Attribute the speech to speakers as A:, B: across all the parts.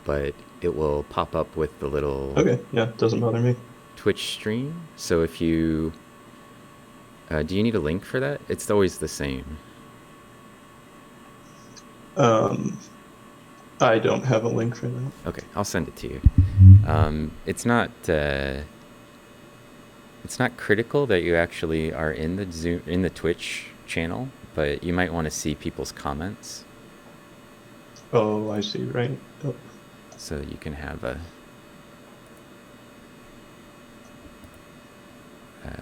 A: But it will pop up with the little
B: Okay, yeah, doesn't bother me.
A: Twitch stream. So if you do you need a link for that? It's always the same.
B: Um, I don't have a link for that.
A: Okay, I'll send it to you. It's not critical that you actually are in the Twitch channel, but you might want to see people's comments
B: Oh, I see, right. Oh.
A: so you can have a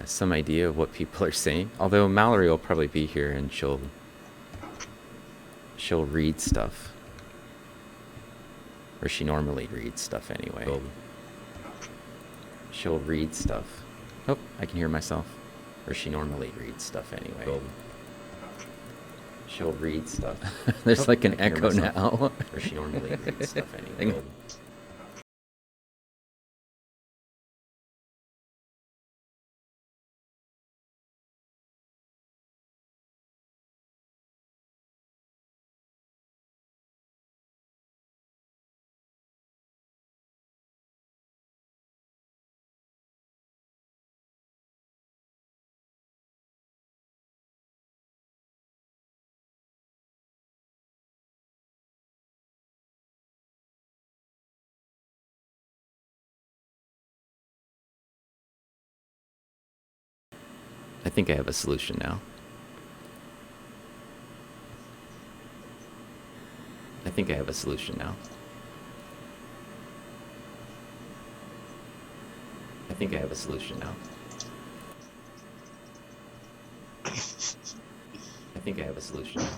A: some idea of what people are saying. Although Mallory will probably be here and she'll read stuff, or she normally reads stuff anyway. She'll read stuff. Oh, I can hear myself. Or she normally reads stuff anyway. She'll read stuff. There's like an echo now. Or she normally reads stuff anyway. I think I have a solution now. I think I have a solution now. I think I have a solution now. I think I have a solution now.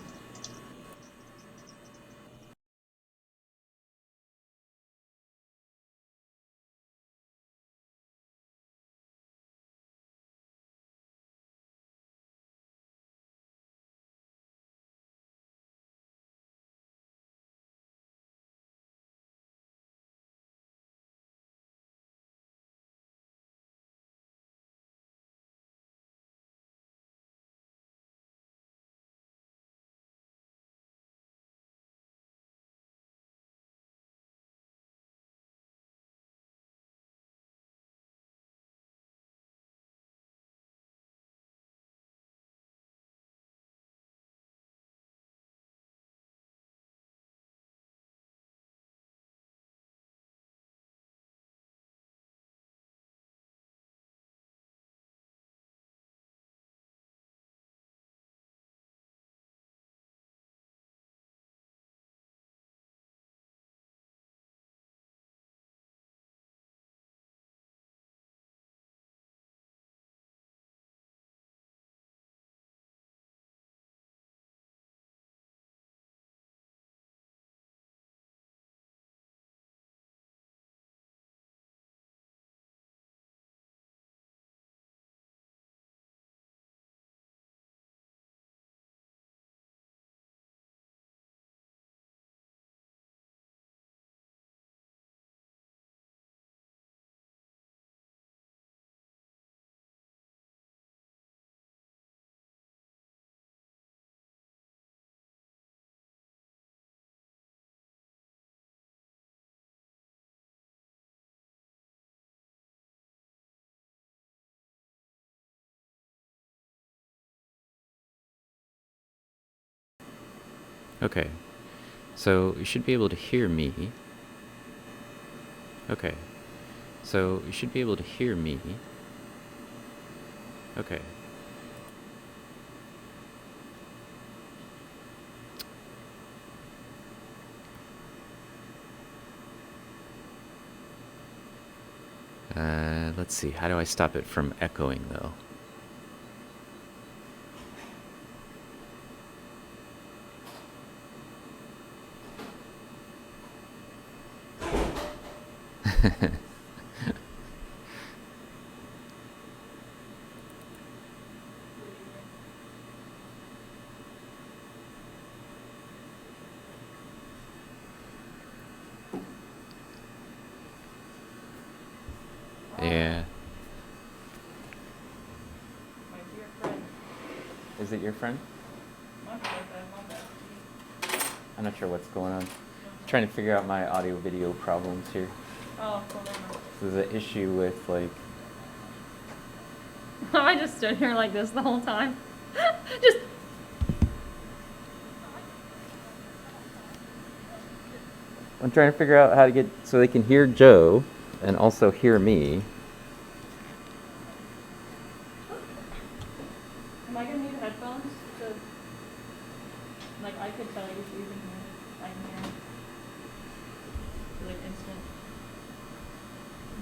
A: Okay. So you should be able to hear me. Okay. So you should be able to hear me. Okay. Let's see. How do I stop it from echoing, though? Yeah.
C: My dear friend.
A: Is it your friend?
C: My friend, I'm on that.
A: I'm not sure what's going on. Trying to figure out my audio video problems here.
C: Oh, hold on.
A: There's an issue with like.
C: I just stood here like this the whole time. Just.
A: I'm trying to figure out how to get so they can hear Joe and also hear me.
C: Am I gonna need headphones to? Like I could tell you if you can hear. I can hear. Like instant.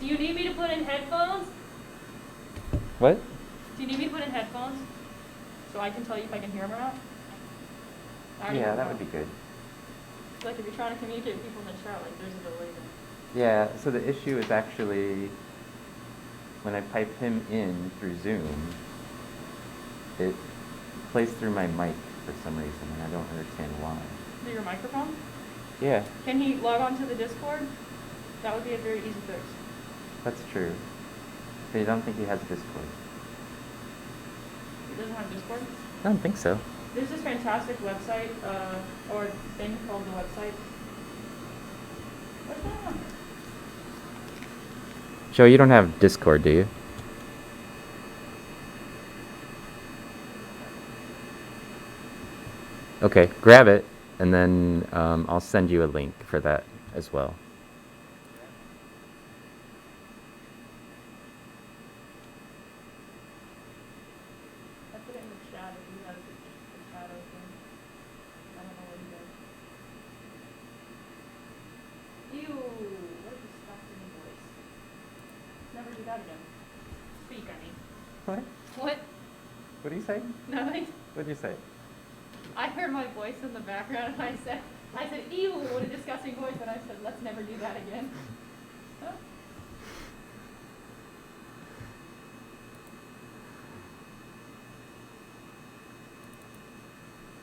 C: Do you need me to put in headphones?
A: What?
C: Do you need me to put in headphones? So I can tell you if I can hear them or not? I already
A: Yeah,
C: know.
A: that would be good.
C: Like if you're trying to communicate with people in the chat, like there's a delay there.
A: Yeah, so the issue is actually when I pipe him in through Zoom, it plays through my mic for some reason, and I don't understand why.
C: Do your microphone?
A: Yeah,
C: Can he log on to the Discord? That would be a very easy fix.
A: that's true. But I don't think he has a Discord.
C: He doesn't have Discord?
A: I don't think so.
C: There's this fantastic website, or thing called the website. What's going on?
A: Joe, you don't have Discord, do you? Okay, grab it, and then I'll send you a link for that as well.
C: I put it in the chat if you have the chat open. I don't know what he does. Ew, what a disgusting voice. Never do that again. Speak, I mean.
A: What?
C: What?
A: What do you say?
C: Nothing.
A: What did you say?
C: I heard my voice in the background and I said, ew, what a disgusting voice, and I said, let's never do that again.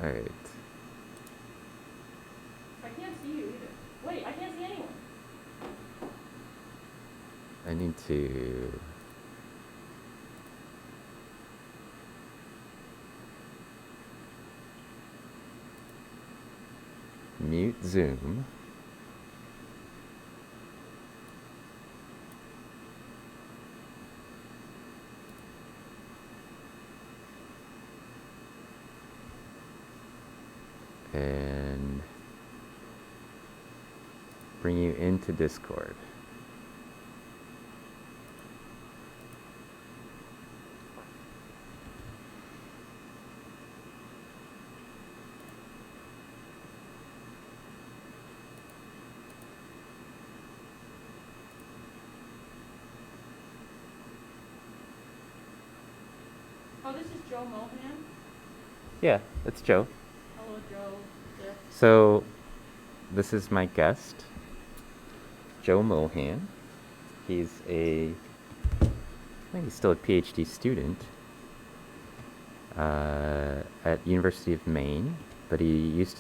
A: All right.
C: I can't see you either. Wait, I can't see anyone.
A: I need to. Mute Zoom. And bring you into Discord.
C: Oh, this is Joe Mohan.
A: Yeah, it's Joe.
C: Hello, Joe. Yeah.
A: So, this is my guest, Joe Mohan. He's I think he's still a PhD student at University of Maine, but he used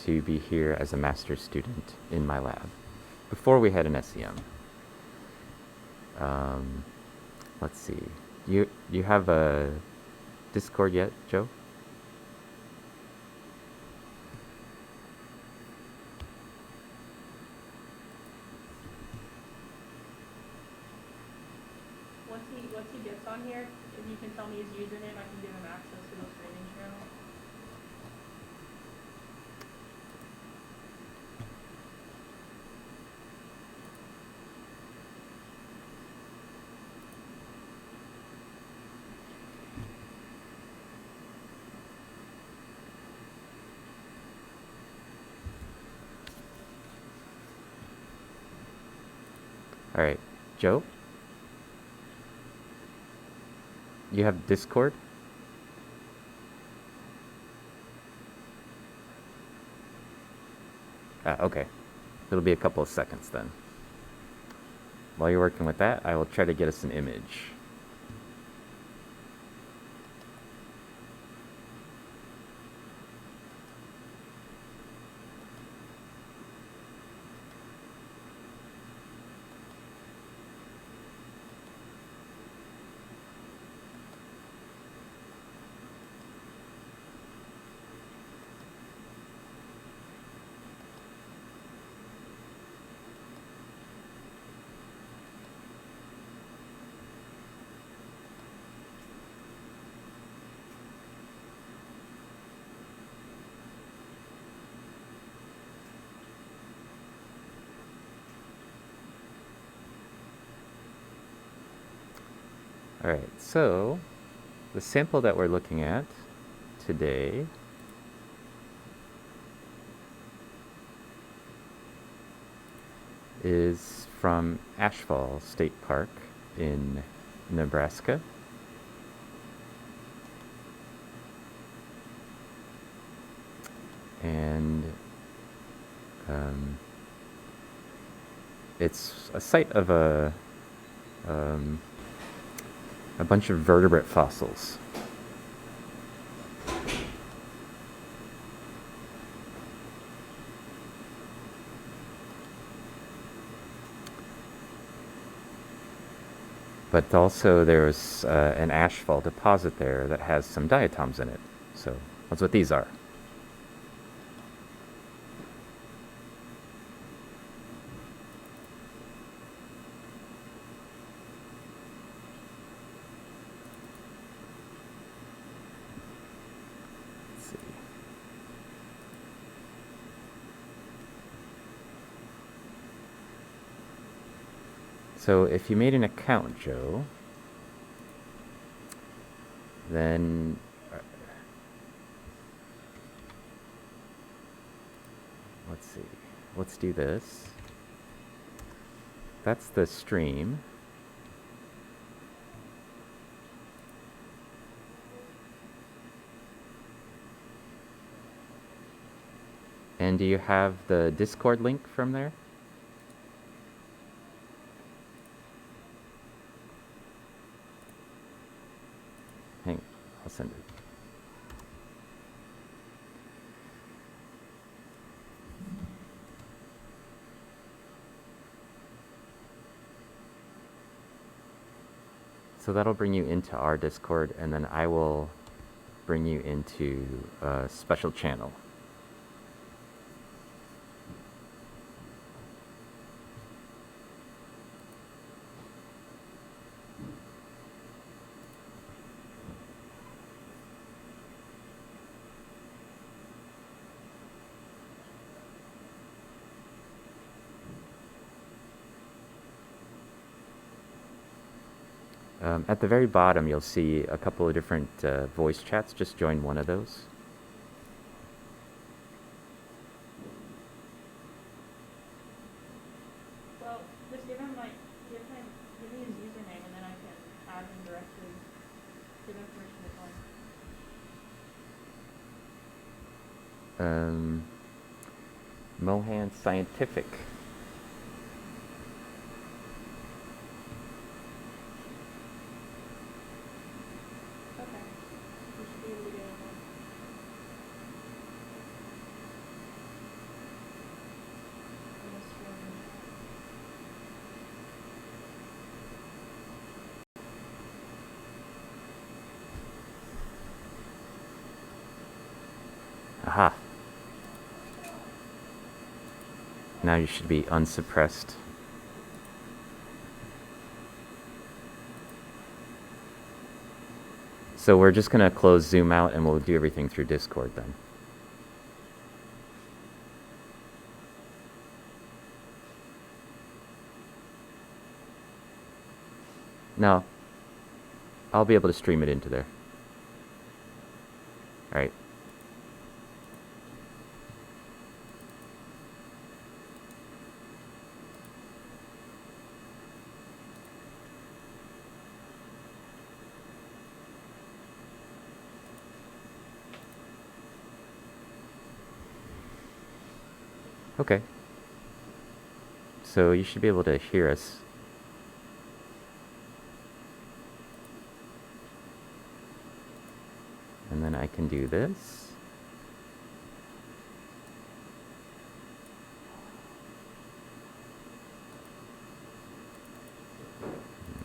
A: to be here as a master's student in my lab before we had an SEM. Let's see. You have a Discord yet, Joe?
C: Once he gets on here, if you can tell me his username, I can give him access to those streaming channels.
A: All right, Joe? You have Discord? Okay. It'll be a couple of seconds then. While you're working with that, I will try to get us an image. All right, so the sample that we're looking at today is from Ashfall State Park in Nebraska. And it's a site of a bunch of vertebrate fossils. But also there's an ashfall deposit there that has some diatoms in it. So that's what these are. Let's see. So if you made an account, Joe, then let's see. Let's do this. That's the stream. And do you have the Discord link from there? Hang on, I'll send it. So that'll bring you into our Discord, and then I will bring you into a special channel. At the very bottom, you'll see a couple of different voice chats. Just join one of those.
C: Well, just give him give me his username, and then I can add him directly. Give him permission to join.
A: Mohan Scientific.
C: Okay. We should be able to get in there. In this room.
A: Aha. Now you should be unsuppressed. So we're just going to close Zoom out and we'll do everything through Discord then. No. I'll be able to stream it into there. All right. Okay. So you should be able to hear us. And then I can do this.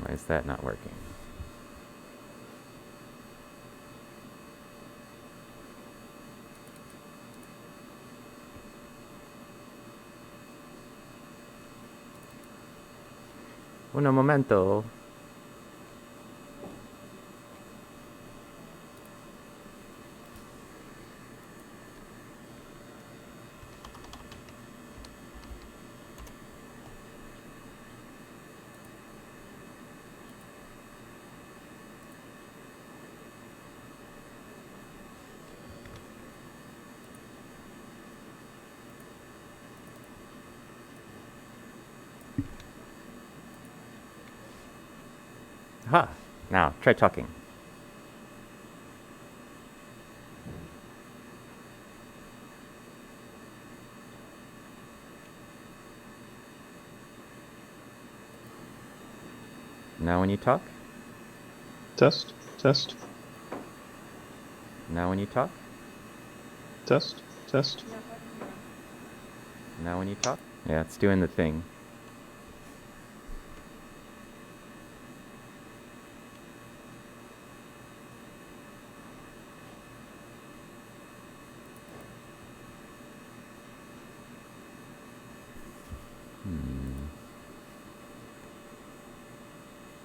A: Why is that not working? Un momento. Aha! Now, try talking. Now when you talk?
B: Test, test,
A: Now when you talk?
B: test, test.
C: Yeah, I can hear him.
A: Now when you talk? Yeah, it's doing the thing.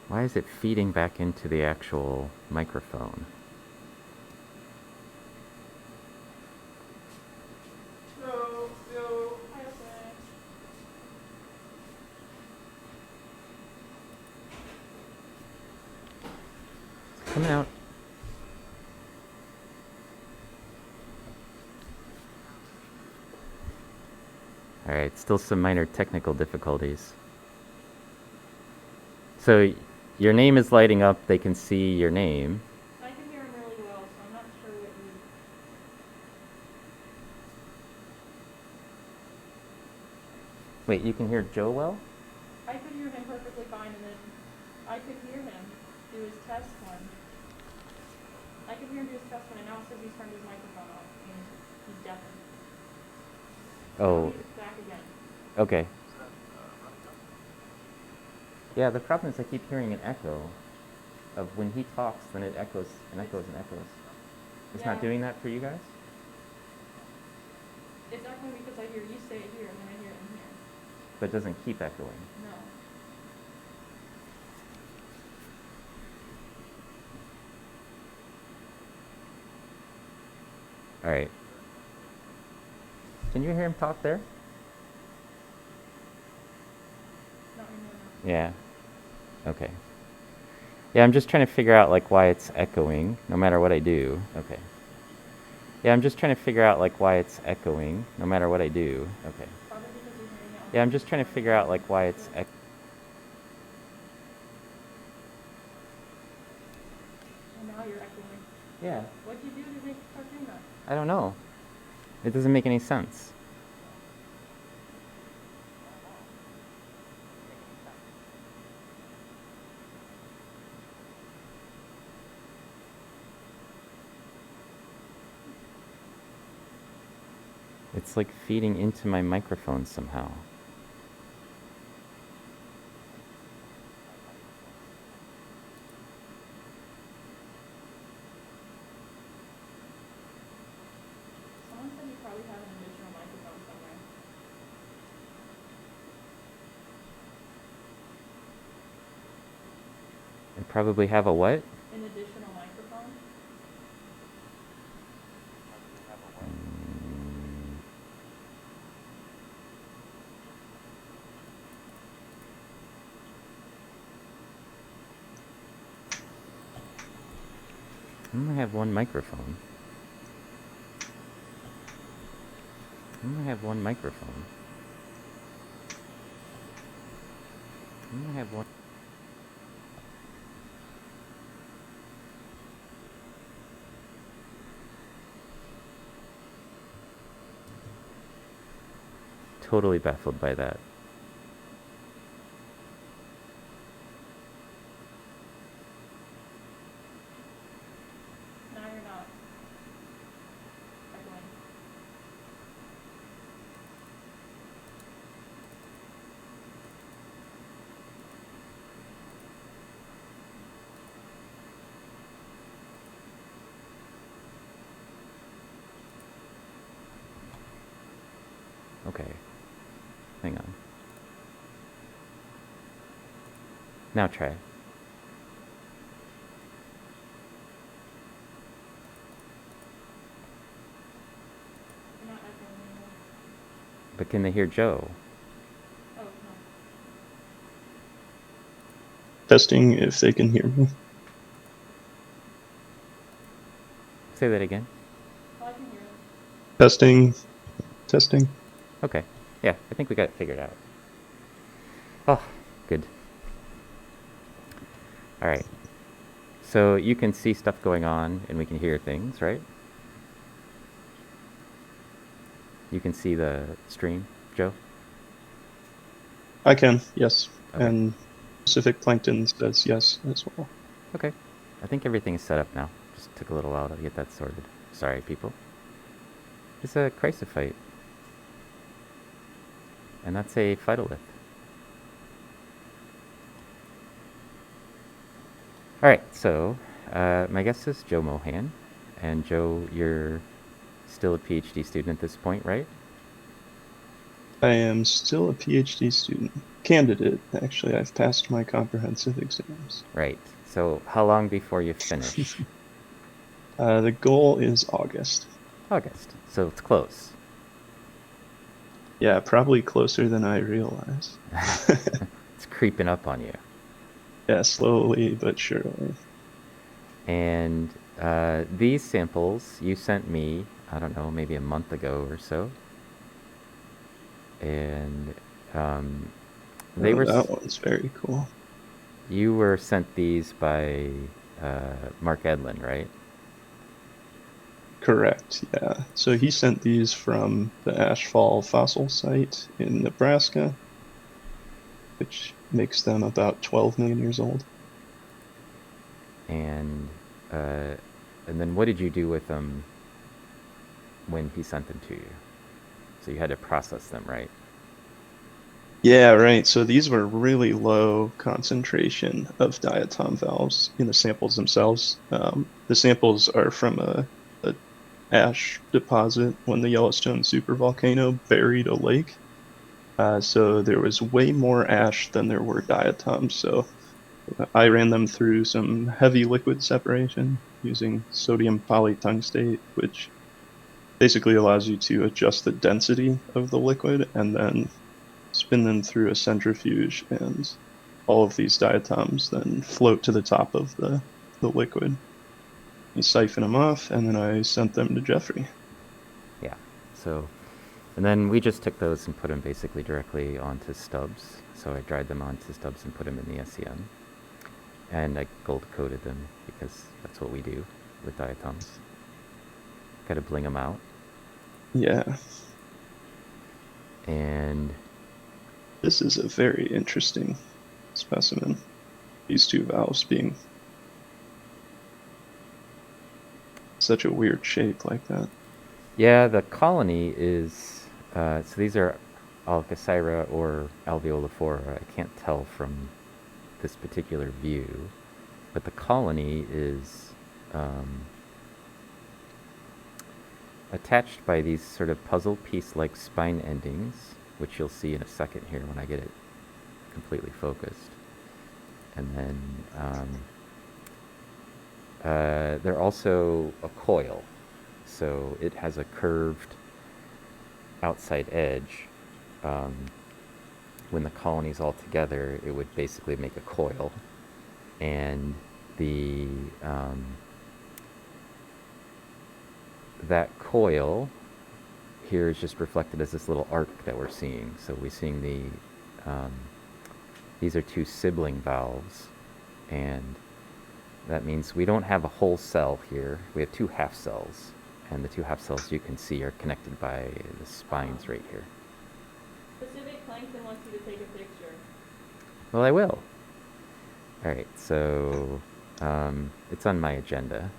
A: Why is it feeding back into the actual microphone?
C: Hi, okay.
A: Coming out. Alright, still some minor technical difficulties. So, your name is lighting up, they can see your name.
C: I can hear him really well, so I'm not sure what you...
A: Wait, you can hear Joe well?
C: I could hear him perfectly fine, and then I could hear him do his test one. I could hear him do his test one, and now it says he's turned his microphone off, and he's deafened.
A: Oh,
C: He's back again.
A: okay. Yeah, the problem is I keep hearing an echo of when he talks, then it echoes and echoes and echoes. It's not
C: Yeah.
A: doing that for you guys?
C: It's echoing because I hear you say it here, and then I hear it in here.
A: But it doesn't keep echoing.
C: No.
A: Alright. Can you hear him talk there?
C: Not anymore, no.
A: Yeah. Okay. Yeah, I'm just trying to figure out like why it's echoing, no matter what I do. Okay. Yeah, I'm just trying to figure out like why it's echoing, no matter what I do. Okay.
C: Probably because you're hearing it on
A: Yeah, I'm just trying to figure out like why it's
C: And now you're echoing.
A: Yeah.
C: What'd you do to make it start doing that?
A: I don't know. It doesn't make any sense. It's like feeding into my microphone somehow.
C: Someone said you probably have an additional microphone somewhere.
A: I probably have a what?
C: An additional microphone?
A: I only have one microphone. I only have one microphone. I only have one. Totally baffled by that.
C: Now you're not echoing.
A: Okay. Hang on. Now try.
C: You're not echoing anymore.
A: But can they hear Joe?
C: Oh, no.
B: Testing if they can hear me.
A: Say that again.
C: Oh, I can hear him.
B: Testing, testing.
A: Okay. Yeah, I think we got it figured out. Oh, good. All right. So you can see stuff going on and we can hear things, right? You can see the stream, Joe?
B: I can, yes.
A: Okay.
B: And Pacific Plankton says yes as well.
A: Okay. I think everything is set up now. Just took a little while to get that sorted. Sorry, people. It's a chrysophyte. And that's a phytolith. Alright, so my guest is Joe Mohan. And Joe, you're still a PhD student at this point, right?
B: I am still a PhD student. Candidate, actually. I've passed my comprehensive exams.
A: Right. So how long before you finish?
B: The goal is August.
A: August. So it's close.
B: Yeah, probably closer than I realize.
A: It's creeping up on you.
B: Yeah, slowly but surely.
A: And these samples you sent me, I don't know, maybe a month ago or so. And they were.
B: That one's very cool.
A: You were sent these by Mark Edlin, right?
B: Correct, yeah. So he sent these from the Ashfall fossil site in Nebraska, which makes them about 12 million years old.
A: And then what did you do with them when he sent them to you? So you had to process them, right?
B: Yeah, right. So these were really low concentration of diatom valves in the samples themselves. The samples are from a ash deposit when the Yellowstone supervolcano buried a lake. So there was way more ash than there were diatoms. So I ran them through some heavy liquid separation using sodium polytungstate, which basically allows you to adjust the density of the liquid and then spin them through a centrifuge, and all of these diatoms then float to the top of the liquid. You siphon them off, and then I sent them to Jeffrey.
A: Yeah. So, and then we just took those and put them basically directly onto stubs. So I dried them onto stubs and put them in the SEM. And I gold coated them because that's what we do with diatoms. Gotta bling them out.
B: Yeah.
A: And
B: this is a very interesting specimen. These two valves being such a weird shape like that.
A: yeah, the colony is, so these are Alcacyra or alveolophora. I can't tell from this particular view, but the colony is attached by these sort of puzzle piece-like spine endings, which you'll see in a second here when I get it completely focused. And then they're also a coil, so it has a curved outside edge. When the colony's all together, it would basically make a coil, and the that coil here is just reflected as this little arc that we're seeing. So we're seeing these are two sibling valves, and that means we don't have a whole cell here. We have two half cells, and the two half cells you can see are connected by the spines right here.
C: Pacific Plankton wants you to take a picture.
A: Well, I will. All right, so it's on my agenda.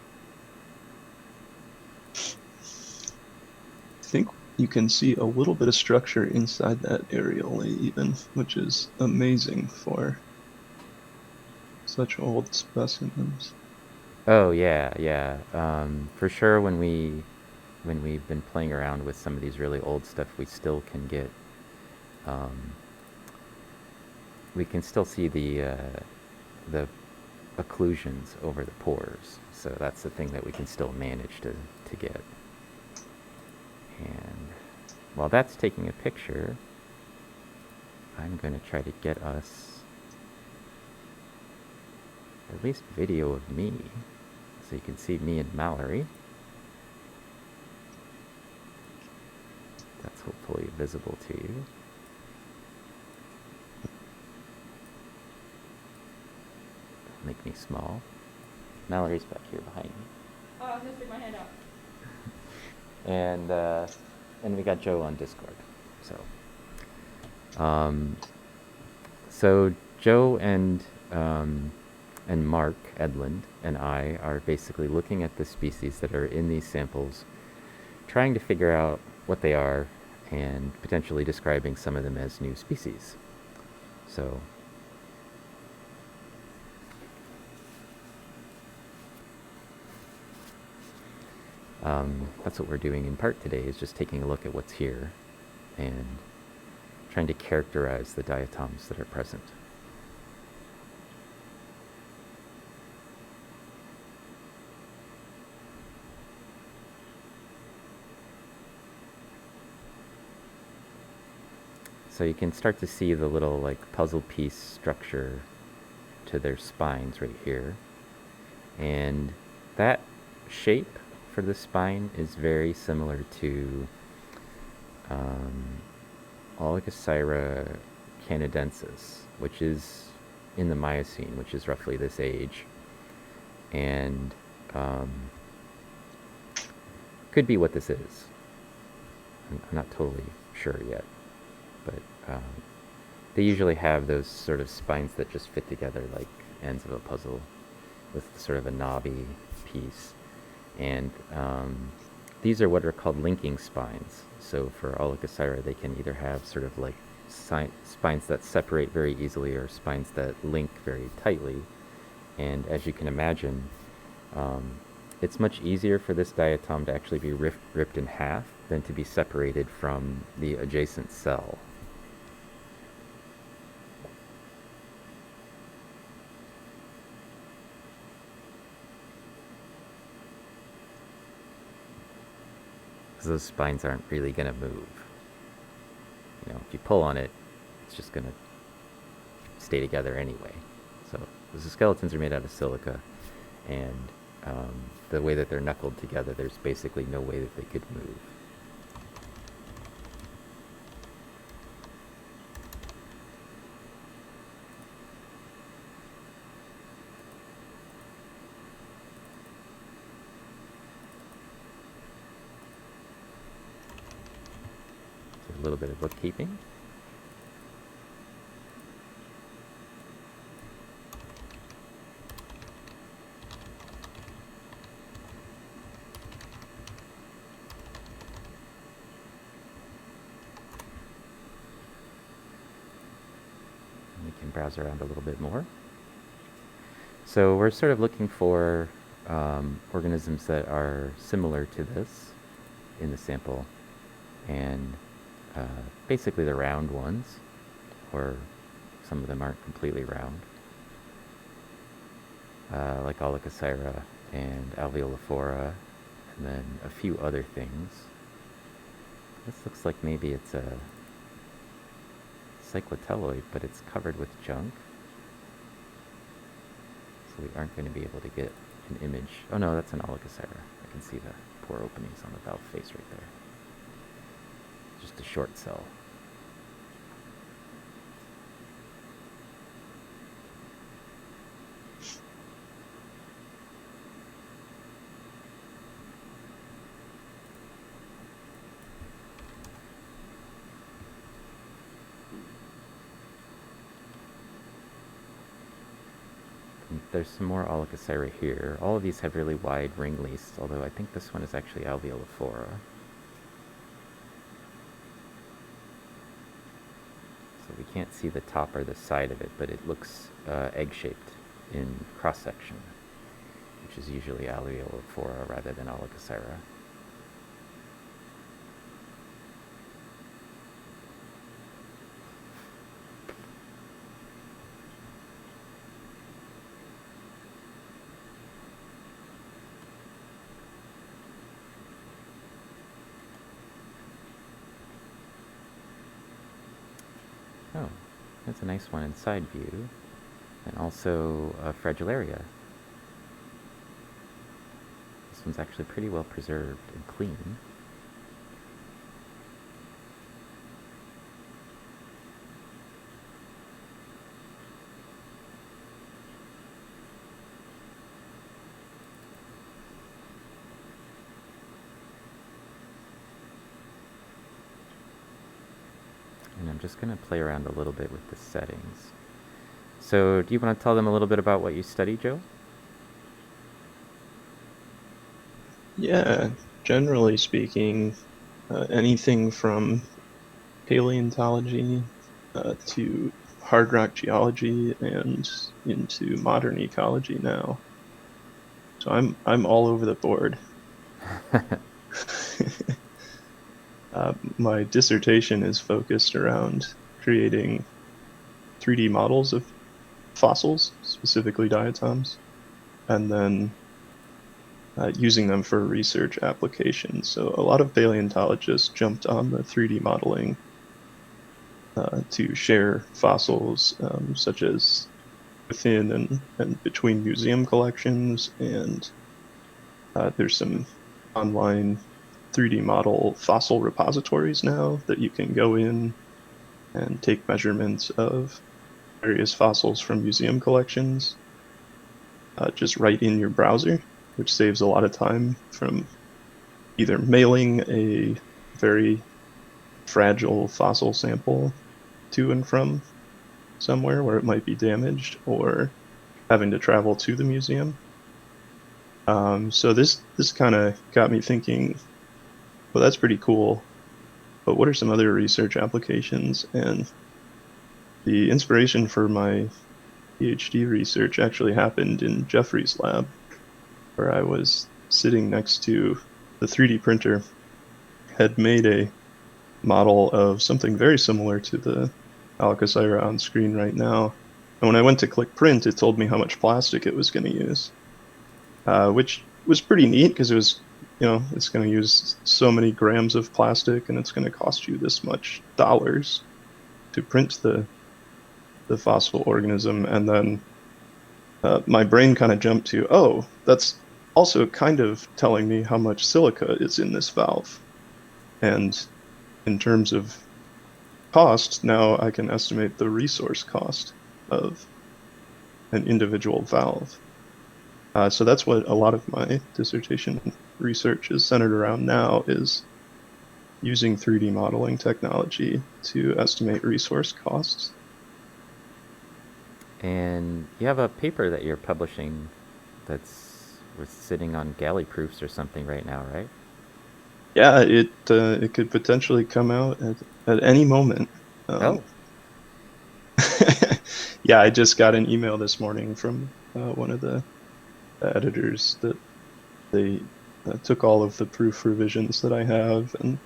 B: I think you can see a little bit of structure inside that areola even, which is amazing for such old specimens.
A: Oh yeah, yeah. For sure, when we've been playing around with some of these really old stuff, we still can get, we can still see the occlusions over the pores. So that's the thing that we can still manage to get. And while that's taking a picture, I'm going to try to get us at least video of me, so you can see me and Mallory. That's hopefully visible to you. Make me small. Mallory's back here behind me.
C: Oh, I was gonna stick my hand out.
A: And we got Joe on Discord. So Joe and Mark Edlund and I are basically looking at the species that are in these samples, trying to figure out what they are, and potentially describing some of them as new species. So that's what we're doing in part today, is just taking a look at what's here and trying to characterize the diatoms that are present. So you can start to see the little like puzzle piece structure to their spines right here. And that shape for the spine is very similar to Oligosyra canadensis, which is in the Miocene, which is roughly this age. And could be what this is. I'm not totally sure yet. But they usually have those sort of spines that just fit together like ends of a puzzle with sort of a knobby piece. And these are what are called linking spines. So for Oligosyra, they can either have sort of like spines that separate very easily or spines that link very tightly. And as you can imagine, it's much easier for this diatom to actually be ripped in half than to be separated from the adjacent cell. Because those spines aren't really going to move. You know, if you pull on it, it's just going to stay together anyway. So the skeletons are made out of silica, and the way that they're knuckled together, there's basically no way that they could move. A little bit of bookkeeping. And we can browse around a little bit more. So we're sort of looking for organisms that are similar to this in the sample, and basically the round ones, or some of them aren't completely round, like Oligosyra and Alveolophora, and then a few other things. This looks like maybe it's a cyclotelloid, but it's covered with junk, so we aren't going to be able to get an image. Oh no, that's an Oligosyra. I can see the pore openings on the valve face right there. Just a short cell. And there's some more Oligosyra here. All of these have really wide ring leasts, although I think this one is actually Alveolophora. We can't see the top or the side of it, but it looks egg-shaped in cross-section, which is usually Alveolophora rather than Oligosyra. Oh, that's a nice one in side view. And also Fragillaria. This one's actually pretty well preserved and clean. I'm just going to play around a little bit with the settings. So do you want to tell them a little bit about what you study, Joe?
B: Yeah, generally speaking, anything from paleontology to hard rock geology and into modern ecology now. So I'm all over the board. My dissertation is focused around creating 3D models of fossils, specifically diatoms, and then using them for research applications. So a lot of paleontologists jumped on the 3D modeling to share fossils, such as within and between museum collections, and there's some online 3D model fossil repositories now that you can go in and take measurements of various fossils from museum collections just right in your browser, which saves a lot of time from either mailing a very fragile fossil sample to and from somewhere where it might be damaged, or having to travel to the museum. So this kind of got me thinking, well, that's pretty cool, but what are some other research applications? And the inspiration for my PhD research actually happened in Jeffrey's lab, where I was sitting next to the 3D printer, had made a model of something very similar to the Alcacira on screen right now. And when I went to click print, it told me how much plastic it was going to use, which was pretty neat because it was, it's going to use so many grams of plastic and it's going to cost you this much dollars to print the fossil organism. And then my brain kind of jumped to, oh, that's also kind of telling me how much silica is in this valve. And in terms of cost, now I can estimate the resource cost of an individual valve. So that's what a lot of my dissertation research is centered around now, is using 3D modeling technology to estimate resource costs.
A: And you have a paper that you're publishing that's sitting on galley proofs or something right now, right?
B: Yeah, it could potentially come out at any moment.
A: Oh.
B: Yeah, I just got an email this morning from one of the editors that they took all of the proof revisions that I have and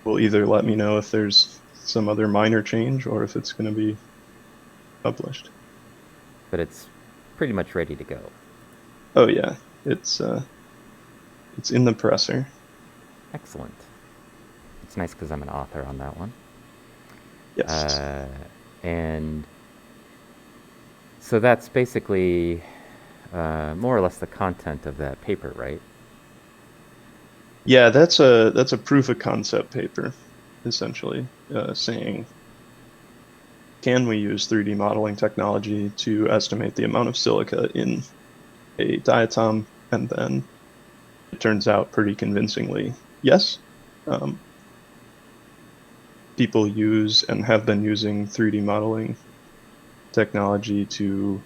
B: will either let me know if there's some other minor change or if it's going to be published.
A: But pretty much ready to go.
B: Oh yeah, it's in the presser.
A: Excellent. It's nice because I'm an author on that one.
B: Yes.
A: And so that's basically more or less the content of that paper, right?
B: Yeah, that's a proof of concept paper, essentially, saying, can we use 3D modeling technology to estimate the amount of silica in a diatom? And then it turns out pretty convincingly, yes. People use and have been using 3D modeling technology to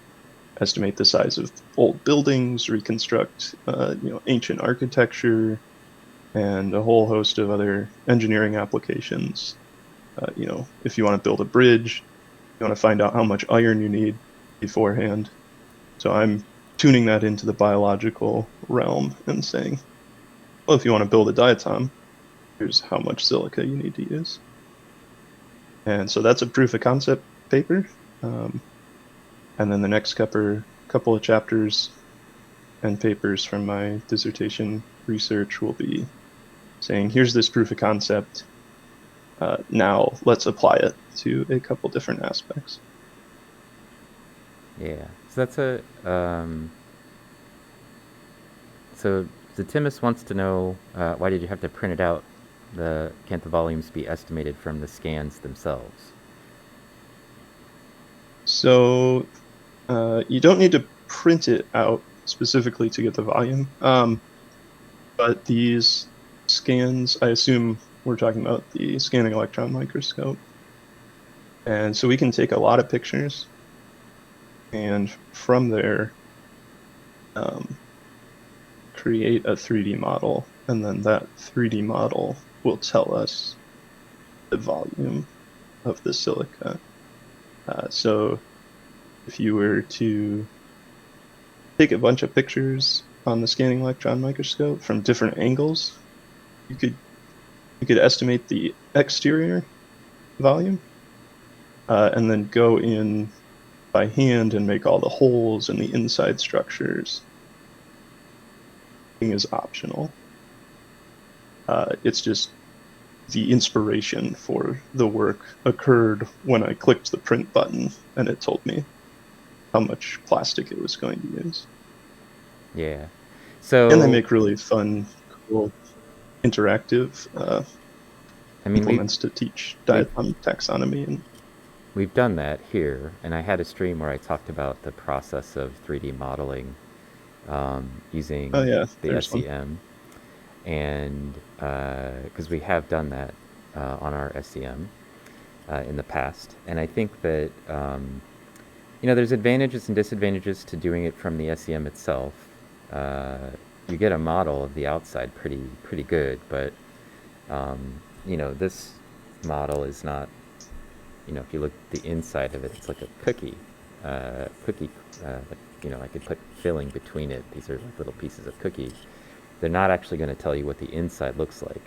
B: estimate the size of old buildings, reconstruct ancient architecture, and a whole host of other engineering applications. If you want to build a bridge, you want to find out how much iron you need beforehand. So I'm tuning that into the biological realm and saying, well, if you want to build a diatom, here's how much silica you need to use. And so that's a proof of concept paper. And then the next couple of chapters and papers from my dissertation research will be saying, here's this proof of concept. Now let's apply it to a couple different aspects.
A: Yeah. So that's so Zatimus wants to know, why did you have to print it out? Can't the volumes be estimated from the scans themselves?
B: So you don't need to print it out specifically to get the volume. But these scans, I assume we're talking about the Scanning Electron Microscope. And so we can take a lot of pictures, and from there, create a 3D model, and then that 3D model will tell us the volume of the silica. So if you were to take a bunch of pictures on the scanning electron microscope from different angles, you could estimate the exterior volume, and then go in by hand and make all the holes and the inside structures. Is optional. It's just the inspiration for the work occurred when I clicked the print button and it told me how much plastic it was going to use.
A: Yeah. So.
B: And they make really fun, cool, interactive implements to teach diatom taxonomy. And
A: we've done that here, and I had a stream where I talked about the process of 3D modeling using the SEM, and because we have done that on our SEM in the past, and I think that there's advantages and disadvantages to doing it from the SEM itself. You get a model of the outside pretty good, but this model is not. If you look at the inside of it, it's like a cookie. I could put filling between it. These are like little pieces of cookie. They're not actually going to tell you what the inside looks like.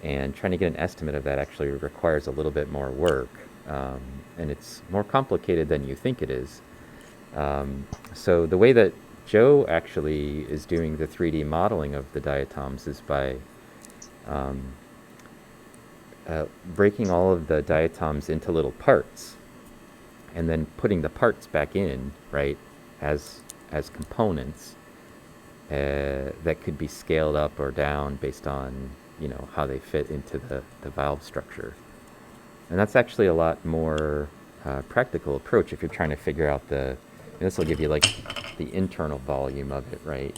A: And trying to get an estimate of that actually requires a little bit more work. And it's more complicated than you think it is. So the way that Joe actually is doing the 3D modeling of the diatoms is by breaking all of the diatoms into little parts and then putting the parts back in, right, as components that could be scaled up or down based on how they fit into the valve structure. And that's actually a lot more practical approach if you're trying to figure out this will give you like the internal volume of it, right,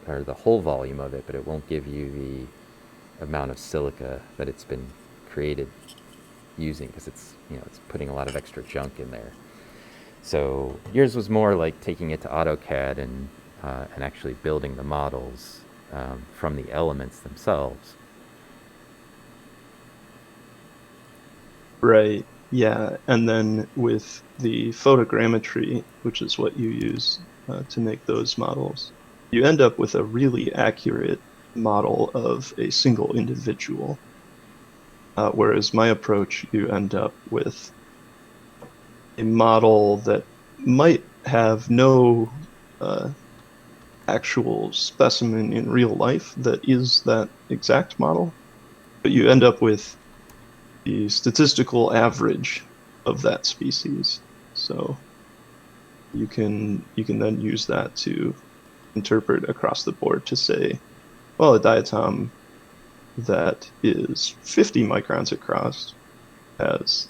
A: or the whole volume of it, but it won't give you the amount of silica that it's been created using, because it's putting a lot of extra junk in there. So yours was more like taking it to AutoCAD and actually building the models from the elements themselves.
B: Right. Yeah. And then with the photogrammetry, which is what you use to make those models, you end up with a really accurate model of a single individual. Whereas my approach, you end up with a model that might have no actual specimen in real life that is that exact model, but you end up with the statistical average of that species. So you can then use that to interpret across the board to say, well, a diatom that is 50 microns across has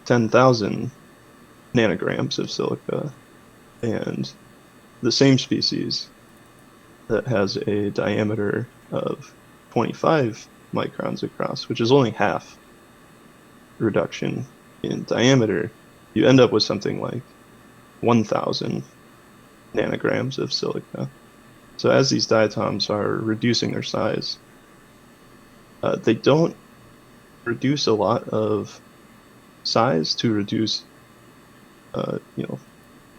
B: 10,000 nanograms of silica, and the same species that has a diameter of 25 microns across, which is only half reduction in diameter, you end up with something like 1,000 nanograms of silica. So as these diatoms are reducing their size, they don't reduce a lot of size to reduce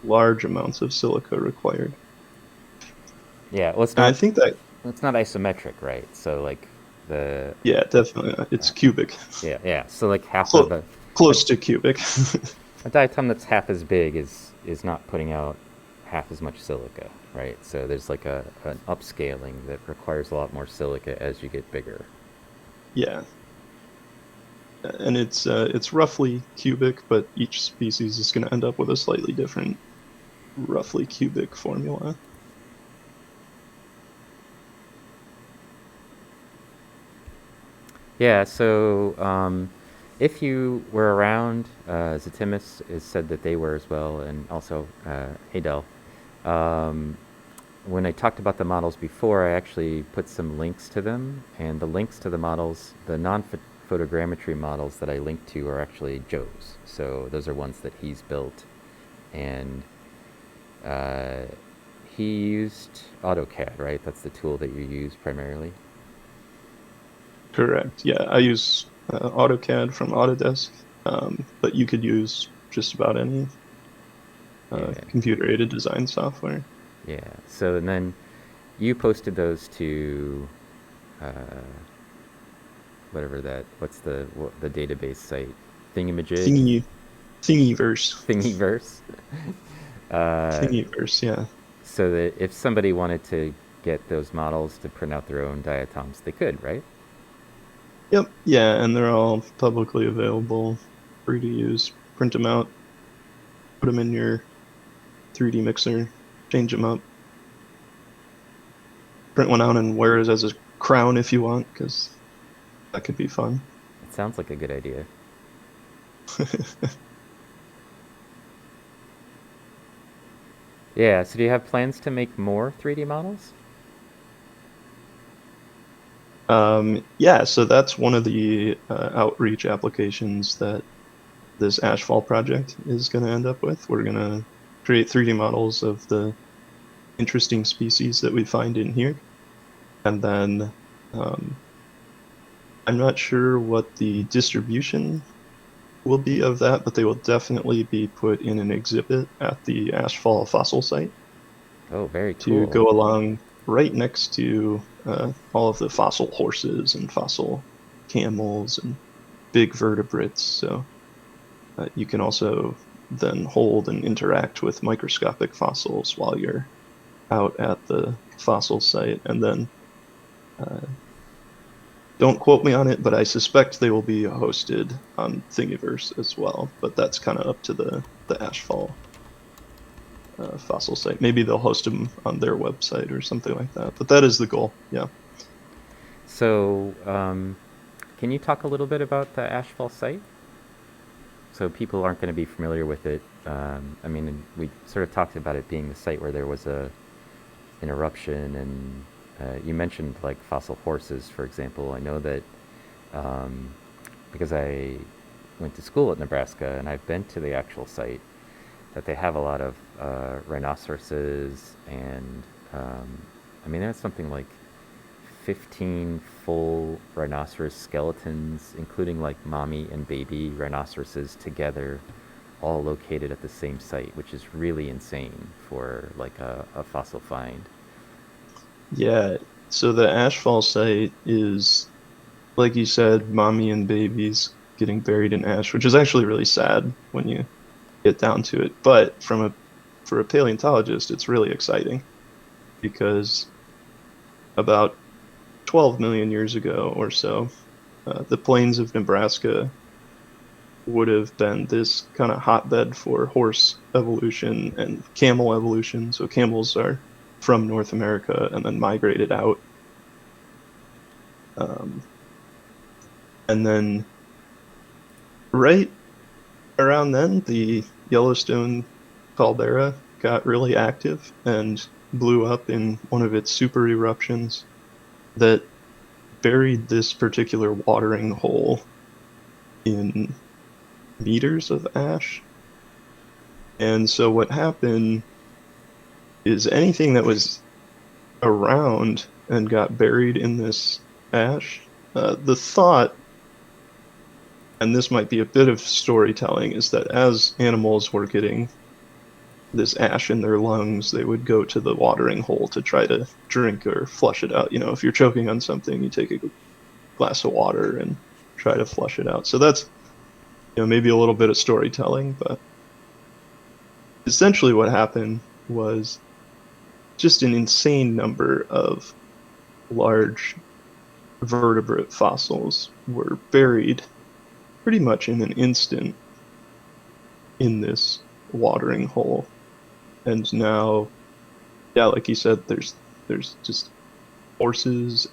B: large amounts of silica required.
A: Yeah, well, it's not.
B: And I think that
A: it's not isometric, right? So like the.
B: Yeah, definitely not. It's cubic.
A: Yeah. So like half of a.
B: Close to cubic.
A: A diatom that's half as big is not putting out half as much silica, right? So there's like an upscaling that requires a lot more silica as you get bigger.
B: Yeah. And it's roughly cubic, but each species is going to end up with a slightly different, roughly cubic formula.
A: Yeah, so if you were around, Zatimus has said that they were as well, and also Hadel. When I talked about the models before, I actually put some links to them, and the links to the models, the photogrammetry models that I linked to are actually Joe's. So those are ones that he's built, and he used AutoCAD, right? That's the tool that you use primarily.
B: Correct. Yeah, I use AutoCAD from Autodesk, but you could use just about any
A: Yeah.
B: computer-aided design software.
A: Yeah. So and then you posted those to whatever that. What's the database site? Thingamajig.
B: Thingiverse.
A: Thingiverse.
B: Thingiverse, yeah.
A: So that if somebody wanted to get those models to print out their own diatoms, they could, right?
B: Yep, yeah, and they're all publicly available, free to use. Print them out, put them in your 3D mixer, change them up. Print one out and wear it as a crown if you want, because that could be fun.
A: It sounds like a good idea. Yeah, so do you have plans to make more 3D models?
B: Yeah, so that's one of the outreach applications that this Ashfall project is going to end up with. We're going to create 3D models of the interesting species that we find in here. And then I'm not sure what the distribution will be of that, but they will definitely be put in an exhibit at the Ashfall fossil site.
A: Oh, very cool.
B: To go along right next to all of the fossil horses and fossil camels and big vertebrates. So you can also then hold and interact with microscopic fossils while you're out at the fossil site. And then don't quote me on it, but I suspect they will be hosted on Thingiverse as well. But that's kind of up to the Ashfall fossil site. Maybe they'll host them on their website or something like that. But that is the goal, yeah.
A: So, can you talk a little bit about the Ashfall site? So people aren't going to be familiar with it. I mean, we sort of talked about it being the site where there was an eruption, and you mentioned like fossil horses, for example. I know that because I went to school at Nebraska and I've been to the actual site, that they have a lot of rhinoceroses, and I mean, there's something like 15 full rhinoceros skeletons, including like mommy and baby rhinoceroses together, all located at the same site, which is really insane for like a fossil find.
B: Yeah, so the Ashfall site is, like you said, mommy and babies getting buried in ash, which is actually really sad when you get down to it. But for a paleontologist, it's really exciting, because about 12 million years ago or so, the plains of Nebraska would have been this kind of hotbed for horse evolution and camel evolution. So camels are from North America and then migrated out. And then right around then, the Yellowstone caldera got really active and blew up in one of its super eruptions that buried this particular watering hole in meters of ash. And so what happened is anything that was around and got buried in this ash, the thought, and this might be a bit of storytelling, is that as animals were getting this ash in their lungs, they would go to the watering hole to try to drink or flush it out. You know, if you're choking on something, you take a glass of water and try to flush it out. So that's, you know, maybe a little bit of storytelling, but essentially what happened was just an insane number of large vertebrate fossils were buried pretty much in an instant in this watering hole. And now, yeah, like you said, there's just horses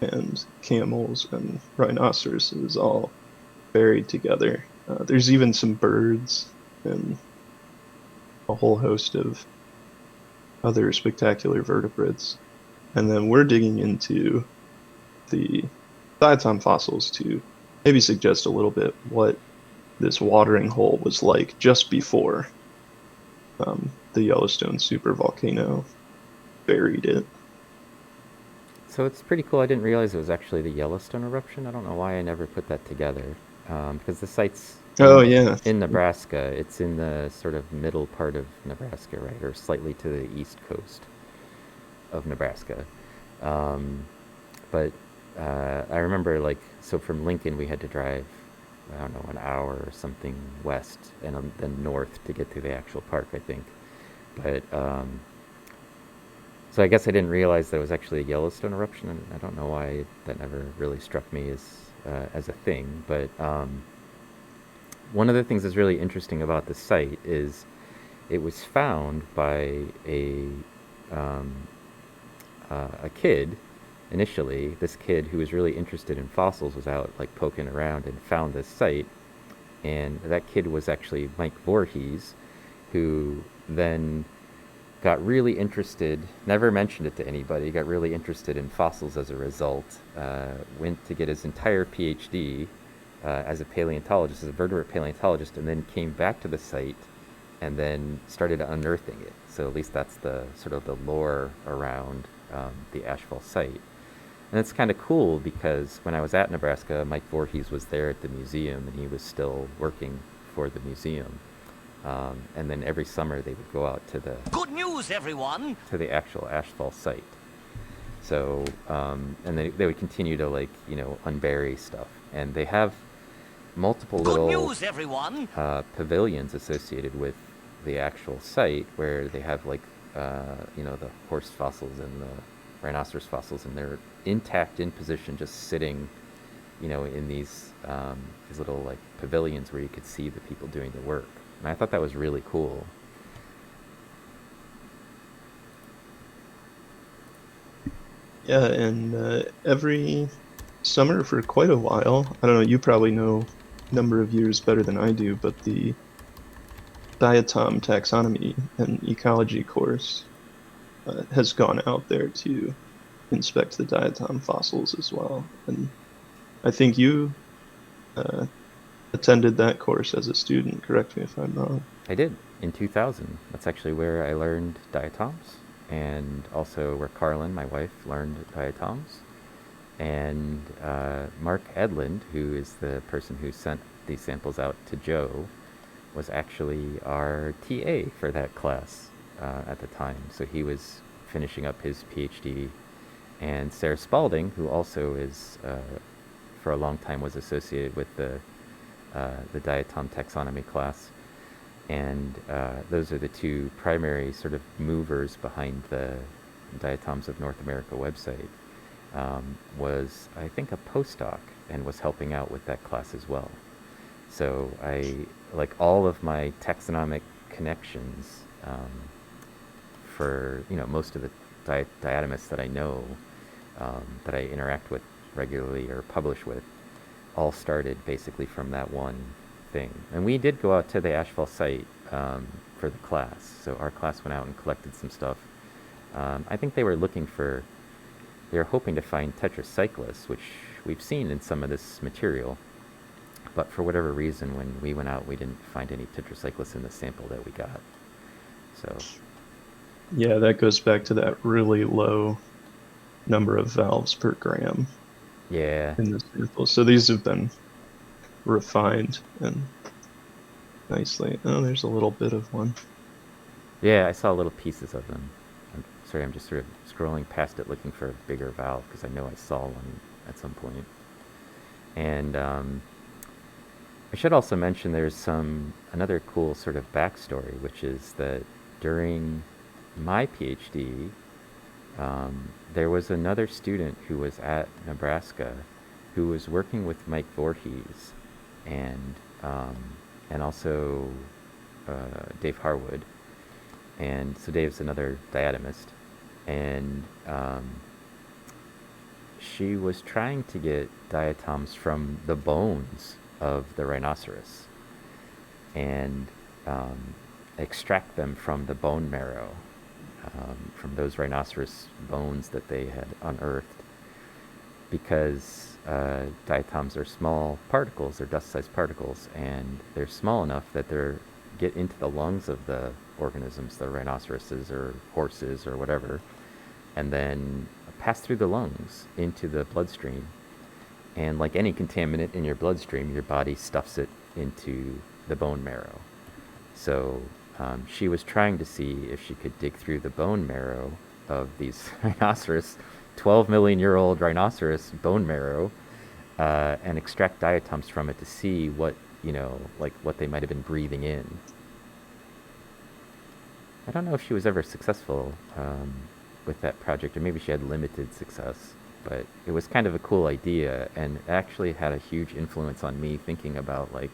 B: and camels and rhinoceroses all buried together. There's even some birds and a whole host of other spectacular vertebrates. And then we're digging into the diatom fossils to maybe suggest a little bit what this watering hole was like just before the Yellowstone supervolcano buried it.
A: So it's pretty cool. I didn't realize it was actually the Yellowstone eruption. I don't know why I never put that together. Because the site's
B: Oh yeah,
A: in Nebraska. It's in the sort of middle part of Nebraska, right? Or slightly to the east coast of Nebraska. Um, but I remember, like, so from Lincoln, we had to drive, I don't know, an hour or something west and then north to get to the actual park, I think. But so I guess I didn't realize that it was actually a Yellowstone eruption, and I don't know why that never really struck me as a thing. But one of the things that's really interesting about this site is it was found by um, a kid initially. This kid who was really interested in fossils was out like poking around and found this site, and that kid was actually Mike Voorhees, who then got really interested, never mentioned it to anybody, got really interested in fossils as a result, went to get his entire PhD as a paleontologist, as a vertebrate paleontologist, and then came back to the site and then started unearthing it. So at least that's the sort of the lore around the Ashfall site. And it's kind of cool because when I was at Nebraska, Mike Voorhees was there at the museum and he was still working for the museum. And then every summer they would go out to the
D: Good news, everyone!
A: to the actual Ashfall site. So and they would continue to, like, you know, unbury stuff, and they have multiple
D: Good
A: little
D: news, everyone!
A: pavilions associated with the actual site where they have, like, you know, the horse fossils and the rhinoceros fossils, and they're intact in position, just sitting, you know, in these little, like, pavilions where you could see the people doing the work. And I thought that was really cool.
B: yeah, and every summer for quite a while, I don't know, you probably know number of years better than I do, but the Diatom taxonomy and ecology course has gone out there to inspect the diatom fossils as well. And I think you attended that course as a student, correct me if I'm wrong.
A: I did in 2000. That's actually where I learned diatoms, and also where Carlin, my wife, learned diatoms. And Mark Edlund, who is the person who sent these samples out to Joe, was actually our TA for that class at the time. So he was finishing up his PhD. And Sarah Spalding, who also is, for a long time, was associated with the diatom taxonomy class. And those are the two primary sort of movers behind the Diatoms of North America website. Was, I think, a postdoc and was helping out with that class as well. So I, like, all of my taxonomic connections for, you know, most of the diatomists that I know, that I interact with regularly or publish with, all started basically from that one thing. And we did go out to the Ashfall site for the class. So our class went out and collected some stuff. I think they were hoping to find tetracyclus, which we've seen in some of this material. But for whatever reason, when we went out, we didn't find any tetracyclus in the sample that we got. So
B: Yeah, that goes back to that really low number of valves per gram
A: yeah,
B: in the sample. So these have been refined and nicely. Oh, there's a little bit of one.
A: yeah, I saw little pieces of them. I'm sorry, I'm just sort of scrolling past it looking for a bigger valve because I know I saw one at some point. And I should also mention there's another cool sort of backstory, which is that during my PhD, there was another student who was at Nebraska who was working with Mike Voorhees and also Dave Harwood. And so Dave's another diatomist. And she was trying to get diatoms from the bones of the rhinoceros and extract them from the bone marrow, from those rhinoceros bones that they had unearthed. because diatoms are small particles, they're dust-sized particles, and they're small enough that they're get into the lungs of the organisms, the rhinoceroses or horses or whatever, and then pass through the lungs into the bloodstream. And like any contaminant in your bloodstream, your body stuffs it into the bone marrow. So she was trying to see if she could dig through the bone marrow of these rhinoceros, 12 million year old rhinoceros bone marrow, and extract diatoms from it to see what, like what they might have been breathing in. I don't know if she was ever successful with that project, or maybe she had limited success, but it was kind of a cool idea, and it actually had a huge influence on me thinking about like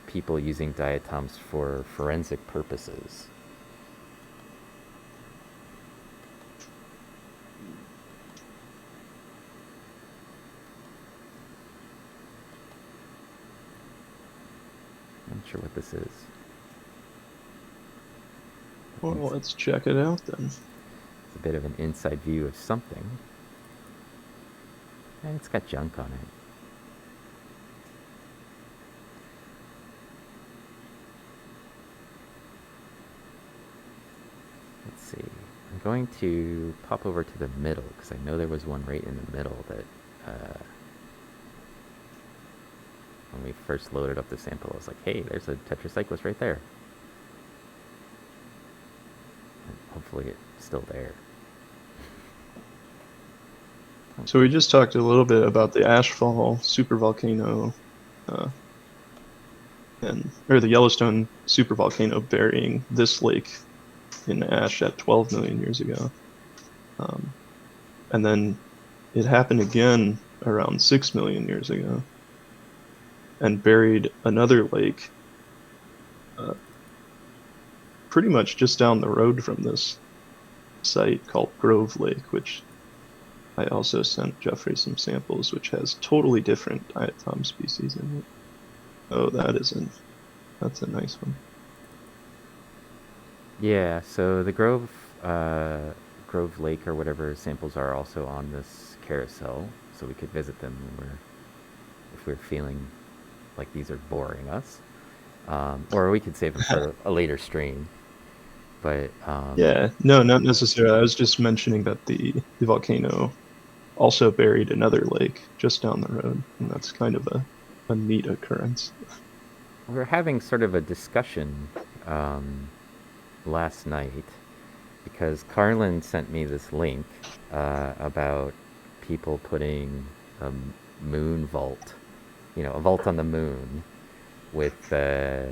A: people using diatoms for forensic purposes. I'm not sure what this is.
B: Well, let's check it out then.
A: It's a bit of an inside view of something. And it's got junk on it. Let's see. I'm going to pop over to the middle, because I know there was one right in the middle that when we first loaded up the sample, I was like, hey, there's a tetracyclis right there. And hopefully it's still there.
B: So we just talked a little bit about the Ashfall supervolcano, or the Yellowstone supervolcano burying this lake in ash at 12 million years ago. And then it happened again around 6 million years ago and buried another lake pretty much just down the road from this site called Grove Lake, which I also sent Jeffrey some samples, which has totally different diatom species in it. Oh, that's a nice one.
A: Yeah, so the Grove Lake or whatever samples are also on this carousel, so we could visit them if we're feeling like these are boring us, or we could save them for a later stream. But
B: yeah, no, not necessarily. I was just mentioning that the volcano also buried another lake just down the road, and that's kind of a neat occurrence.
A: we're having sort of a discussion last night, because Carlin sent me this link about people putting a moon vault, a vault on the moon with, the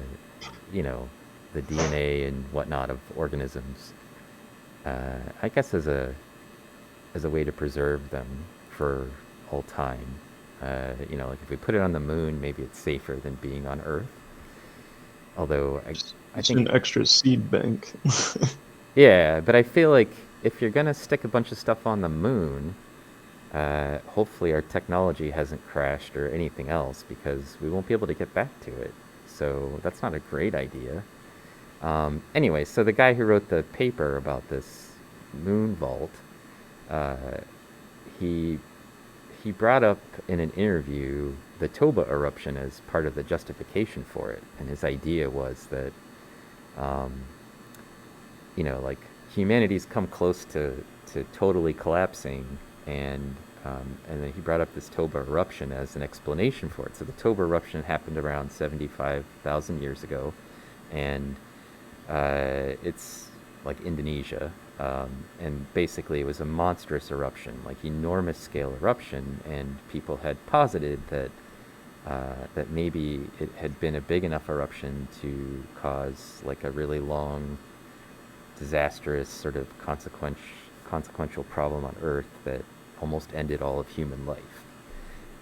A: DNA and whatnot of organisms. I guess as a way to preserve them for all time. Like if we put it on the moon, maybe it's safer than being on Earth. Although
B: It's
A: I think
B: an extra seed bank.
A: yeah, but I feel like if you're gonna stick a bunch of stuff on the moon, hopefully our technology hasn't crashed or anything else, because we won't be able to get back to it. So that's not a great idea. Anyway, so the guy who wrote the paper about this moon vault, he brought up in an interview the Toba eruption as part of the justification for it, and his idea was that, like humanity's come close to totally collapsing, and then he brought up this Toba eruption as an explanation for it. So the Toba eruption happened around 75,000 years ago, and it's like Indonesia, and basically it was a monstrous eruption, like enormous scale eruption, and people had posited that that maybe it had been a big enough eruption to cause like a really long, disastrous sort of consequential problem on Earth that almost ended all of human life.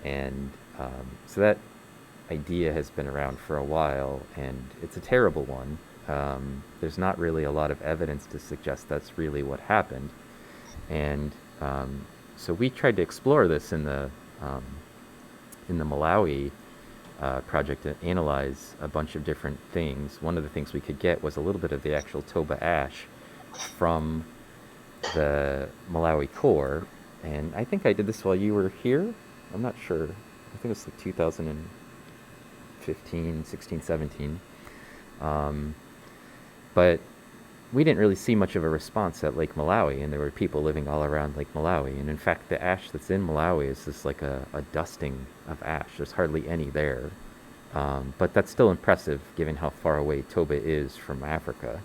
A: And so that idea has been around for a while, and it's a terrible one. There's not really a lot of evidence to suggest that's really what happened. And so we tried to explore this in the Malawi project, to analyze a bunch of different things. One of the things we could get was a little bit of the actual Toba ash from the Malawi core, And I think I did this while you were here. I'm not sure. I think it was like 2015, 16, 17. But we didn't really see much of a response at Lake Malawi, and there were people living all around Lake Malawi. And in fact, the ash that's in Malawi is just like a dusting of ash. There's hardly any there. But that's still impressive given how far away Toba is from Africa.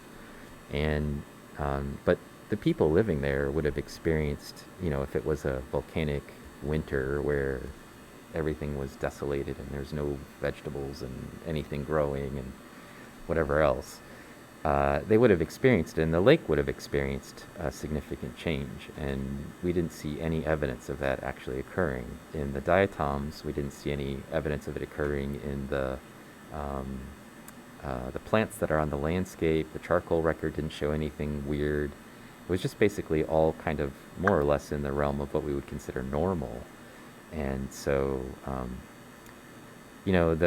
A: And but the people living there would have experienced, if it was a volcanic winter where everything was desolated and there's no vegetables and anything growing and whatever else, they would have experienced it, and the lake would have experienced a significant change. And we didn't see any evidence of that actually occurring. In the diatoms, we didn't see any evidence of it occurring in the plants that are on the landscape. The charcoal record didn't show anything weird. It was just basically all kind of more or less in the realm of what we would consider normal. And so,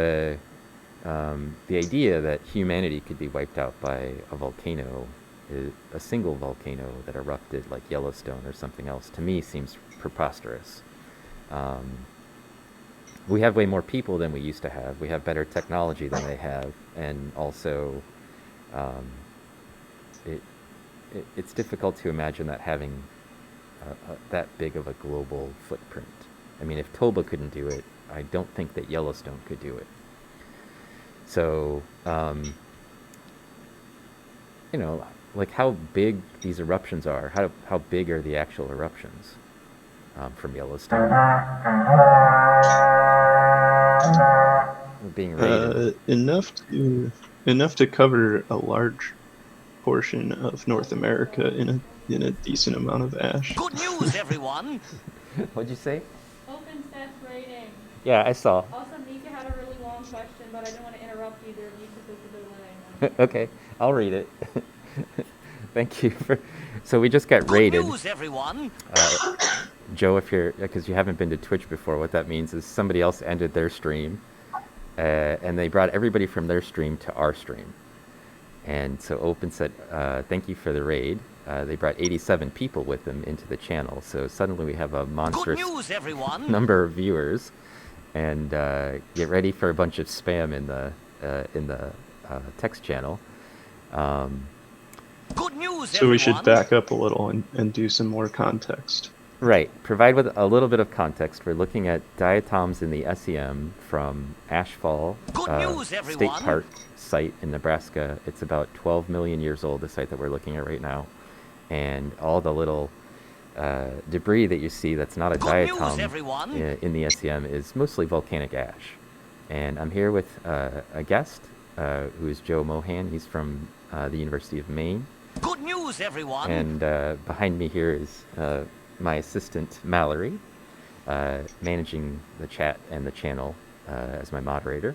A: the idea that humanity could be wiped out by a volcano, a single volcano that erupted like Yellowstone or something else, to me seems preposterous. We have way more people than we used to have. We have better technology than they have, and also, it's difficult to imagine that having that big of a global footprint. I mean, if Toba couldn't do it, I don't think that Yellowstone could do it. So, like how big these eruptions are, how big are the actual eruptions from Yellowstone? We're being raided.
B: Enough to cover a large portion of North America in a decent amont of ash.
D: Good news, everyone.
A: What'd you say?
C: Open stats rating.
A: Yeah, I saw.
C: Also, Mika had a really long question, but I didn't want to interrupt either of you because there's a delay.
A: Okay, I'll read it. Thank you for. So we just got raided.
D: Good news, everyone.
A: Joe, because you haven't been to Twitch before, what that means is somebody else ended their stream, and they brought everybody from their stream to our stream. And so Open said, thank you for the raid. They brought 87 people with them into the channel. So suddenly we have a monstrous
D: Good news, everyone.
A: number of viewers. And get ready for a bunch of spam in the text channel.
D: Good news,
B: So we should
D: everyone.
B: back up a little and do some more context.
A: Right. Provide with a little bit of context. We're looking at diatoms in the SEM from Ashfall
D: Good news,
A: State
D: everyone.
A: Park site in Nebraska. It's about 12 million years old, the site that we're looking at right now. And all the little debris that you see that's not a
D: Good news,
A: diatom
D: everyone.
A: in the SEM is mostly volcanic ash. And I'm here with a guest who is Joe Mohan. He's from the University of Maine.
D: Good news, everyone.
A: And behind me here is my assistant, Mallory, managing the chat and the channel as my moderator.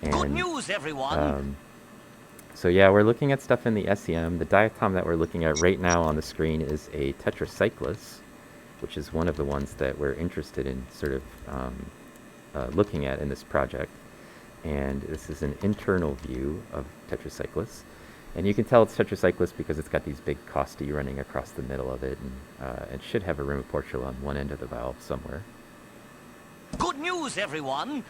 A: And,
D: Good news, everyone.
A: so yeah, we're looking at stuff in the SEM. The diatom that we're looking at right now on the screen is a tetracyclus, which is one of the ones that we're interested in sort of looking at in this project. And this is an internal view of tetracyclus. And you can tell it's tetracyclus because it's got these big costae running across the middle of it, and it should have a rim of portula on one end of the valve somewhere.
D: Good news, everyone.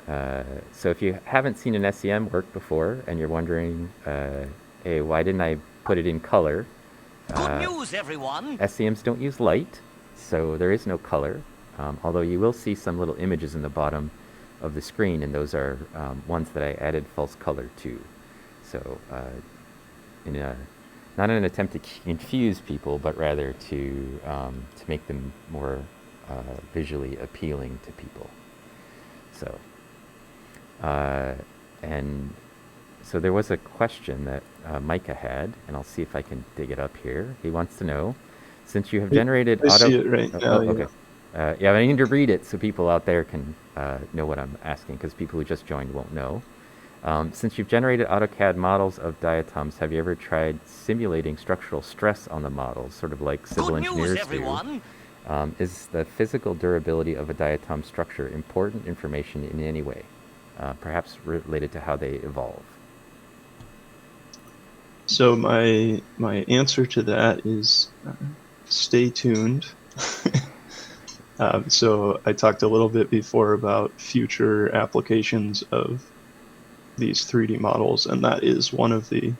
A: So if you haven't seen an SEM work before and you're wondering, hey, why didn't I put it in color?
D: Good news, everyone.
A: SEMs don't use light, so there is no color, although you will see some little images in the bottom of the screen, and those are ones that I added false color to. So not in an attempt to confuse people, but rather to make them more visually appealing to people. So, and so there was a question that Micah had, and I'll see if I can dig it up here. He wants to know, since you have generated
B: I see it right now,
A: okay. Yeah, I need to read it so people out there can know what I'm asking, because people who just joined won't know. Since you've generated AutoCAD models of diatoms, have you ever tried simulating structural stress on the models, sort of like civil
D: Good
A: engineers
D: news, everyone.
A: do? Is the physical durability of a diatom structure important information in any way, perhaps related to how they evolve?
B: So my answer to that is stay tuned. So I talked a little bit before about future applications of these 3D models, and that is one of the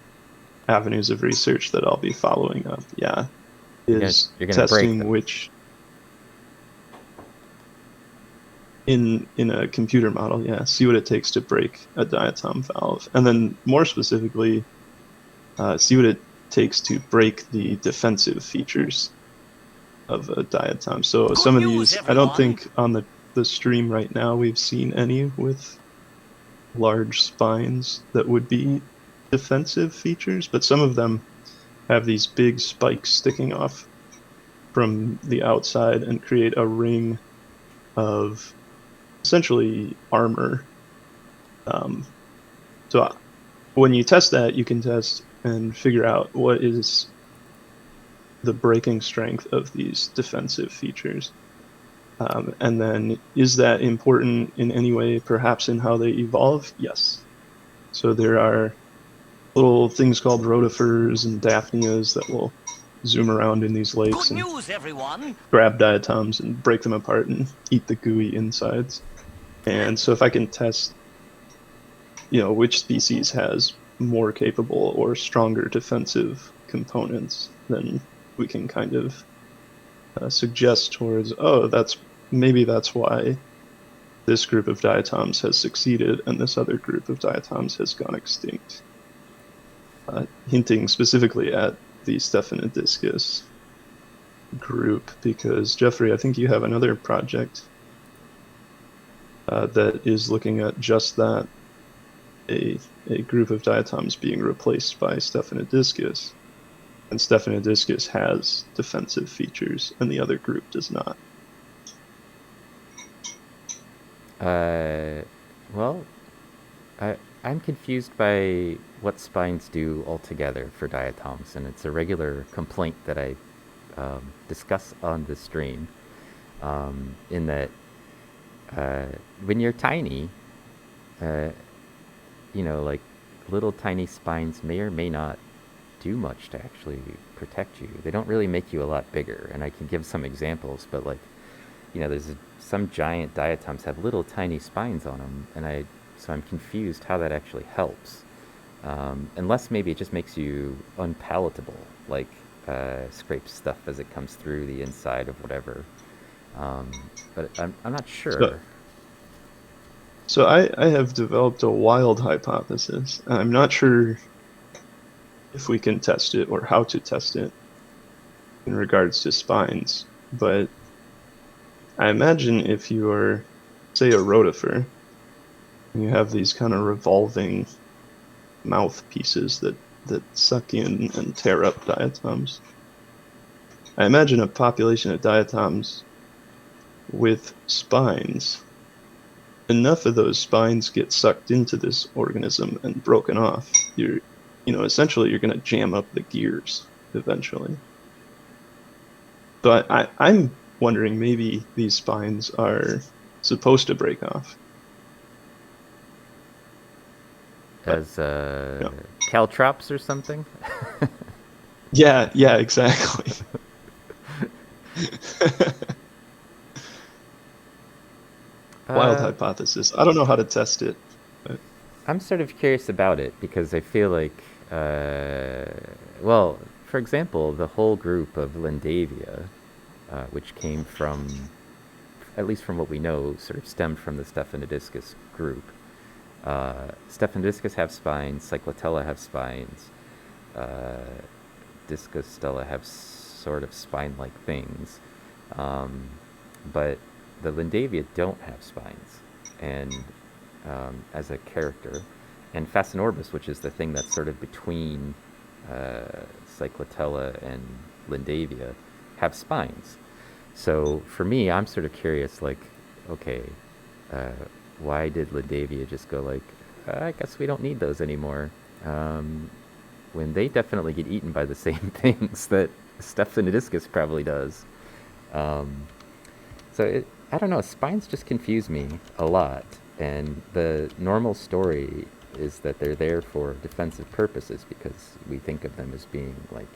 B: avenues of research that I'll be following up. Yeah, is
A: you're gonna break
B: testing
A: them.
B: which in a computer model, yeah, see what it takes to break a diatom valve, and then more specifically, see what it takes to break the defensive features of a diatom. So some of these, I don't think on the stream right now we've seen any with large spines that would be defensive features, but some of them have these big spikes sticking off from the outside and create a ring of essentially armor. So when you test that, you can test and figure out what is the breaking strength of these defensive features. And then, is that important in any way, perhaps in how they evolve? Yes. So there are little things called rotifers and daphnias that will zoom around in these lakes and grab diatoms and break them apart and eat the gooey insides. And so if I can test, which species has more capable or stronger defensive components, then we can kind of suggest towards, maybe that's why this group of diatoms has succeeded and this other group of diatoms has gone extinct. Hinting specifically at the Stephanodiscus group, because Jeffrey, I think you have another project that is looking at just that, a group of diatoms being replaced by Stephanodiscus, and Stephanodiscus has defensive features and the other group does not.
A: Well, I'm confused by what spines do altogether for diatoms, and it's a regular complaint that I discuss on the stream, in that when you're tiny, like little tiny spines may or may not do much to actually protect you. They don't really make you a lot bigger, and I can give some examples, but there's some giant diatoms have little tiny spines on them, and so I'm confused how that actually helps. Unless maybe it just makes you unpalatable, like scrapes stuff as it comes through the inside of whatever. But I'm not sure.
B: So I have developed a wild hypothesis. I'm not sure if we can test it or how to test it in regards to spines, but I imagine if you are, say, a rotifer, and you have these kind of revolving mouthpieces that suck in and tear up diatoms, I imagine a population of diatoms with spines, enough of those spines get sucked into this organism and broken off, essentially you're going to jam up the gears eventually. But I'm wondering, maybe these spines are supposed to break off.
A: As caltrops or something?
B: Yeah, exactly. Wild hypothesis. I don't know how to test it. But
A: I'm sort of curious about it because I feel like, for example, the whole group of Lindavia, which came from, at least from what we know, sort of stemmed from the Stephanodiscus group. Stephanodiscus have spines, Cyclotella have spines, Discostella have sort of spine-like things, but the Lindavia don't have spines, and as a character, and Phasanorbis, which is the thing that's sort of between Cyclotella and Lindavia, have spines. So for me, I'm sort of curious, like, okay, why did Lindavia just go like, I guess we don't need those anymore, when they definitely get eaten by the same things that Stephanodiscus probably does. I don't know, spines just confuse me a lot, and the normal story is that they're there for defensive purposes because we think of them as being like,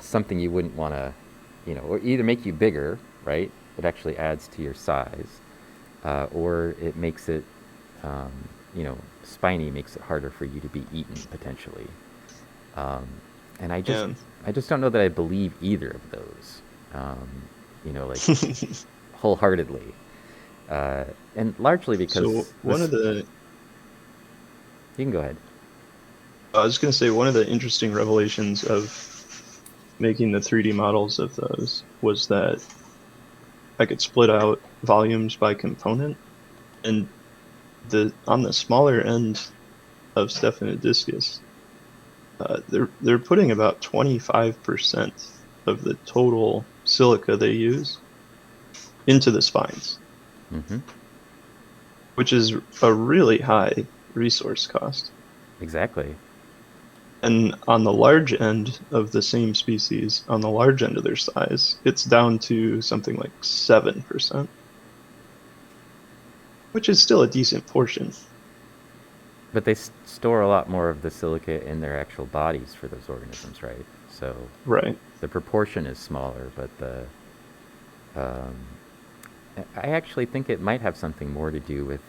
A: something you wouldn't want to, or either make you bigger, right? It actually adds to your size, or it makes it, spiny, makes it harder for you to be eaten potentially. And
B: Yeah.
A: I just don't know that I believe either of those, like wholeheartedly, and largely
B: So
A: because
B: one of the
A: You can go ahead.
B: I was going to say one of the interesting revelations of making the 3D models of those was that I could split out volumes by component, and on the smaller end of Stephanodiscus, they're putting about 25% of the total silica they use into the spines,
A: Mm-hmm.
B: which is a really high resource cost.
A: Exactly.
B: And on the large end of the same species, on the large end of their size, it's down to something like 7%, which is still a decent portion.
A: But they store a lot more of the silica in their actual bodies for those organisms, right? So
B: Right.
A: the proportion is smaller, but um, I actually think it might have something more to do with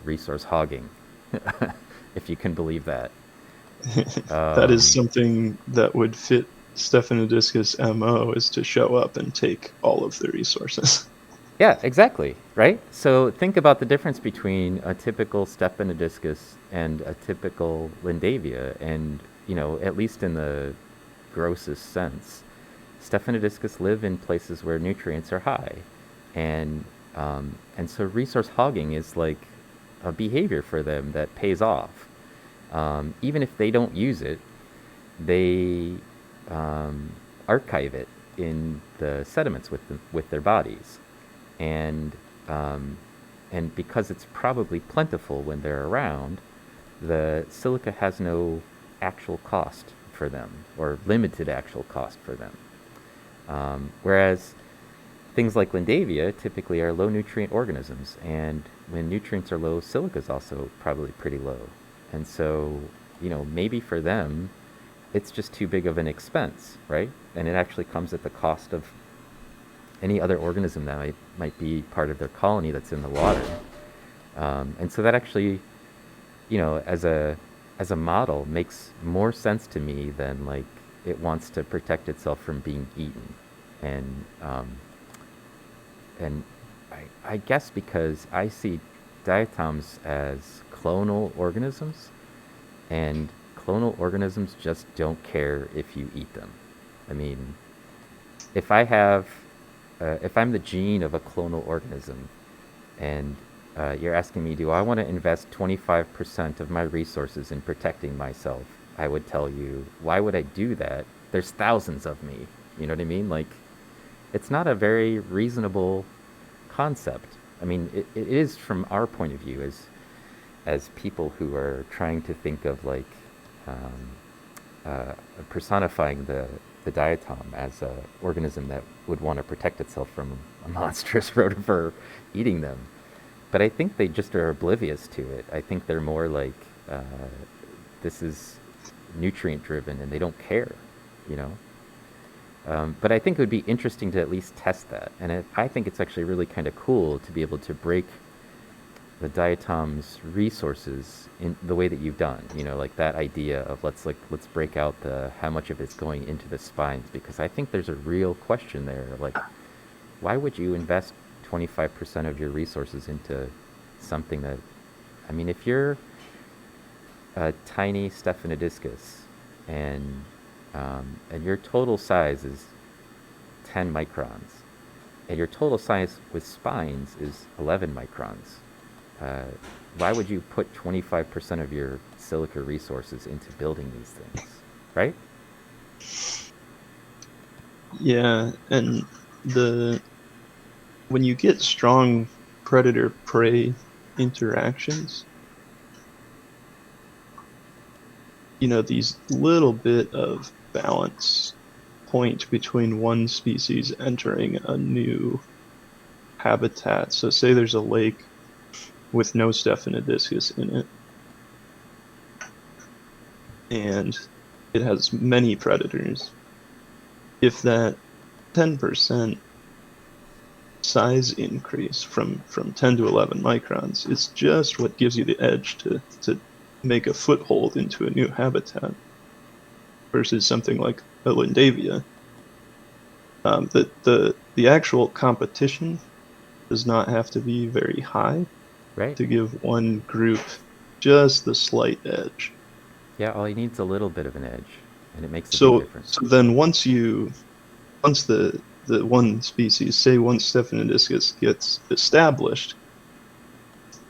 A: resource hogging, if you can believe that.
B: That is
A: Um,
B: something that would fit Stephanodiscus' MO, is to show up and take all of the resources.
A: yeah, exactly, right? So think about the difference between a typical Stephanodiscus and a typical Lindavia, and at least in the grossest sense, Stephanodiscus live in places where nutrients are high, and so resource hogging is like a behavior for them that pays off. Even if they don't use it, they archive it in the sediments with their bodies, and um, and because it's probably plentiful when they're around, the silica has no actual cost for them, or limited actual cost for them. Whereas things like Lindavia typically are low nutrient organisms, and when nutrients are low, silica is also probably pretty low. And so, maybe for them, it's just too big of an expense, right? And it actually comes at the cost of any other organism that might be part of their colony that's in the water. And so that actually, as a model, makes more sense to me than like it wants to protect itself from being eaten. And and I guess because I see diatoms as clonal organisms, and clonal organisms just don't care if you eat them. I mean, if I have, if I'm the gene of a clonal organism, and you're asking me, do I want to invest 25% of my resources in protecting myself? I would tell you, why would I do that? There's thousands of me. You know what I mean? Like, it's not a very reasonable concept. I mean, it is from our point of view as people who are trying to think of like um, uh, personifying the diatom as an organism that would want to protect itself from a monstrous rotifer eating them. But I think they just are oblivious to it. I think they're more like this is nutrient driven and they don't care, you know. But I think it would be interesting to at least test that, and I think it's actually really kind of cool to be able to break the diatom's resources in the way that you've done. You know, like that idea of let's break out the how much of it's going into the spines, because I think there's a real question there. Like, why would you invest 25% of your resources into something that, I mean, if you're a tiny Stephanodiscus and and your total size is 10 microns, and your total size with spines is 11 microns, uh, why would you put 25% of your silica resources into building these things, right?
B: Yeah, and the when you get strong predator-prey interactions, these little bit of balance point between one species entering a new habitat. So say there's a lake with no Stephanodiscus in it, and it has many predators, if that 10% size increase from 10 to 11 microns is just what gives you the edge to make a foothold into a new habitat versus something like a Lindavia. The actual competition does not have to be very high
A: Right.
B: to give one group just the slight edge.
A: Yeah, all he needs a little bit of an edge, and it makes a big
B: So
A: difference.
B: then once the one species, say once Stephanodiscus gets established,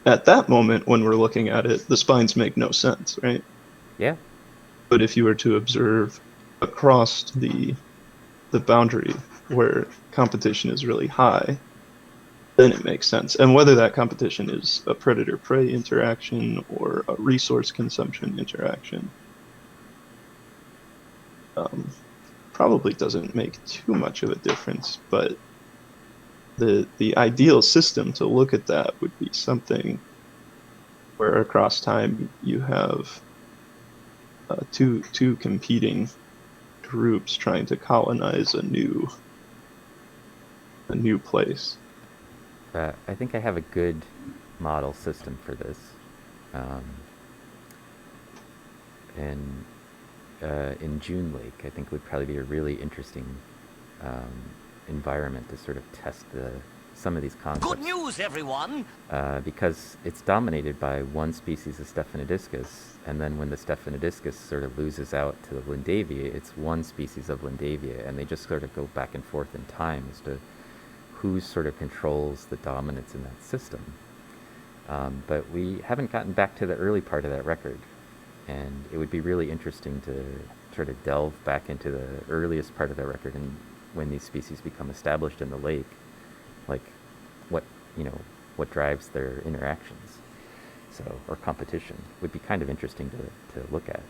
B: at that moment when we're looking at it, the spines make no sense, right?
A: Yeah.
B: But if you were to observe across the boundary where competition is really high, then it makes sense. And whether that competition is a predator-prey interaction or a resource consumption interaction, probably doesn't make too much of a difference. But the ideal system to look at that would be something where across time you have two competing groups trying to colonize a new place.
A: I think I have a good model system for this. And in June Lake, I think would probably be a really interesting environment to sort of test some of these concepts.
D: Good news, everyone!
A: Because it's dominated by one species of Stephanodiscus, and then when the Stephanodiscus sort of loses out to the Lindavia, it's one species of Lindavia, and they just sort of go back and forth in time as to who sort of controls the dominance in that system. But we haven't gotten back to the early part of that record, and it would be really interesting to sort of delve back into the earliest part of that record and when these species become established in the lake, like what drives their interactions, or competition would be kind of interesting to look at.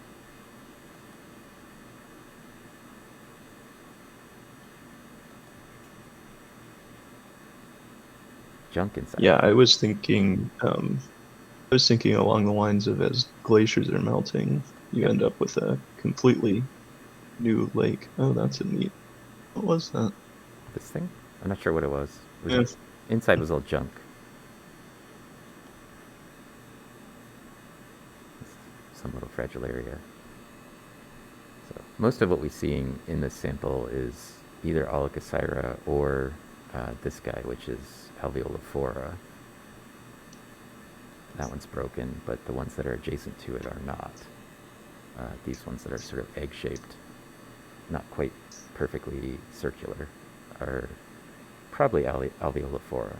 A: Junk inside.
B: Yeah, I was thinking along the lines of as glaciers are melting, you end up with a completely new lake. Oh, that's a neat. What was that?
A: This thing? I'm not sure what it was.
B: Yeah.
A: Inside was all junk. Some little fragile area. So most of what we're seeing in this sample is either Allocasyra or this guy, which is Alveolophora. That one's broken, but the ones that are adjacent to it are not. These ones that are sort of egg-shaped, not quite perfectly circular, are probably Alveolophora.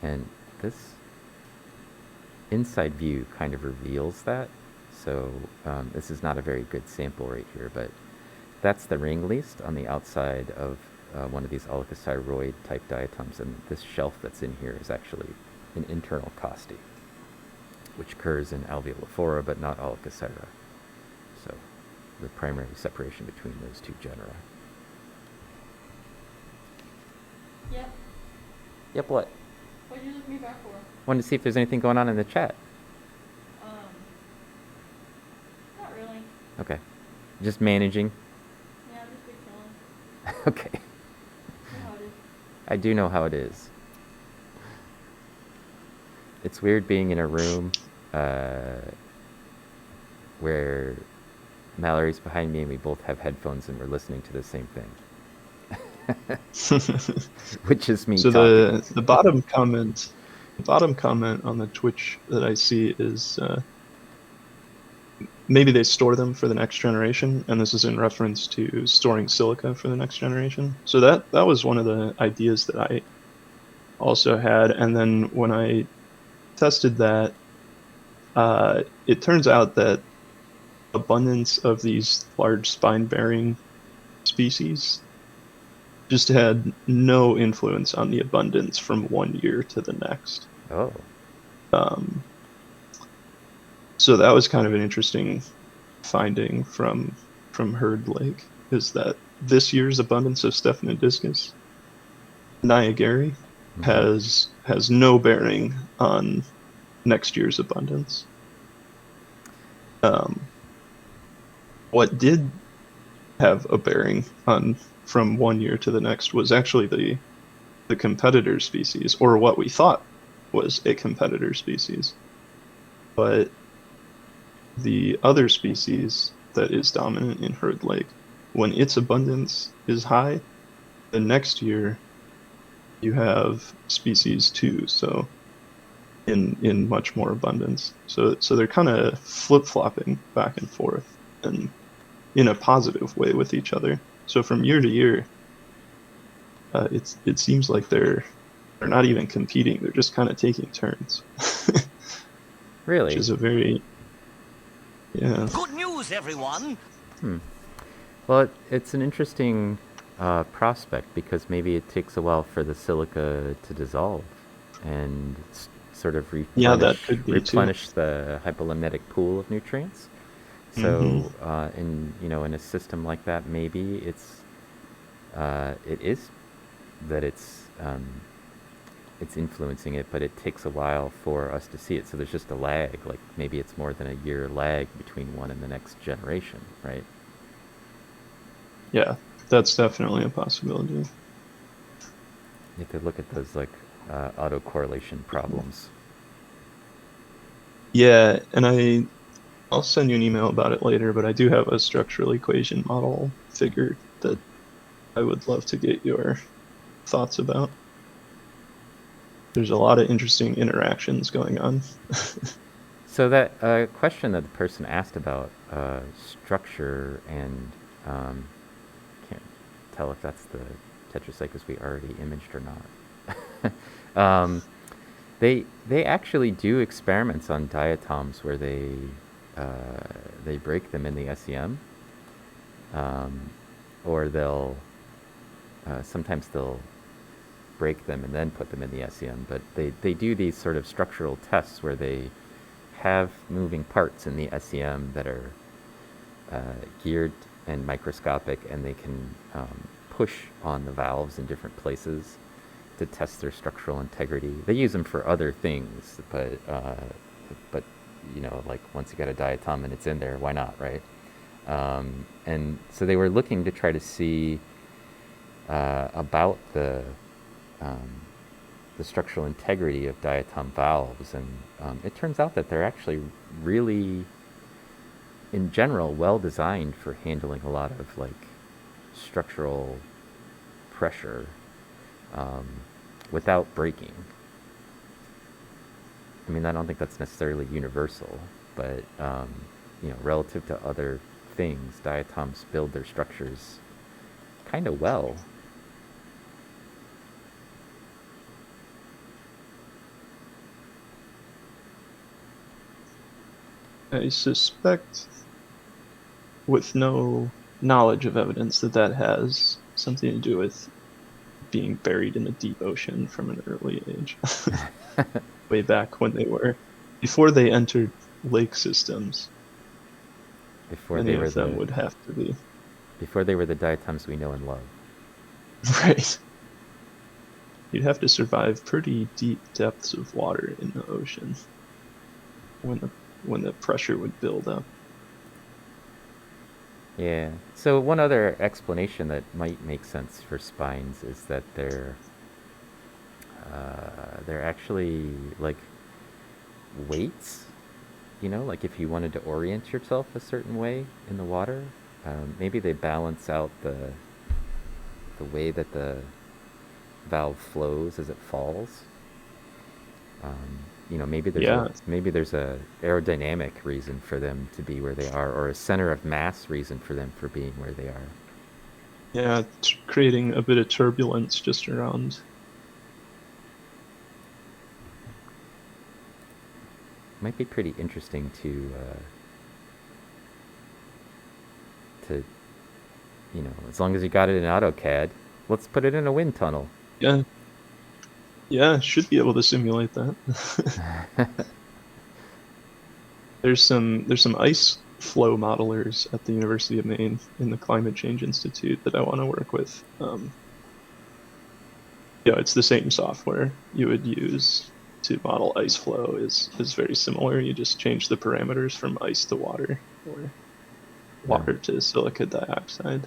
A: And this inside view kind of reveals that. So this is not a very good sample right here, but that's the ring least on the outside of one of these Allocasyroid type diatoms, and this shelf that's in here is actually an internal costi, which occurs in Alveolophora but not Allocasyra. So the primary separation between those two genera.
C: Yep.
A: Yep, what?
C: What did you look me back for?
A: Wanted to see if there's anything going on in the chat.
C: Not really.
A: Okay. Just managing.
C: Yeah, I'm just big chilling.
A: Okay.
C: You know how it is.
A: I do know how it is. It's weird being in a room where Mallory's behind me and we both have headphones and we're listening to the same thing. Which is me
B: So
A: talking.
B: the bottom comment on the Twitch that I see is maybe they store them for the next generation, and this is in reference to storing silica for the next generation. So that was one of the ideas that I also had, and then when I tested that, it turns out that abundance of these large spine-bearing species just had no influence on the abundance from one year to the next.
A: Oh.
B: So that was kind of an interesting finding from Herd Lake, is that this year's abundance of Stephanodiscus niagara has no bearing on next year's abundance. What did have a bearing on from one year to the next was actually the competitor species, or what we thought was a competitor species. But the other species that is dominant in Herd Lake, when its abundance is high, the next year you have species 2, so in much more abundance. So they're kind of flip-flopping back and forth, and in a positive way with each other. So from year to year, it seems like they're not even competing; they're just kind of taking turns.
A: Really?
B: Which is a very
D: Good news, everyone.
A: Well, it's an interesting prospect, because maybe it takes a while for the silica to dissolve and sort of
B: that could be
A: replenish
B: too.
A: the hypolimnetic pool of nutrients. So in a system like that, maybe it is that it's influencing it, but it takes a while for us to see it. So there's just a lag. Like maybe it's more than a year lag between one and the next generation, right?
B: Yeah, that's definitely a possibility.
A: You have to look at those like autocorrelation problems.
B: Yeah, and I'll send you an email about it later, but I do have a structural equation model figured that I would love to get your thoughts about. There's a lot of interesting interactions going on.
A: So that question that the person asked about structure and can't tell if that's the tetracyclus we already imaged or not. They actually do experiments on diatoms where they break them in the SEM, or sometimes they'll break them and then put them in the SEM. But they do these sort of structural tests where they have moving parts in the SEM that are geared and microscopic, and they can push on the valves in different places to test their structural integrity. They use them for other things, but like once you got a diatom and it's in there, why not, right? And so they were looking to try to see about the structural integrity of diatom valves, and it turns out that they're actually really, in general, well designed for handling a lot of like structural pressure without breaking. I mean, I don't think that's necessarily universal, but relative to other things, diatoms build their structures kind of well.
B: I suspect, with no knowledge of evidence, that has something to do with being buried in the deep ocean from an early age. Way back when before they entered lake systems. Many of them would have to be.
A: Before they were the diatoms we know and love.
B: Right. You'd have to survive pretty deep depths of water in the ocean when the pressure would build up.
A: Yeah. So one other explanation that might make sense for spines is that they're actually like weights. Like if you wanted to orient yourself a certain way in the water, maybe they balance out the way that the valve flows as it falls. Maybe there's a aerodynamic reason for them to be where they are, or a center of mass reason for them for being where they are.
B: Yeah, creating a bit of turbulence just around.
A: Might be pretty interesting to as long as you got it in AutoCAD, let's put it in a wind tunnel.
B: Yeah, should be able to simulate that. There's some ice flow modelers at the University of Maine in the Climate Change Institute that I want to work with. it's the same software you would use to model ice flow is very similar. You just change the parameters from ice to water or water to silica dioxide.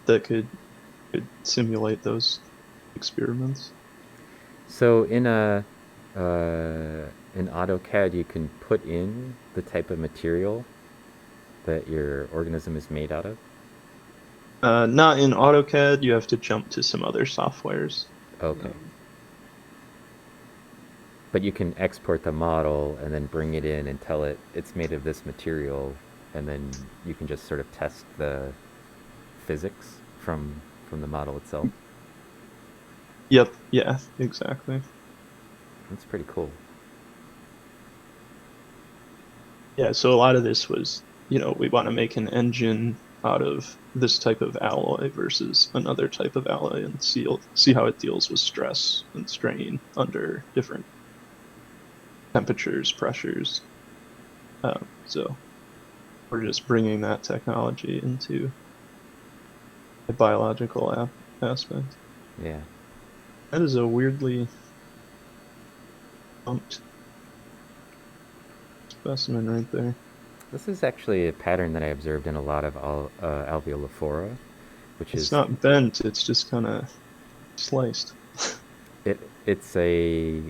B: That could simulate those experiments.
A: So in AutoCAD, you can put in the type of material that your organism is made out of.
B: Not in AutoCAD. You have to jump to some other softwares.
A: Okay. But you can export the model and then bring it in and tell it it's made of this material, and then you can just sort of test the physics from the model itself.
B: Yep. Yeah. Exactly.
A: That's pretty cool.
B: Yeah. So a lot of this was, we want to make an engine out of this type of alloy versus another type of alloy, and see how it deals with stress and strain under different temperatures, pressures. So we're just bringing that technology into a biological aspect.
A: Yeah.
B: That is a weirdly pumped specimen right there.
A: This is actually a pattern that I observed in a lot of alveolophora, which
B: It's
A: is
B: not bent, it's just kind of sliced.
A: it's a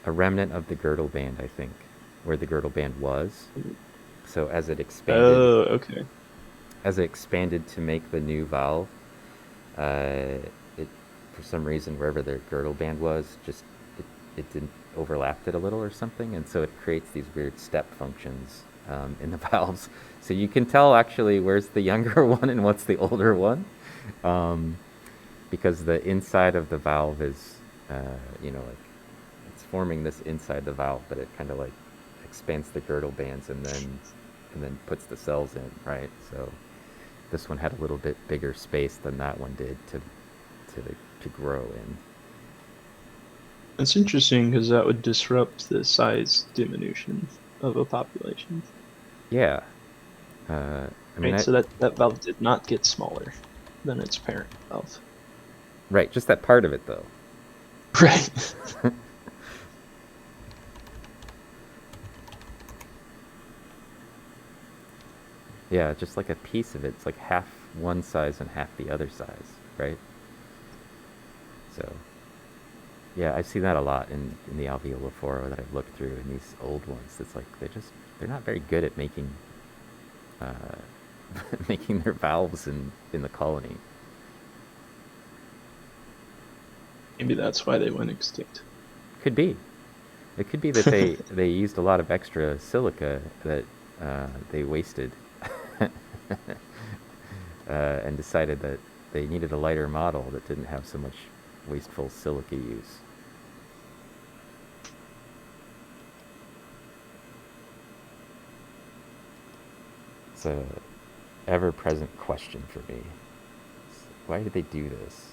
A: remnant of the girdle band, I think, where the girdle band was. So as it expanded,
B: Oh, okay.
A: as it expanded to make the new valve, it for some reason wherever the girdle band was, just it didn't overlapped it a little or something, and so it creates these weird step functions in the valves. So you can tell actually where's the younger one and what's the older one, because the inside of the valve is, like it's forming this inside the valve, but it kind of like expands the girdle bands and then puts the cells in, right? So this one had a little bit bigger space than that one did to grow in.
B: It's interesting because that would disrupt the size diminution of a population.
A: Yeah. I mean,
B: Right, so that valve did not get smaller than its parent valve.
A: right, just that part of it though.
B: Right.
A: Yeah, just like a piece of it. It's like half one size and half the other size, right? So, yeah, I see that a lot in the alveolophora that I've looked through, and these old ones. It's like they're not very good at making making their valves in the colony.
B: Maybe that's why they went extinct.
A: Could be. It could be that they used a lot of extra silica that they wasted, and decided that they needed a lighter model that didn't have so much wasteful silica use. It's a ever-present question for me. Why did they do this?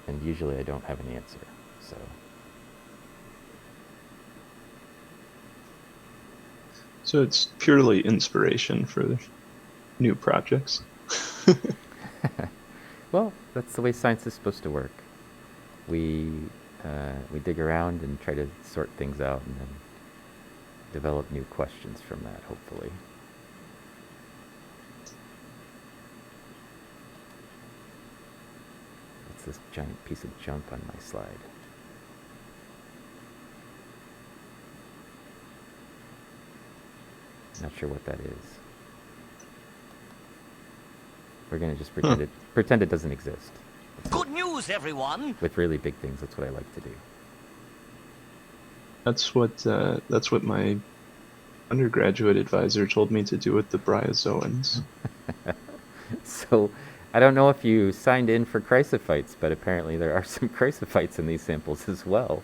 A: And usually I don't have an answer, so.
B: So it's purely inspiration for new projects.
A: Well, that's the way science is supposed to work. We dig around and try to sort things out, and then develop new questions from that, hopefully. What's this giant piece of junk on my slide? Not sure what that is. We're gonna just pretend it doesn't exist.
D: Good news, everyone!
A: With really big things, that's what I like to do.
B: That's what my undergraduate advisor told me to do with the bryozoans.
A: So, I don't know if you signed in for chrysophytes, but apparently there are some chrysophytes in these samples as well.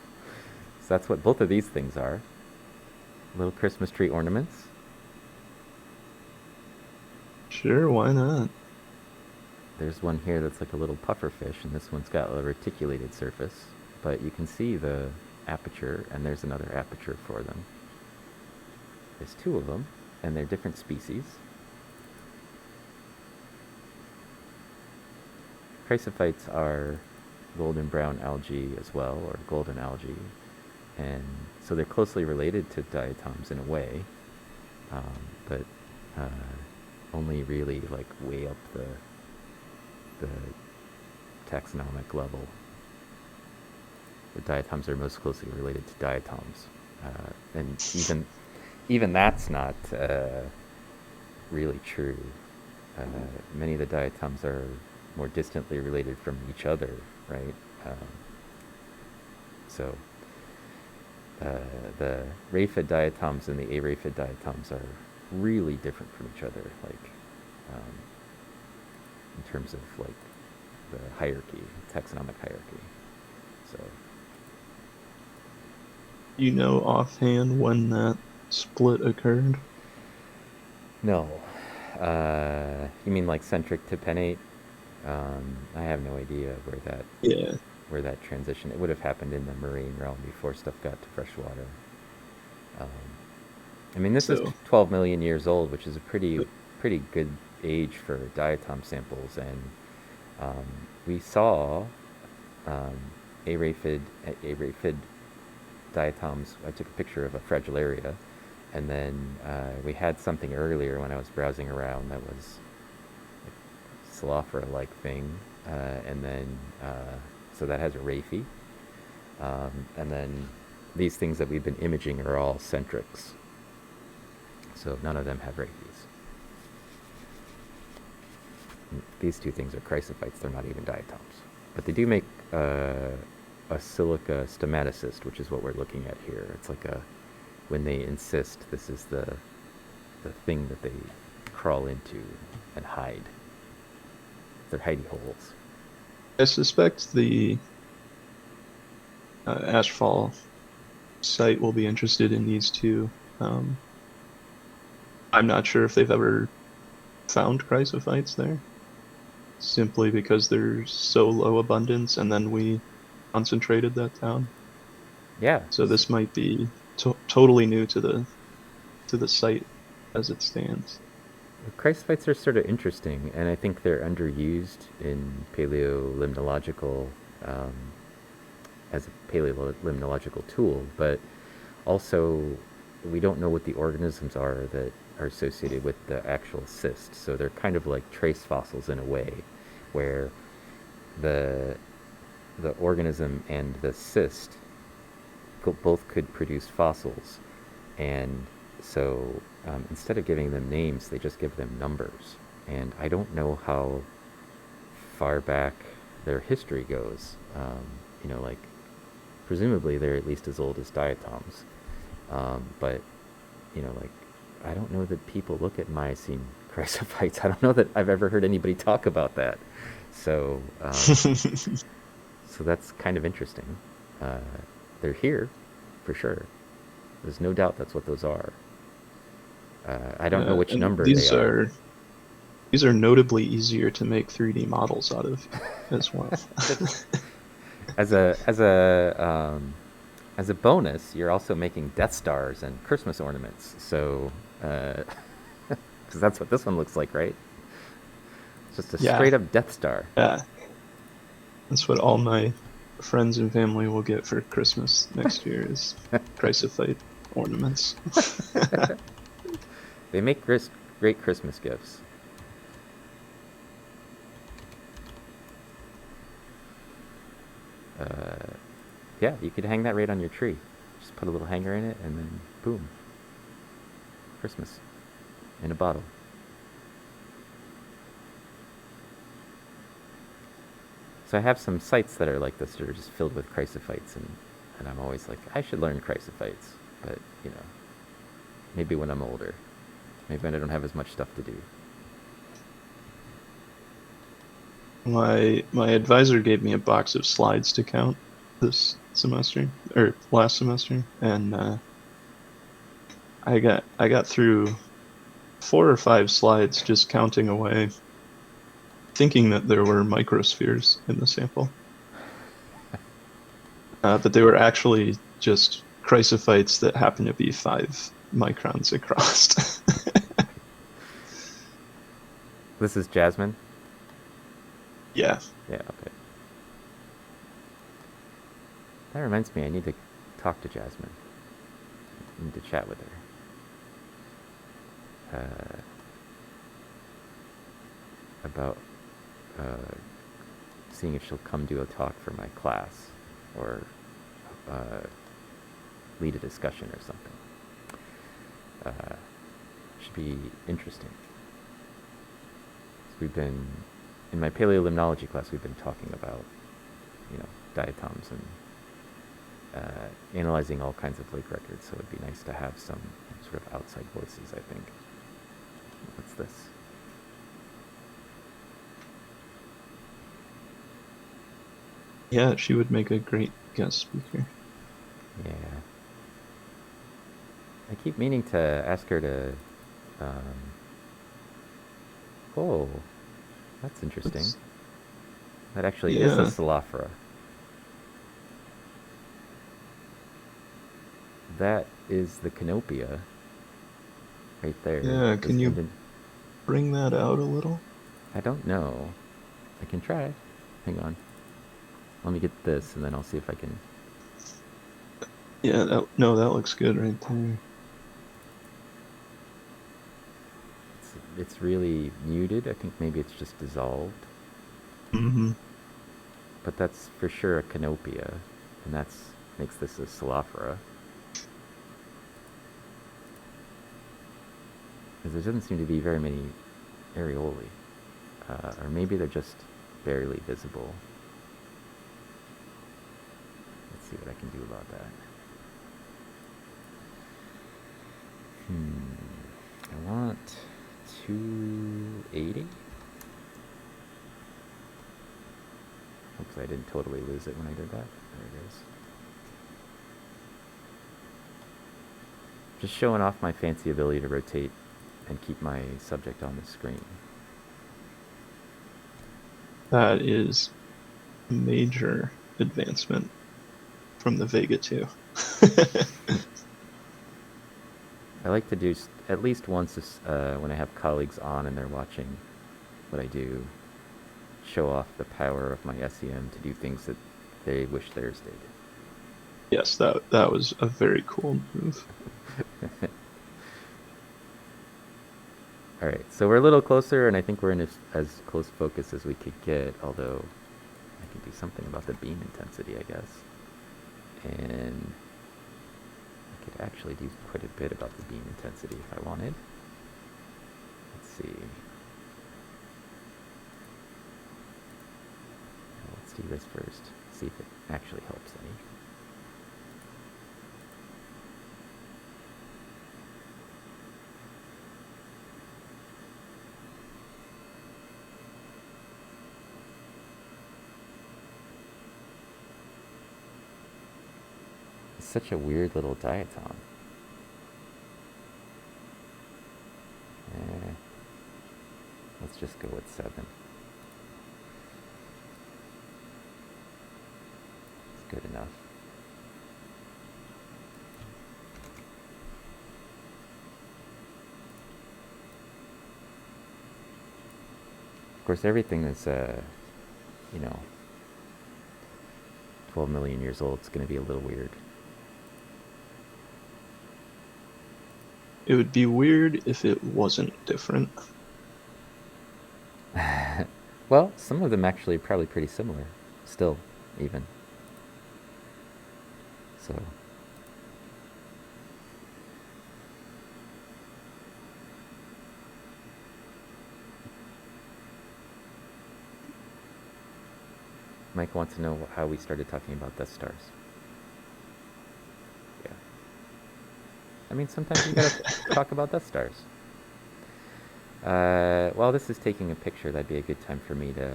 A: So that's what both of these things are. Little Christmas tree ornaments.
B: Sure, why not?
A: There's one here that's like a little pufferfish, and this one's got a reticulated surface. But you can see the aperture, and there's another aperture for them. There's two of them, and they're different species. chrysophytes are golden brown algae as well, or golden algae, and so they're closely related to diatoms in a way, but only really like way up the taxonomic level. The diatoms are most closely related to diatoms, and even that's not really true. Many of the diatoms are more distantly related from each other, right? So the raphid diatoms and the araphid diatoms are really different from each other, like in terms of like the hierarchy, taxonomic hierarchy. So
B: You know offhand when that split occurred?
A: no, you mean like centric to pennate? I have no idea
B: Yeah.
A: where that transition. It would have happened in the marine realm before stuff got to freshwater. I mean, this is
B: So
A: 12 million years old, which is a pretty good age for diatom samples, and we saw araphid diatoms. I took a picture of a fragillaria, and then we had something earlier when I was browsing around that was like Slophra-like thing, and then so that has a raphy, and then these things that we've been imaging are all centrics. So none of them have raphies. These two things are chrysophytes. They're not even diatoms. But they do make a silica stomatocyst, which is what we're looking at here. It's like when they encyst, this is the thing that they crawl into and hide. They're hidey holes.
B: I suspect the Ashfall site will be interested in these two. I'm not sure if they've ever found chrysophytes there, simply because there's so low abundance, and then we concentrated that down.
A: Yeah.
B: So this might be totally new to the site as it stands.
A: Chrysophytes are sort of interesting, and I think they're underused in paleolimnological as a paleolimnological tool, but also we don't know what the organisms are that are associated with the actual cyst. So they're kind of like trace fossils in a way, where the organism and the cyst both could produce fossils, and so instead of giving them names, they just give them numbers. And I don't know how far back their history goes. Like presumably they're at least as old as diatoms, but like I don't know that people look at Miocene chrysophytes. I don't know that I've ever heard anybody talk about that. So so that's kind of interesting. They're here, for sure. There's no doubt that's what those are. I don't know which number they are.
B: These are notably easier to make 3D models out of, as well.
A: As a bonus, you're also making Death Stars and Christmas ornaments. So, because that's what this one looks like, right? It's just a straight up Death Star.
B: Yeah. That's what all my friends and family will get for Christmas next year is chrysophyte ornaments.
A: They make great Christmas gifts. Yeah, you could hang that right on your tree. Just put a little hanger in it, and then boom, Christmas in a bottle. So I have some sites that are like this that are just filled with chrysophytes, and I'm always like, I should learn chrysophytes, but maybe when I'm older, maybe when I don't have as much stuff to do.
B: My advisor gave me a box of slides to count this semester, or last semester, and I got through 4 or 5 slides just counting away, thinking that there were microspheres in the sample, but they were actually just chrysophytes that happen to be 5 microns across.
A: This is Jasmine.
B: Yeah.
A: Yeah, okay. That reminds me, I need to talk to Jasmine. I need to chat with her. About seeing if she'll come do a talk for my class or uh, lead a discussion or something. Should be interesting. We've been, in my paleolimnology class, we've been talking about, diatoms and analyzing all kinds of lake records, so it'd be nice to have some sort of outside voices, I think. What's this?
B: Yeah, she would make a great guest speaker.
A: Yeah. I keep meaning to ask her to, oh, that's interesting. That actually is a
B: Yeah.
A: Salafra. That is the Canopia right there.
B: Yeah,
A: This
B: can you
A: indent-
B: bring that out a little?
A: I don't know. I can try. Hang on. Let me get this, and then I'll see if I can.
B: Yeah, no, that looks good right there.
A: It's really muted. I think maybe it's just dissolved.
B: Mm-hmm.
A: But that's for sure a Canopia, and that's makes this a Salafra. Because there doesn't seem to be very many areoli. Or maybe they're just barely visible. Let's see what I can do about that. I want 280. Hopefully I didn't totally lose it when I did that. There it is. Just showing off my fancy ability to rotate and keep my subject on the screen.
B: That is a major advancement from the Vega 2.
A: I like to do at least once when I have colleagues on and they're watching what I do, show off the power of my SEM to do things that they wish theirs did.
B: Yes, that was a very cool move.
A: All right, so we're a little closer, and I think we're in as close focus as we could get, although I can do something about the beam intensity, I guess. And I could actually do quite a bit about the beam intensity if I wanted. Let's see. Let's do this first, see if it actually helps any. Such a weird little diatom. Let's just go with 7. It's good enough. Of course, everything that's, 12 million years old is going to be a little weird.
B: It would be weird if it wasn't different.
A: Well, some of them actually probably pretty similar, still, even. So. Mike wants to know how we started talking about Death Stars. Yeah. I mean, sometimes you gotta talk about Death Stars. While this is taking a picture, that'd be a good time for me to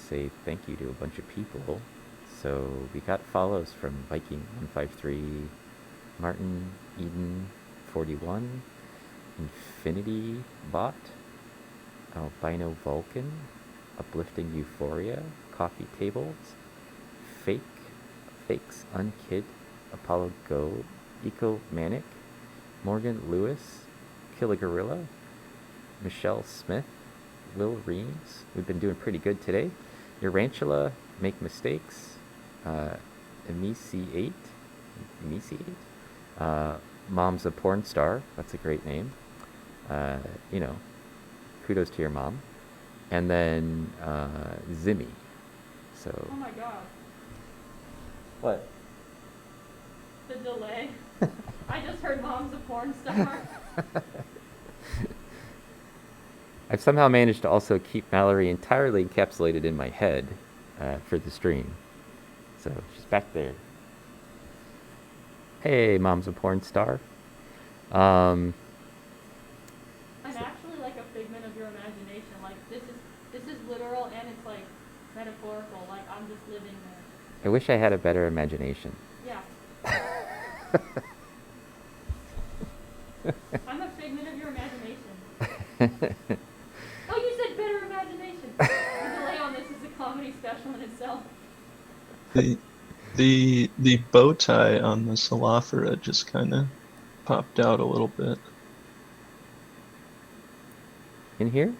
A: say thank you to a bunch of people. So we got follows from Viking153, Martin Eden 41, Infinity Bot, Albino Vulcan, Uplifting Euphoria, Coffee Tables, Fakes Unkid, Apollo Go, Eco Manic, Morgan Lewis, Killigorilla, Michelle Smith, Will Reams. We've been doing pretty good today. Urantula, make mistakes. Emaciate. Mom's a porn star. That's a great name. You know, kudos to your mom. And then Zimmy. So.
C: Oh my god.
A: What?
C: The delay. I just heard mom's a porn star.
A: I've somehow managed to also keep Mallory entirely encapsulated in my head for the stream. So she's back there. Hey, mom's a porn star.
C: I'm actually like a figment of your imagination. Like this is literal and it's like metaphorical. Like I'm just living there.
A: I wish I had a better imagination.
C: Yeah. I'm a figment of your imagination. Oh, you said better imagination. The delay on this is a comedy special in itself.
B: The bow tie on the Salaphora just kind of popped out a little bit.
A: In here?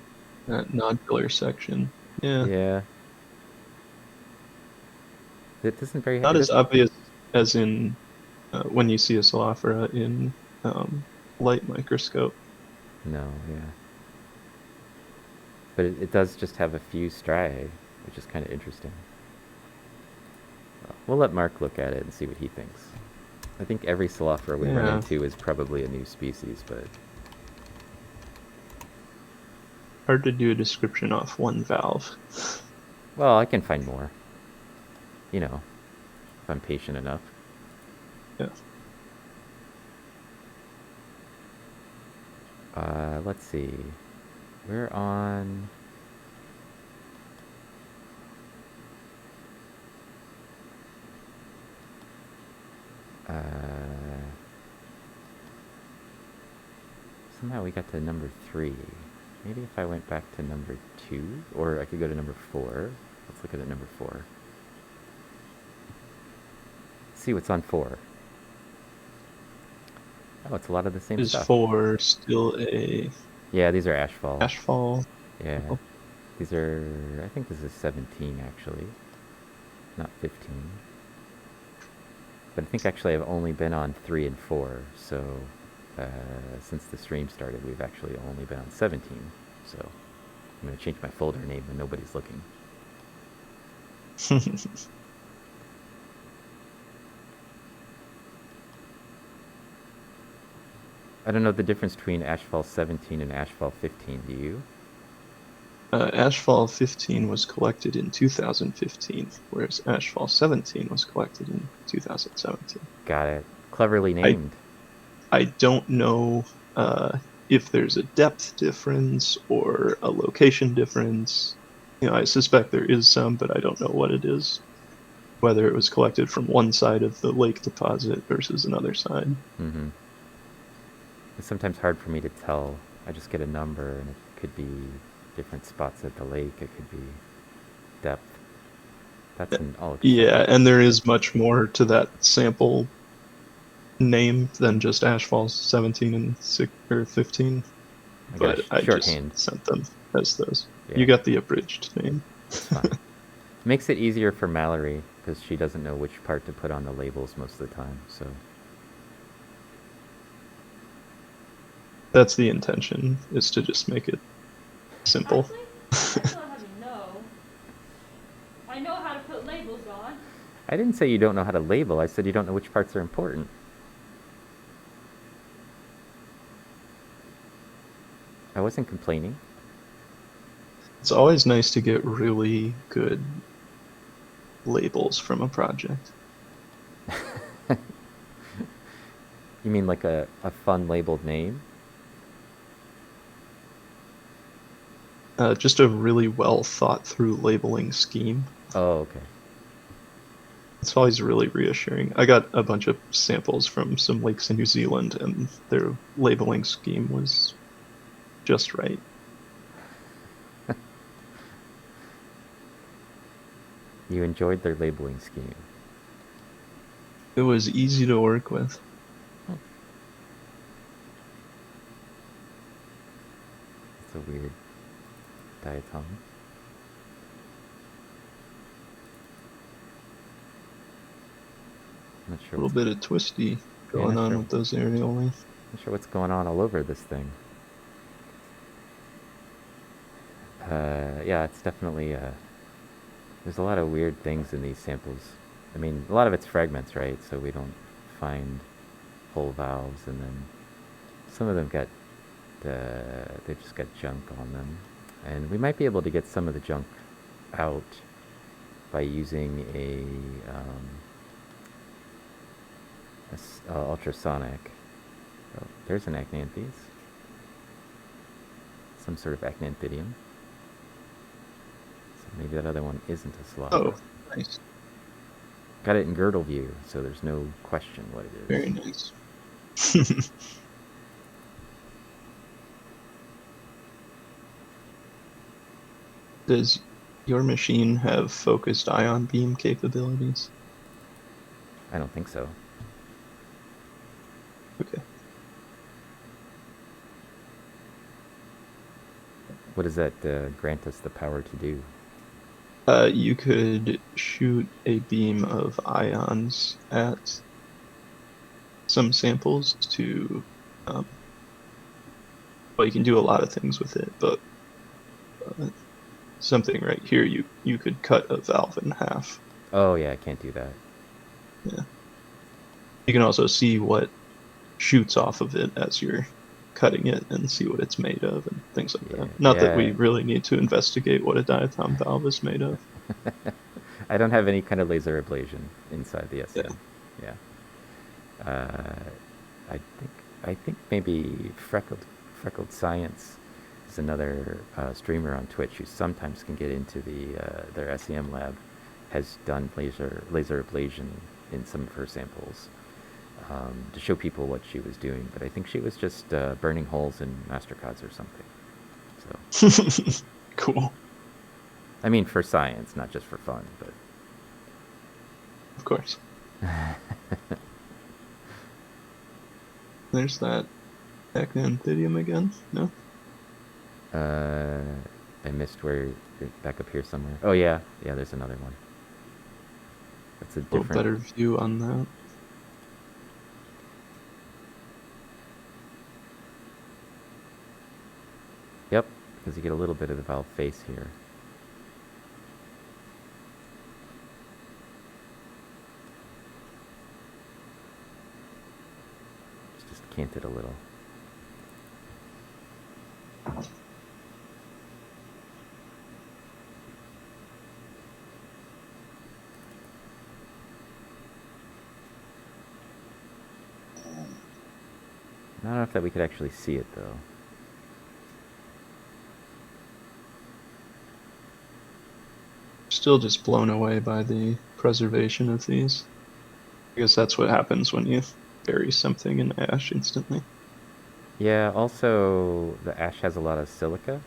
B: That nodular section. Yeah.
A: Yeah. It isn't very.
B: Not as obvious as in when you see a Salaphora in light microscope.
A: No, yeah. But it does just have a few striae, which is kind of interesting. We'll let Mark look at it and see what he thinks. I think every Salaphora we run
B: Yeah.
A: into is probably a new species, but
B: Hard to do a description off one valve.
A: well, I can find more. You know, if I'm patient enough.
B: Yeah.
A: Let's see. We're on. Somehow we got to number 3. Maybe if I went back to number 2, or I could go to number 4. Let's look at it, number 4. See what's on 4. Oh, it's a lot of the same
B: Is
A: stuff.
B: 4 still a
A: Yeah, these are Ashfall.
B: Ashfall?
A: Yeah.
B: Oh.
A: These are, I think this is 17 actually, not 15. But I think actually I've only been on 3 and 4, so since the stream started, we've actually only been on 17. So I'm going to change my folder name when nobody's looking. I don't know the difference between Ashfall 17 and Ashfall 15, do you?
B: Ashfall 15 was collected in 2015, whereas Ashfall 17 was collected in 2017.
A: Got it. Cleverly named.
B: I don't know if there's a depth difference or a location difference. You know, I suspect there is some, but I don't know what it is. Whether it was collected from one side of the lake deposit versus another side.
A: Mm-hmm. It's sometimes hard for me to tell. I just get a number, and it could be different spots at the lake. It could be depth. That's an all.
B: Yeah, and there is much more to that sample name than just Ashfall 17 and 6 or 15.
A: I got
B: But
A: a
B: I
A: shorthand.
B: just sent them as those.
A: Yeah.
B: You got the abridged name.
A: It's fine. Makes it easier for Mallory because she doesn't know which part to put on the labels most of the time. So
B: That's the intention, is to just make it simple.
C: Actually, that's not how you know. I know how to put labels on.
A: I didn't say you don't know how to label. I said you don't know which parts are important. I wasn't complaining.
B: It's always nice to get really good labels from a project.
A: You mean like a fun labeled name?
B: Just a really well thought through labeling scheme.
A: Oh, okay.
B: It's always really reassuring. I got a bunch of samples from some lakes in New Zealand, and their labeling scheme was just right.
A: You enjoyed their labeling scheme.
B: It was easy to work with.
A: It's a weird diatom. Not
B: A
A: sure
B: little
A: what's,
B: bit of twisty
A: Yeah,
B: going
A: not
B: on
A: sure.
B: with those areolae.
A: not sure what's going on all over this thing. Yeah, it's definitely, there's a lot of weird things in these samples. I mean, a lot of it's fragments, right? So we don't find whole valves, and then some of them got, they've just got junk on them. And we might be able to get some of the junk out by using ultrasonic. Oh, there's an acanthes. Some sort of acanthidium. So maybe that other one isn't a slug.
B: Oh, nice.
A: Got it in girdle view, so there's no question what it is.
B: Very nice. Does your machine have focused ion beam capabilities?
A: I don't think so.
B: Okay.
A: What does that grant us the power to do?
B: You could shoot a beam of ions at some samples to, well, you can do a lot of things with it, but something right here, you could cut a valve in half.
A: Oh yeah, I can't do that.
B: Yeah. You can also see what shoots off of it as you're cutting it and see what it's made of and things like
A: Yeah,
B: that. Not that we
A: yeah.
B: really need to investigate what a diatom valve is made of.
A: I don't have any kind of laser ablation inside the SM. Yeah. I think maybe freckled science is another streamer on Twitch who sometimes can get into their SEM lab. Has done laser ablation in some of her samples to show people what she was doing. But I think she was just burning holes in mastercards or something. So
B: Cool.
A: I mean, for science, not just for fun, but.
B: Of course. There's that acanthidium again. No?
A: I missed where you're back up here somewhere. Oh yeah, there's another one. That's a
B: A little
A: different.
B: better view on that.
A: Yep, because you get a little bit of the valve face here. It's just canted a little. Not enough that we could actually see it though.
B: Still just blown away by the preservation of these. I guess that's what happens when you bury something in ash instantly.
A: Yeah, also the ash has a lot of silica,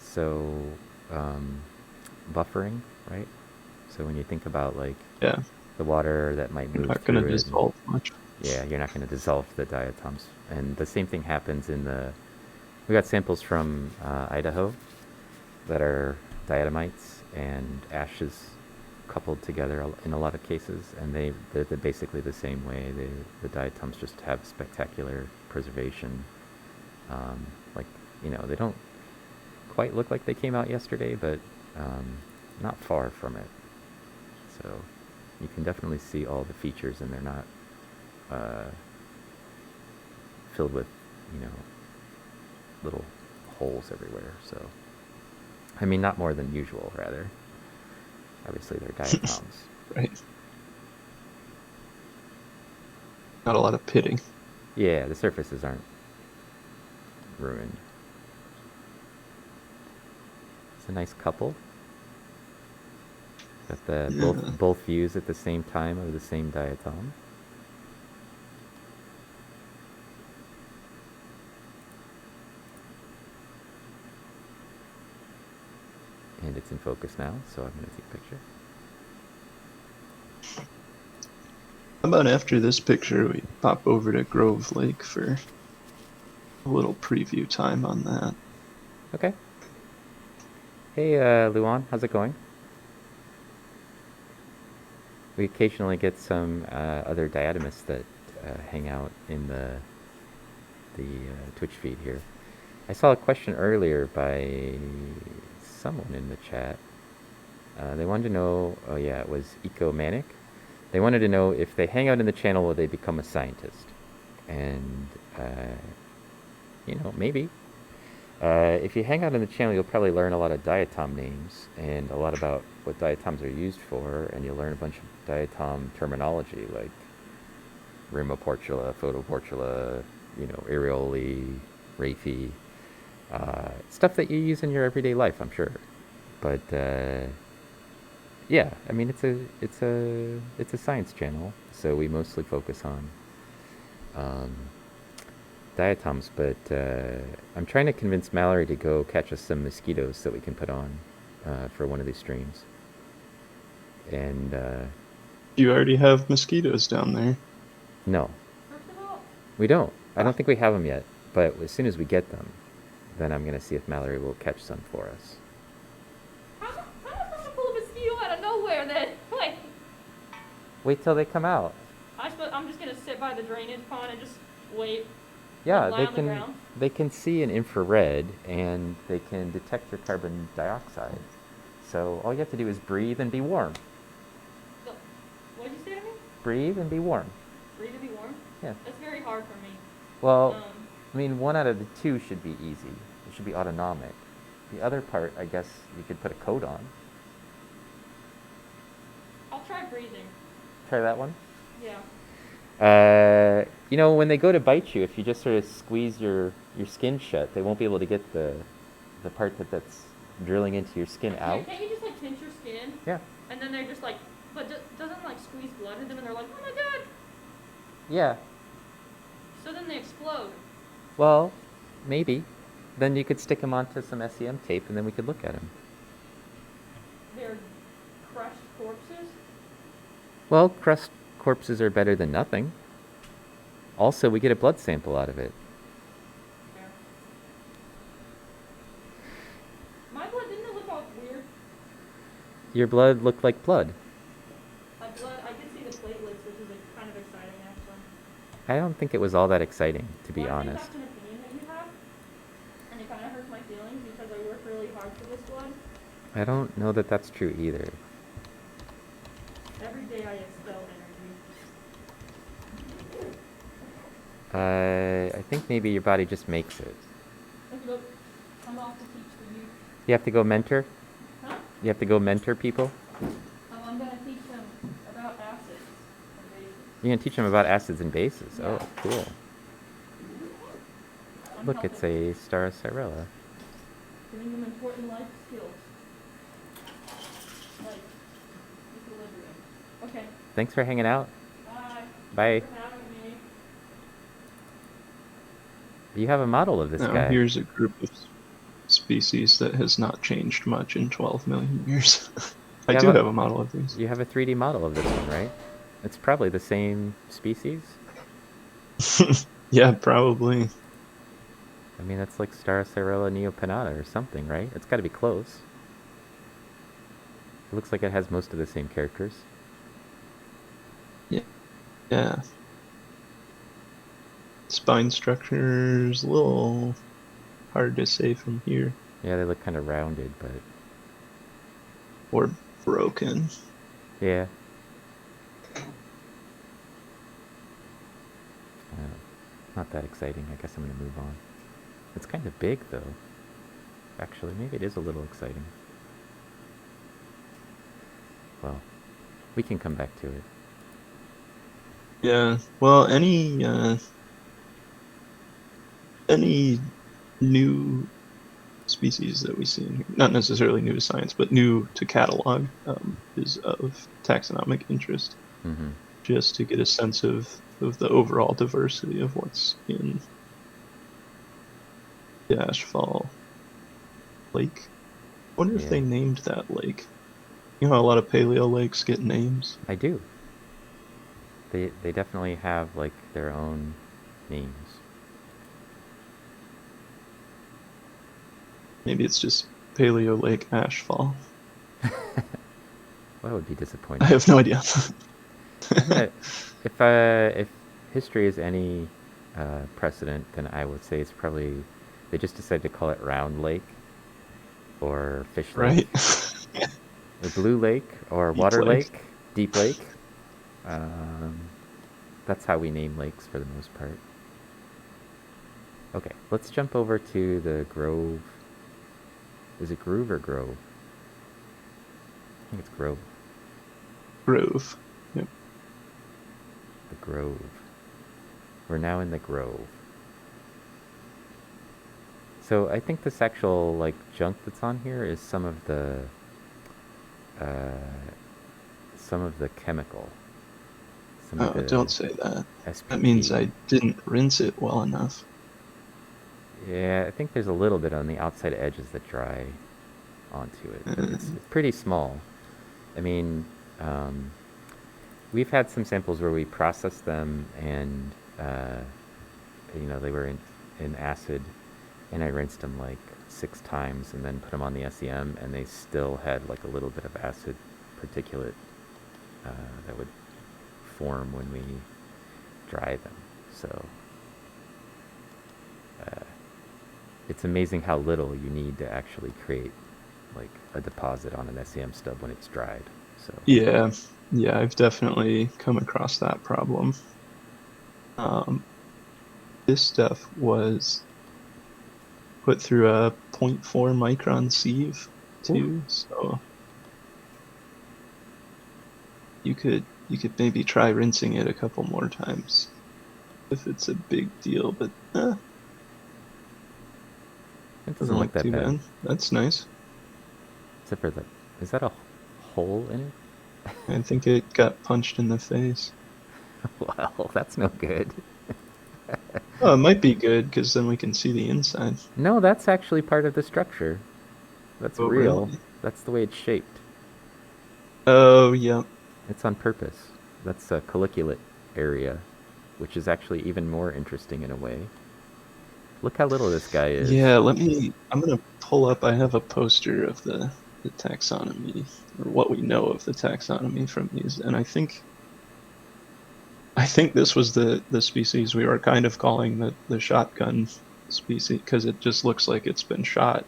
A: so buffering, right? So when you think about like
B: Yeah,
A: the water that might move
B: not
A: through
B: going to
A: it,
B: dissolve much.
A: yeah, you're not going to dissolve the diatoms. And the same thing happens in the. We got samples from Idaho that are diatomites and ashes coupled together in a lot of cases, and they're basically the same way. The diatoms just have spectacular preservation. Like, they don't quite look like they came out yesterday, but not far from it. So you can definitely see all the features, and they're not filled with, little holes everywhere. So, I mean, not more than usual, rather. Obviously, they're diatoms.
B: Right. Not a lot of pitting.
A: Yeah, the surfaces aren't ruined. It's a nice couple. Got the
B: Yeah.
A: both views at the same time of the same diatom. And it's in focus now, so I'm going to take a picture.
B: How about after this picture, we pop over to Grove Lake for a little preview time on that?
A: Okay. Hey, Luan, how's it going? We occasionally get some other diatomists that hang out in the Twitch feed here. I saw a question earlier by someone in the chat. They wanted to know, oh yeah, it was Ecomanic. They wanted to know if they hang out in the channel, will they become a scientist? And, maybe. If you hang out in the channel, you'll probably learn a lot of diatom names and a lot about what diatoms are used for, and you'll learn a bunch of diatom terminology like rimoportula, photoportula, areoli, raphy, stuff that you use in your everyday life, I'm sure. But yeah, I mean it's a science channel, so we mostly focus on diatoms. But I'm trying to convince Mallory to go catch us some mosquitoes that we can put on for one of these streams. And
B: You already have mosquitoes down there.
A: no,
C: First of all,
A: we don't. I don't think we have them yet. But as soon as we get them, then I'm gonna see if Mallory will catch some for us.
C: how am I supposed to pull a mosquito out of nowhere then? Like,
A: Wait till they come out.
C: I'm just gonna sit by the drainage pond and just wait.
A: Yeah,
C: Lie on the ground?
A: they can see in infrared and they can detect your carbon dioxide. So all you have to do is breathe and be warm.
C: So, what did you say to me?
A: Breathe and be warm.
C: Breathe to be warm?
A: Yeah.
C: That's very hard for me.
A: Well,
C: Um,
A: I mean, one out of the two should be easy. It should be autonomic. The other part, I guess, you could put a coat on.
C: I'll try breathing.
A: Try that one.
C: Yeah.
A: When they go to bite you, if you just sort of squeeze your skin shut, they won't be able to get the part that's drilling into your skin out.
C: Can't you just like pinch your skin?
A: Yeah.
C: And then they're just like, but doesn't like squeeze blood into them and they're like, oh my god.
A: Yeah.
C: So then they explode.
A: Well, maybe. Then you could stick them onto some SEM tape and then we could look at them.
C: They're crushed corpses.
A: Well, crushed corpses are better than nothing. Also, we get a blood sample out of it.
C: Fair. My blood didn't it look all weird?
A: Your blood looked like blood.
C: My blood, I could see the platelets, which is like, kind of exciting actually.
A: I don't think it was all that exciting, to be
C: Well, I think
A: honest.
C: that's an opinion that you have, and it kind of hurts my feelings because I work really hard for this blood.
A: I don't know that that's true either.
C: Every day I expel energy.
A: I think maybe your body just makes it.
C: Look, I'm off to teach the youth.
A: You have to go mentor?
C: Huh?
A: You have to go mentor people?
C: I'm gonna teach them about acids and bases.
A: You're going to teach them about acids and bases.
C: Yeah.
A: Oh, cool.
C: I'm
A: Look, it's
C: helping.
A: a Star Cyrella.
C: Giving them important life skills. Like equilibrium. Okay.
A: Thanks for hanging out.
C: Bye.
A: Bye.
C: Thanks for having me.
A: You have a model of this
B: Now,
A: guy.
B: here's a group of species that has not changed much in 12 million years. I
A: Yeah,
B: do
A: but-
B: have a model of these.
A: You have a 3D model of this one, right? It's probably the same species.
B: Yeah, probably.
A: I mean, that's like Star Cyrella neopenata or something, right? It's got to be close. It looks like it has most of the same characters.
B: Yeah. Spine structure's a little hard to say from here.
A: Yeah, they look kind of rounded, but
B: Or broken.
A: yeah. Not that exciting. I guess I'm going to move on. It's kind of big, though. Actually, maybe it is a little exciting. Well, we can come back to it.
B: Yeah. Well, any new species that we see in here, not necessarily new to science, but new to catalog, is of taxonomic interest,
A: Mm-hmm.
B: just to get a sense of the overall diversity of what's in the Ashfall Lake. I wonder if
A: Yeah.
B: they named that lake. You know how a lot of paleo lakes get names?
A: I do. They definitely have, like, their own names.
B: Maybe it's just Paleo Lake Ashfall.
A: Well, that would be
B: I
A: disappointing.
B: have no idea.
A: If history is any precedent, then I would say it's probably they just decided to call it Round Lake or Fish Lake
B: Right?
A: or Blue Lake or
B: Deep
A: Water
B: Lake.
A: Lake, Deep Lake. Um, that's how we name lakes for the most part. Okay, let's jump over to the Grove. Is it Groove or Grove? I think it's Grove.
B: Grove. Yep.
A: The Grove. We're now in the Grove. So I think this actual like junk that's on here is some of the chemical. Some of
B: Oh,
A: the
B: don't say that.
A: SPP.
B: That means I didn't rinse it well enough.
A: Yeah, I think there's a little bit on the outside edges that dry onto it, but it's pretty small. I mean, we've had some samples where we processed them and, they were in acid, and I rinsed them like 6 times and then put them on the SEM, and they still had like a little bit of acid particulate that would form when we dry them. So it's amazing how little you need to actually create like a deposit on an SEM stub when it's dried. So
B: Yeah, I've definitely come across that problem. This stuff was put through a 0.4 micron sieve too, so you could maybe try rinsing it a couple more times if it's a big deal, but
A: it doesn't look that
B: too
A: bad.
B: That's nice.
A: Except for is that a hole in it?
B: I think it got punched in the face.
A: Well, that's no good.
B: Oh, it might be good because then we can see the inside.
A: No, that's actually part of the structure. That's
B: Oh,
A: real.
B: really?
A: That's the way it's shaped.
B: Oh, yeah.
A: It's on purpose. That's a colliculate area, which is actually even more interesting in a way. Look how little this guy is.
B: Yeah, I'm gonna pull up, I have a poster of the taxonomy, or what we know of the taxonomy from these, and I think this was the species we were kind of calling the shotgun species, because it just looks like it's been shot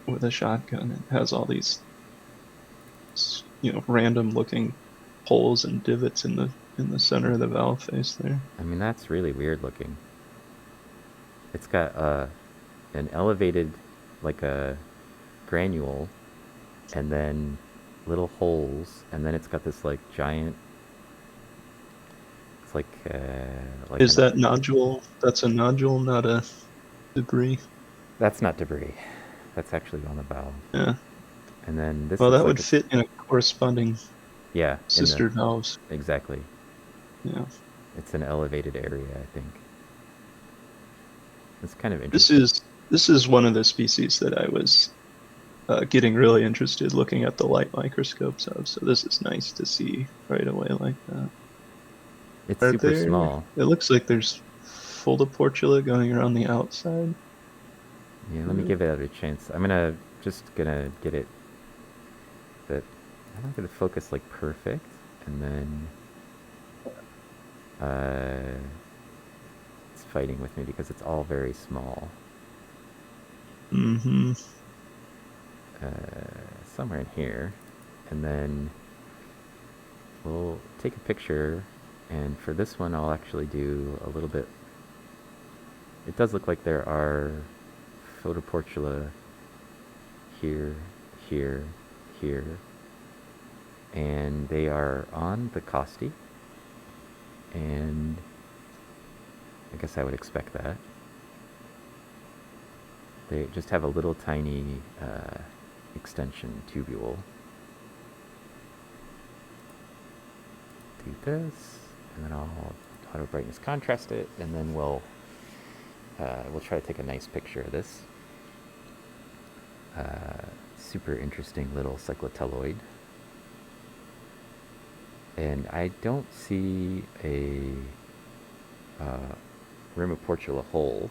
B: with a shotgun. It has all these, random looking holes and divots in the center of the valve face there.
A: I mean, that's really weird looking. It's got an elevated, like a granule, and then little holes, and then it's got this like giant. It's like
B: Is that nodule? That's a nodule, not a debris.
A: That's not debris. That's actually on the valve.
B: Yeah.
A: And then this.
B: Well,
A: looks
B: that
A: like
B: would fit in a corresponding sister valves.
A: Exactly.
B: Yeah.
A: It's an elevated area, I think. It's kind of interesting.
B: This is one of the species that I was getting really interested looking at the light microscopes of. So this is nice to see right away like that.
A: It's super small.
B: It looks like there's Foldoportula going around the outside.
A: Yeah, let me give it a chance. I'm gonna get it that I'm not gonna focus like perfect, and then it's fighting with me because it's all very small.
B: Mm-hmm.
A: Somewhere in here, and then we'll take a picture, and for this one I'll actually do a little bit. It does look like there are Photoportula here, here, here, and they are on the Costi, and I guess I would expect that. They just have a little tiny extension tubule. Do this, and then I'll auto brightness contrast it, and then we'll try to take a nice picture of this. Super interesting little cyclotelloid. And I don't see a Rimoportula hole.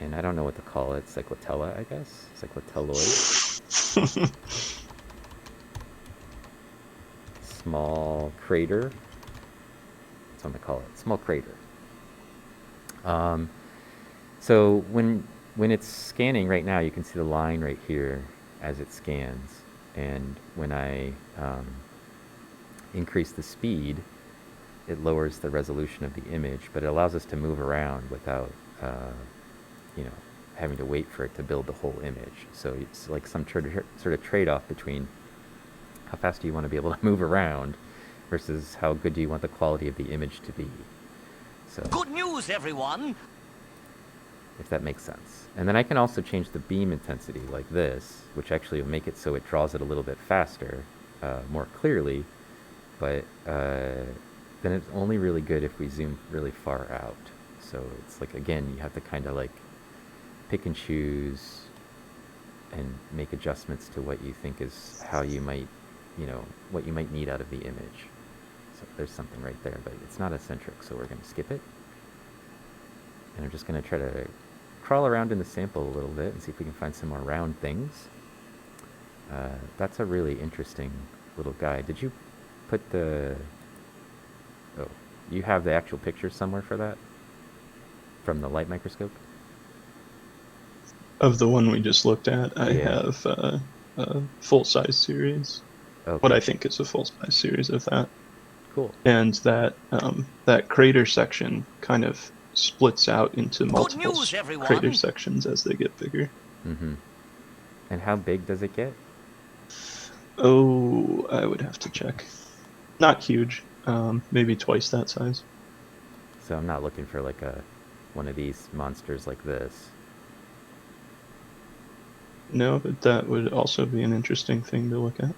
A: And I don't know what to call it. Cyclotella, I guess? Cyclotelloid. Small crater. That's what I'm gonna call it. Small crater. So when it's scanning right now, you can see the line right here as it scans. And when I increase the speed, it lowers the resolution of the image, but it allows us to move around without, you know, having to wait for it to build the whole image. So it's like some sort of trade-off between how fast do you want to be able to move around versus how good do you want the quality of the image to be. So
D: Good news, everyone!
A: if that makes sense. And then I can also change the beam intensity like this, which actually will make it so it draws it a little bit faster, more clearly, but then it's only really good if we zoom really far out. So it's like, again, you have to kind of like pick and choose and make adjustments to what you think is how you might, you know, what you might need out of the image. So there's something right there, but it's not eccentric, so we're going to skip it. And I'm just going to try to crawl around in the sample a little bit and see if we can find some more round things. That's a really interesting little guy. Did you put the... Oh, you have the actual picture somewhere for that? From the light microscope?
B: Of the one we just looked at, I
A: Yeah.
B: have a full-size series.
A: Okay.
B: What I think is a full-size series of that.
A: Cool.
B: And that that crater section kind of splits out into multiple
D: news, everyone.
B: crater sections as they get bigger.
A: Mm-hmm. And how big does it get?
B: Oh, I would have to check. Not huge. Maybe twice that size.
A: So I'm not looking for like one of these monsters like this.
B: No, but that would also be an interesting thing to look at.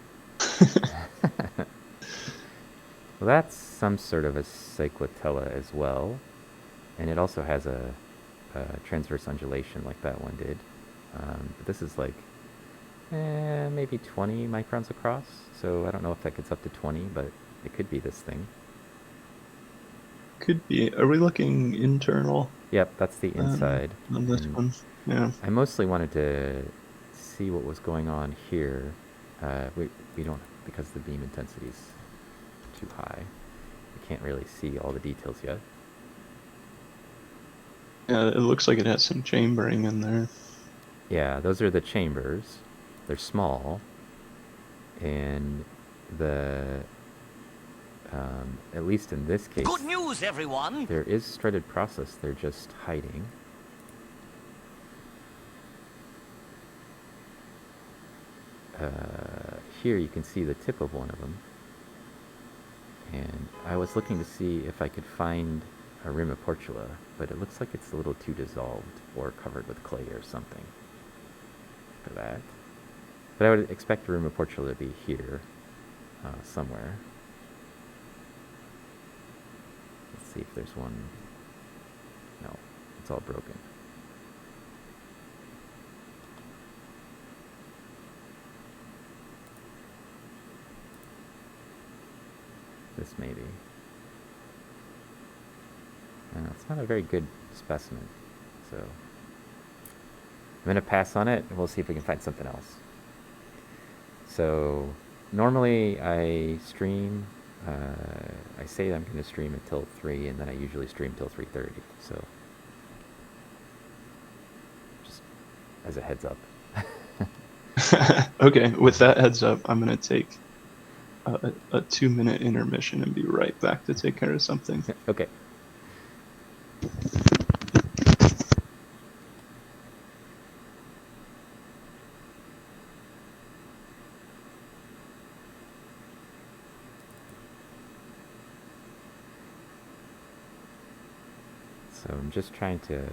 A: Well, that's some sort of a cyclotella as well. And it also has a transverse undulation like that one did. But this is like maybe 20 microns across. So I don't know if that gets up to 20, but it could be this thing.
B: Could be. Are we looking internal?
A: Yep, that's the inside.
B: On this
A: And
B: one. Yeah.
A: I mostly wanted to see what was going on here. We don't, because the beam intensity is too high. We can't really see all the details yet.
B: Yeah, it looks like it has some chambering in there.
A: Yeah, those are the chambers. They're small. And the, at least in this case,
D: Good news, everyone!
A: there is strutted process. They're just hiding. Here you can see the tip of one of them. And I was looking to see if I could find a rim of portula, but it looks like it's a little too dissolved or covered with clay or something for that. But I would expect the rim of portula to be here somewhere. Let's see if there's one. No, it's all broken. This maybe. It's not a very good specimen, so I'm gonna pass on it and we'll see if we can find something else. So normally I stream, I say I'm gonna stream until 3 and then I usually stream till 3:30, so just as a heads up.
B: Okay, with that heads up, I'm going to take a 2-minute intermission and be right back to take care of something.
A: Okay. So I'm just trying to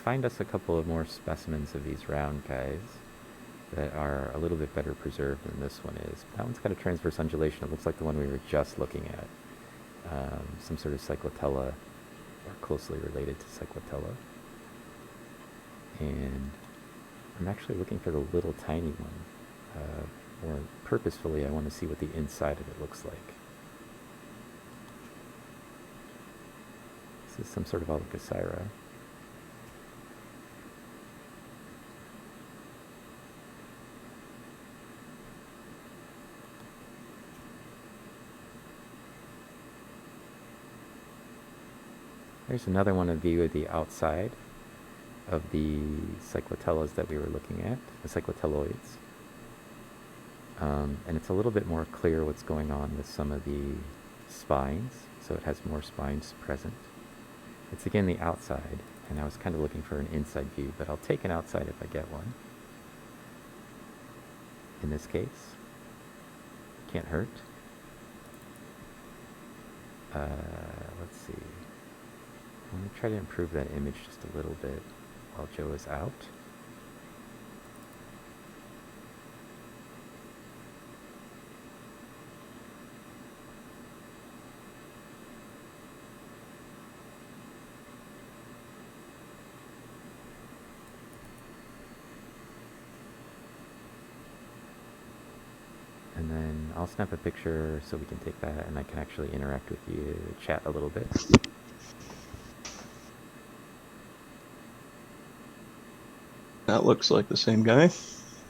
A: find us a couple of more specimens of these round guys that are a little bit better preserved than this one is. That one's got a transverse undulation. It looks like the one we were just looking at. Some sort of cyclotella, or closely related to cyclotella. And I'm actually looking for the little tiny one. More purposefully, I want to see what the inside of it looks like. This is some sort of Alcocera. There's another one of view of the outside of the cyclotellas that we were looking at, the cyclotelloids. And it's a little bit more clear what's going on with some of the spines, so it has more spines present. It's again the outside, and I was kind of looking for an inside view, but I'll take an outside if I get one. In this case, can't hurt. Let's see. Let me try to improve that image just a little bit while Joe is out. And then I'll snap a picture so we can take that and I can actually interact with you, chat a little bit.
B: That looks like the same guy.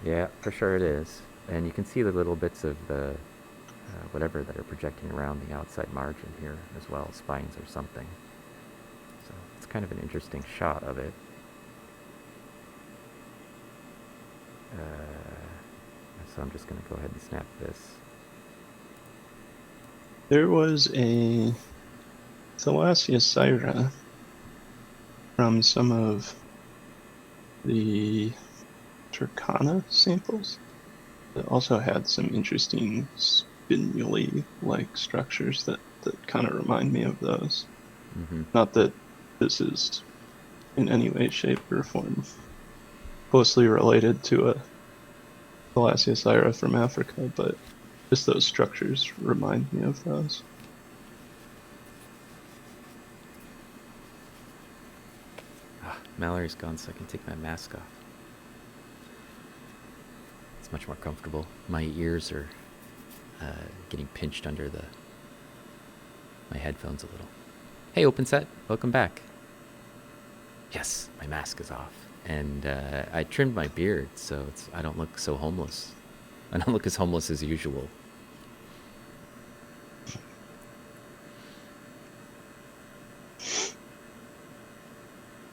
A: Yeah, for sure it is. And you can see the little bits of the whatever that are projecting around the outside margin here as well, spines or something. So it's kind of an interesting shot of it. So I'm just going to go ahead and snap this.
B: There was a Thalassiocyra from some of the Turkana samples that also had some interesting spinuli-like structures that kind of remind me of those.
A: Mm-hmm.
B: Not that this is in any way, shape, or form closely related to a Thalassiocyra from Africa, but just those structures remind me of those.
A: Mallory's gone, so I can take my mask off. It's much more comfortable. My ears are getting pinched under my headphones a little. Hey, OpenSet, welcome back. Yes, my mask is off. And I trimmed my beard, so I don't look so homeless. I don't look as homeless as usual.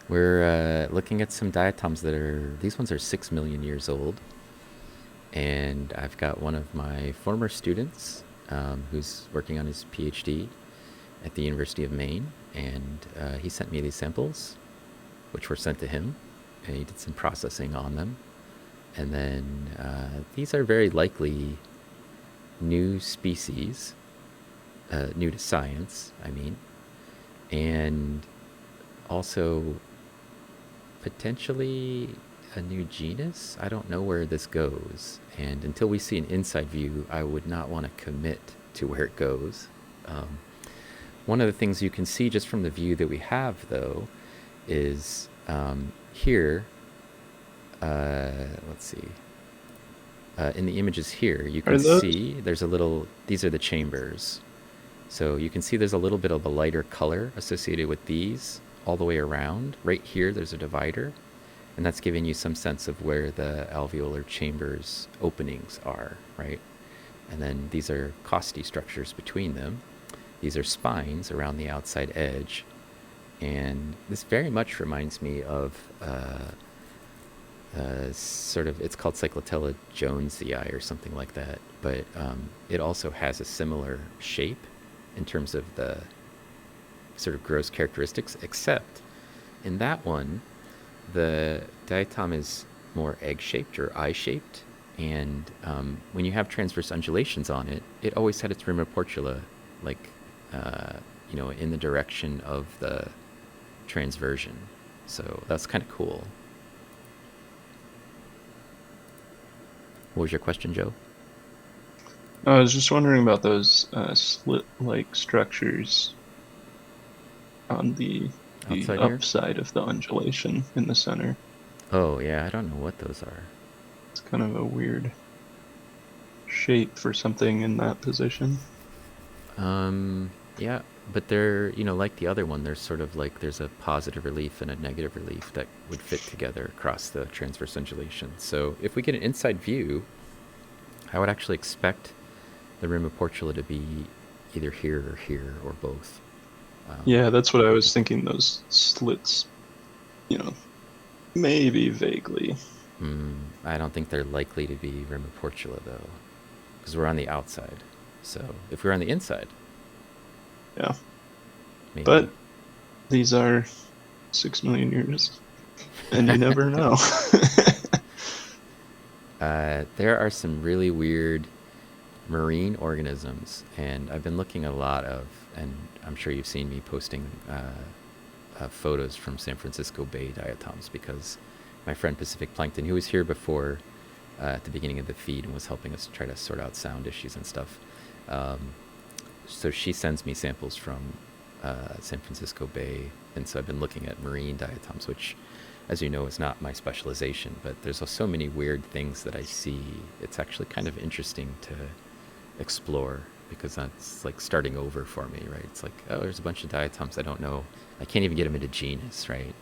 A: We're looking at some diatoms these ones are 6 million years old. And I've got one of my former students who's working on his PhD at the University of Maine. And he sent me these samples, which were sent to him. And he did some processing on them. And then these are very likely new species, new to science, I mean. And also potentially a new genus. I don't know where this goes, and until we see an inside view, I would not want to commit to where it goes. One of the things you can see just from the view that we have, though, is here, let's see, in the images here, you can see there's a little, these are the chambers. So you can see there's a little bit of a lighter color associated with these all the way around. Right here, there's a divider, and that's giving you some sense of where the alveolar chambers openings are, right? And then these are costy structures between them. These are spines around the outside edge. And this very much reminds me of sort of, it's called Cyclotella jonesii or something like that. But it also has a similar shape in terms of the sort of gross characteristics, except in that one, the diatom is more egg-shaped or eye-shaped. And when you have transverse undulations on it, it always had its rimoportula, like, in the direction of the transversion. So that's kind of cool. What was your question, Joe?
B: I was just wondering about those slit-like structures on the upside of the undulation in the center.
A: Oh, yeah, I don't know what those are.
B: It's kind of a weird shape for something in that position.
A: Yeah, but they're, like the other one, there's sort of like, there's a positive relief and a negative relief that would fit together across the transverse undulation. So if we get an inside view, I would actually expect the rimoportula to be either here or both.
B: Yeah, that's what I was thinking. Those slits, you know, maybe vaguely.
A: I don't think they're likely to be Rimiportula, though, because we're on the outside. So if we're on the inside,
B: Yeah,
A: maybe.
B: but these are 6 million years, and you never know.
A: There are some really weird marine organisms, and I've been looking at a lot of, and I'm sure you've seen me posting photos from San Francisco Bay diatoms, because my friend Pacific Plankton, who was here before at the beginning of the feed and was helping us try to sort out sound issues and stuff. So she sends me samples from San Francisco Bay, and so I've been looking at marine diatoms, which, as you know, is not my specialization, but there's so many weird things that I see. It's actually kind of interesting to explore, because that's like starting over for me, right? It's like, oh, there's a bunch of diatoms I don't know. I can't even get them into genus, right?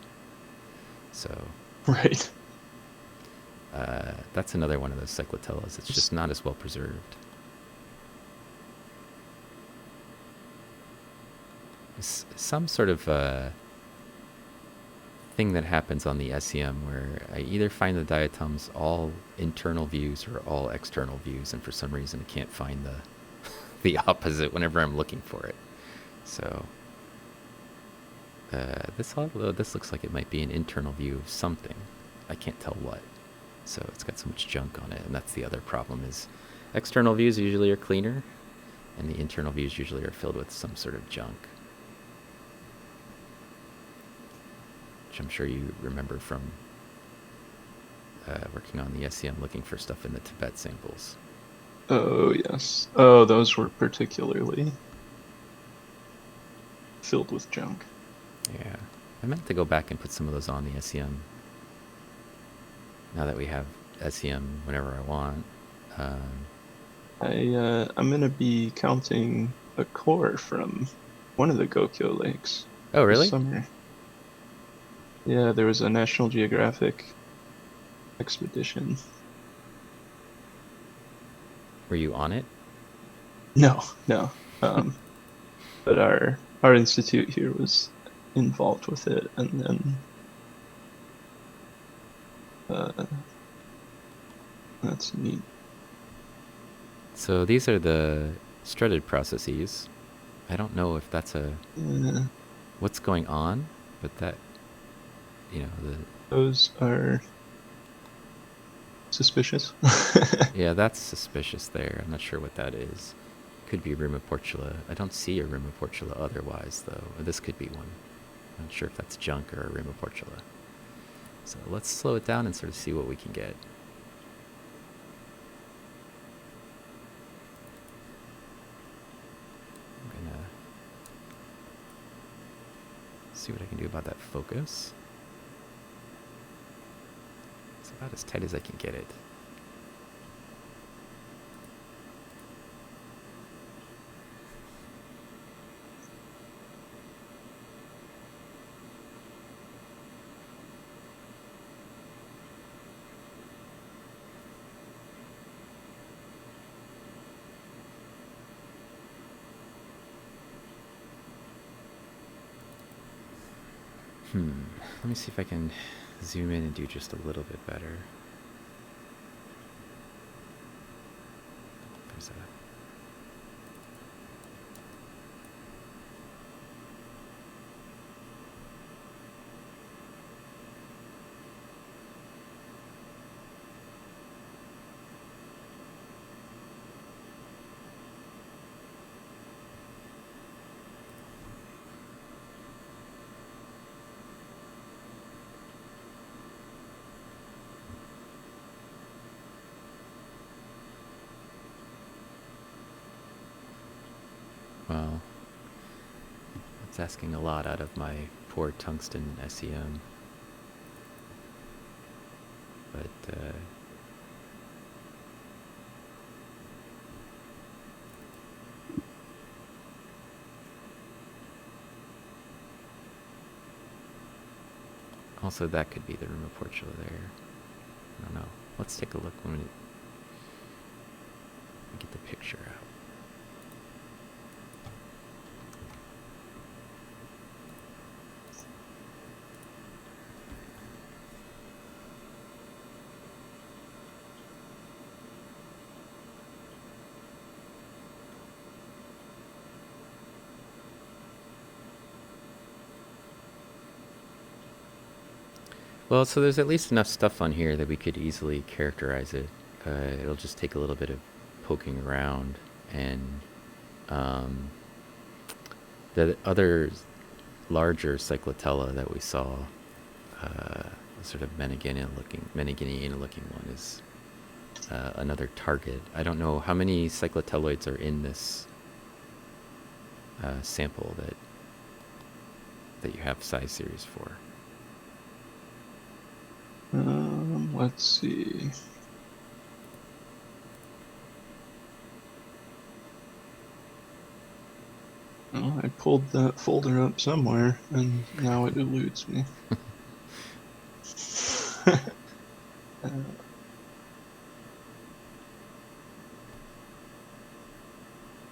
A: So
B: Right.
A: that's another one of those cyclotellas. It's just not as well preserved. It's some sort of thing that happens on the SEM where I either find the diatoms all internal views or all external views, and for some reason I can't find the opposite whenever I'm looking for it. So this looks like it might be an internal view of something. I can't tell what. So it's got so much junk on it, and that's the other problem. Is external views usually are cleaner, and the internal views usually are filled with some sort of junk, which I'm sure you remember from working on the SEM looking for stuff in the Tibet samples.
B: Oh, yes. Oh, those were particularly filled with junk.
A: Yeah. I meant to go back and put some of those on the SEM. Now that we have SEM whenever I want.
B: I'm gonna be counting a core from one of the Gokyo lakes
A: Oh,
B: this
A: really?
B: summer. Yeah, there was a National Geographic expedition.
A: Were you on it?
B: No, no. But our institute here was involved with it, and then that's neat.
A: So these are the strutted processes. I don't know if that's what's going on, but that,
B: Those are suspicious.
A: yeah, that's suspicious there. I'm not sure what that is. Could be Rimiportula. I don't see a Rimiportula otherwise, though. This could be one. I'm not sure if that's junk or a Rimiportula. So let's slow it down and sort of see what we can get. I'm gonna see what I can do about that focus. It's about as tight as I can get it. Let me see if I can zoom in and do just a little bit better. There's a... Well, that's asking a lot out of my poor tungsten SEM. But, also that could be the Rimiportula there. I don't know. Let's take a look when we get the picture out. Well, so there's at least enough stuff on here that we could easily characterize it. It'll just take a little bit of poking around, and um, the other larger cyclotella that we saw, sort of Meneghinian looking one, is another target. I don't know how many cyclotelloids are in this sample that you have size series for.
B: Let's see. Oh, I pulled that folder up somewhere, and now it eludes me. Uh,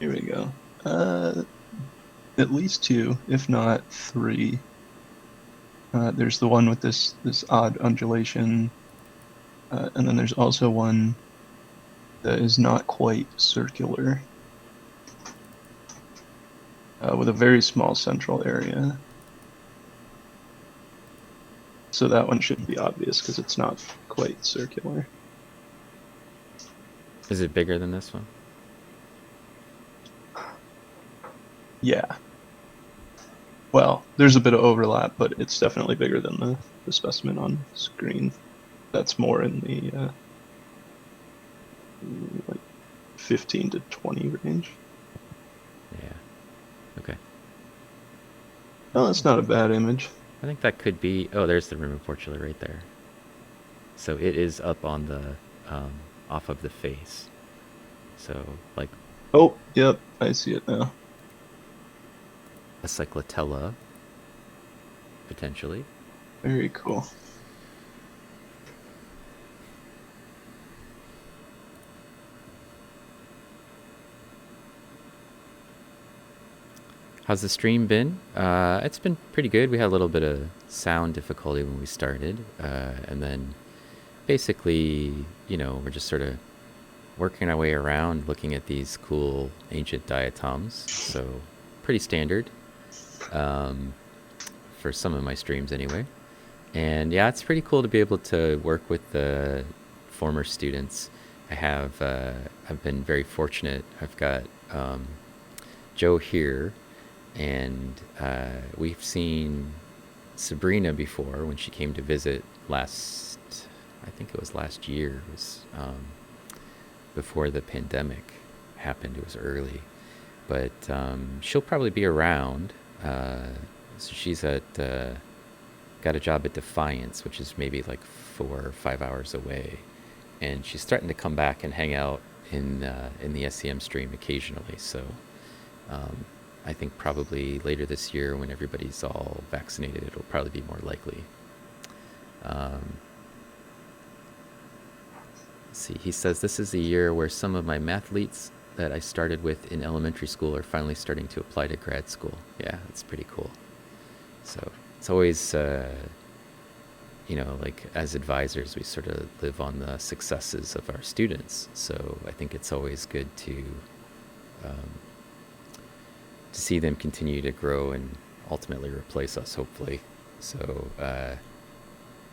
B: Here we go. At least two, if not three. There's the one with this odd undulation, and then there's also one that is not quite circular, with a very small central area. So that one should be obvious because it's not quite circular.
A: Is it bigger than this one?
B: Yeah. Well, there's a bit of overlap, but it's definitely bigger than the specimen on screen. That's more in the like 15 to 20 range.
A: Yeah. Okay.
B: Oh, that's not a bad image.
A: I think that could be. Oh, there's the rim of portula right there. So it is up on the off of the face. So like
B: Oh, yep, I see it now.
A: a cyclotella, potentially.
B: Very cool.
A: How's the stream been? It's been pretty good. We had a little bit of sound difficulty when we started, and then basically, we're just sort of working our way around, looking at these cool ancient diatoms. So pretty standard for some of my streams, anyway. And yeah, it's pretty cool to be able to work with the former students. I've been very fortunate. I've got Joe here. And we've seen Sabrina before when she came to visit I think it was last year. It was before the pandemic happened. It was early. But she'll probably be around. So she's got a job at Defiance, which is maybe like 4 or 5 hours away. And she's starting to come back and hang out in the SEM stream occasionally. So I think probably later this year, when everybody's all vaccinated, it'll probably be more likely. Let's see, he says, this is the year where some of my mathletes that I started with in elementary school are finally starting to apply to grad school. Yeah, that's pretty cool. So it's always, like as advisors, we sort of live on the successes of our students. So I think it's always good to see them continue to grow and ultimately replace us, hopefully. So,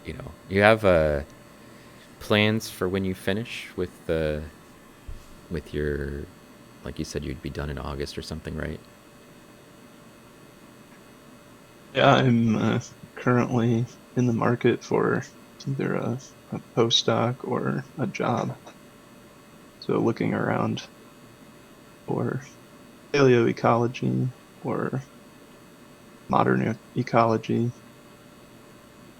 A: you have plans for when you finish with your, like you said, you'd be done in August or something, right?
B: Yeah, I'm currently in the market for either a postdoc or a job. So looking around for paleoecology or modern ecology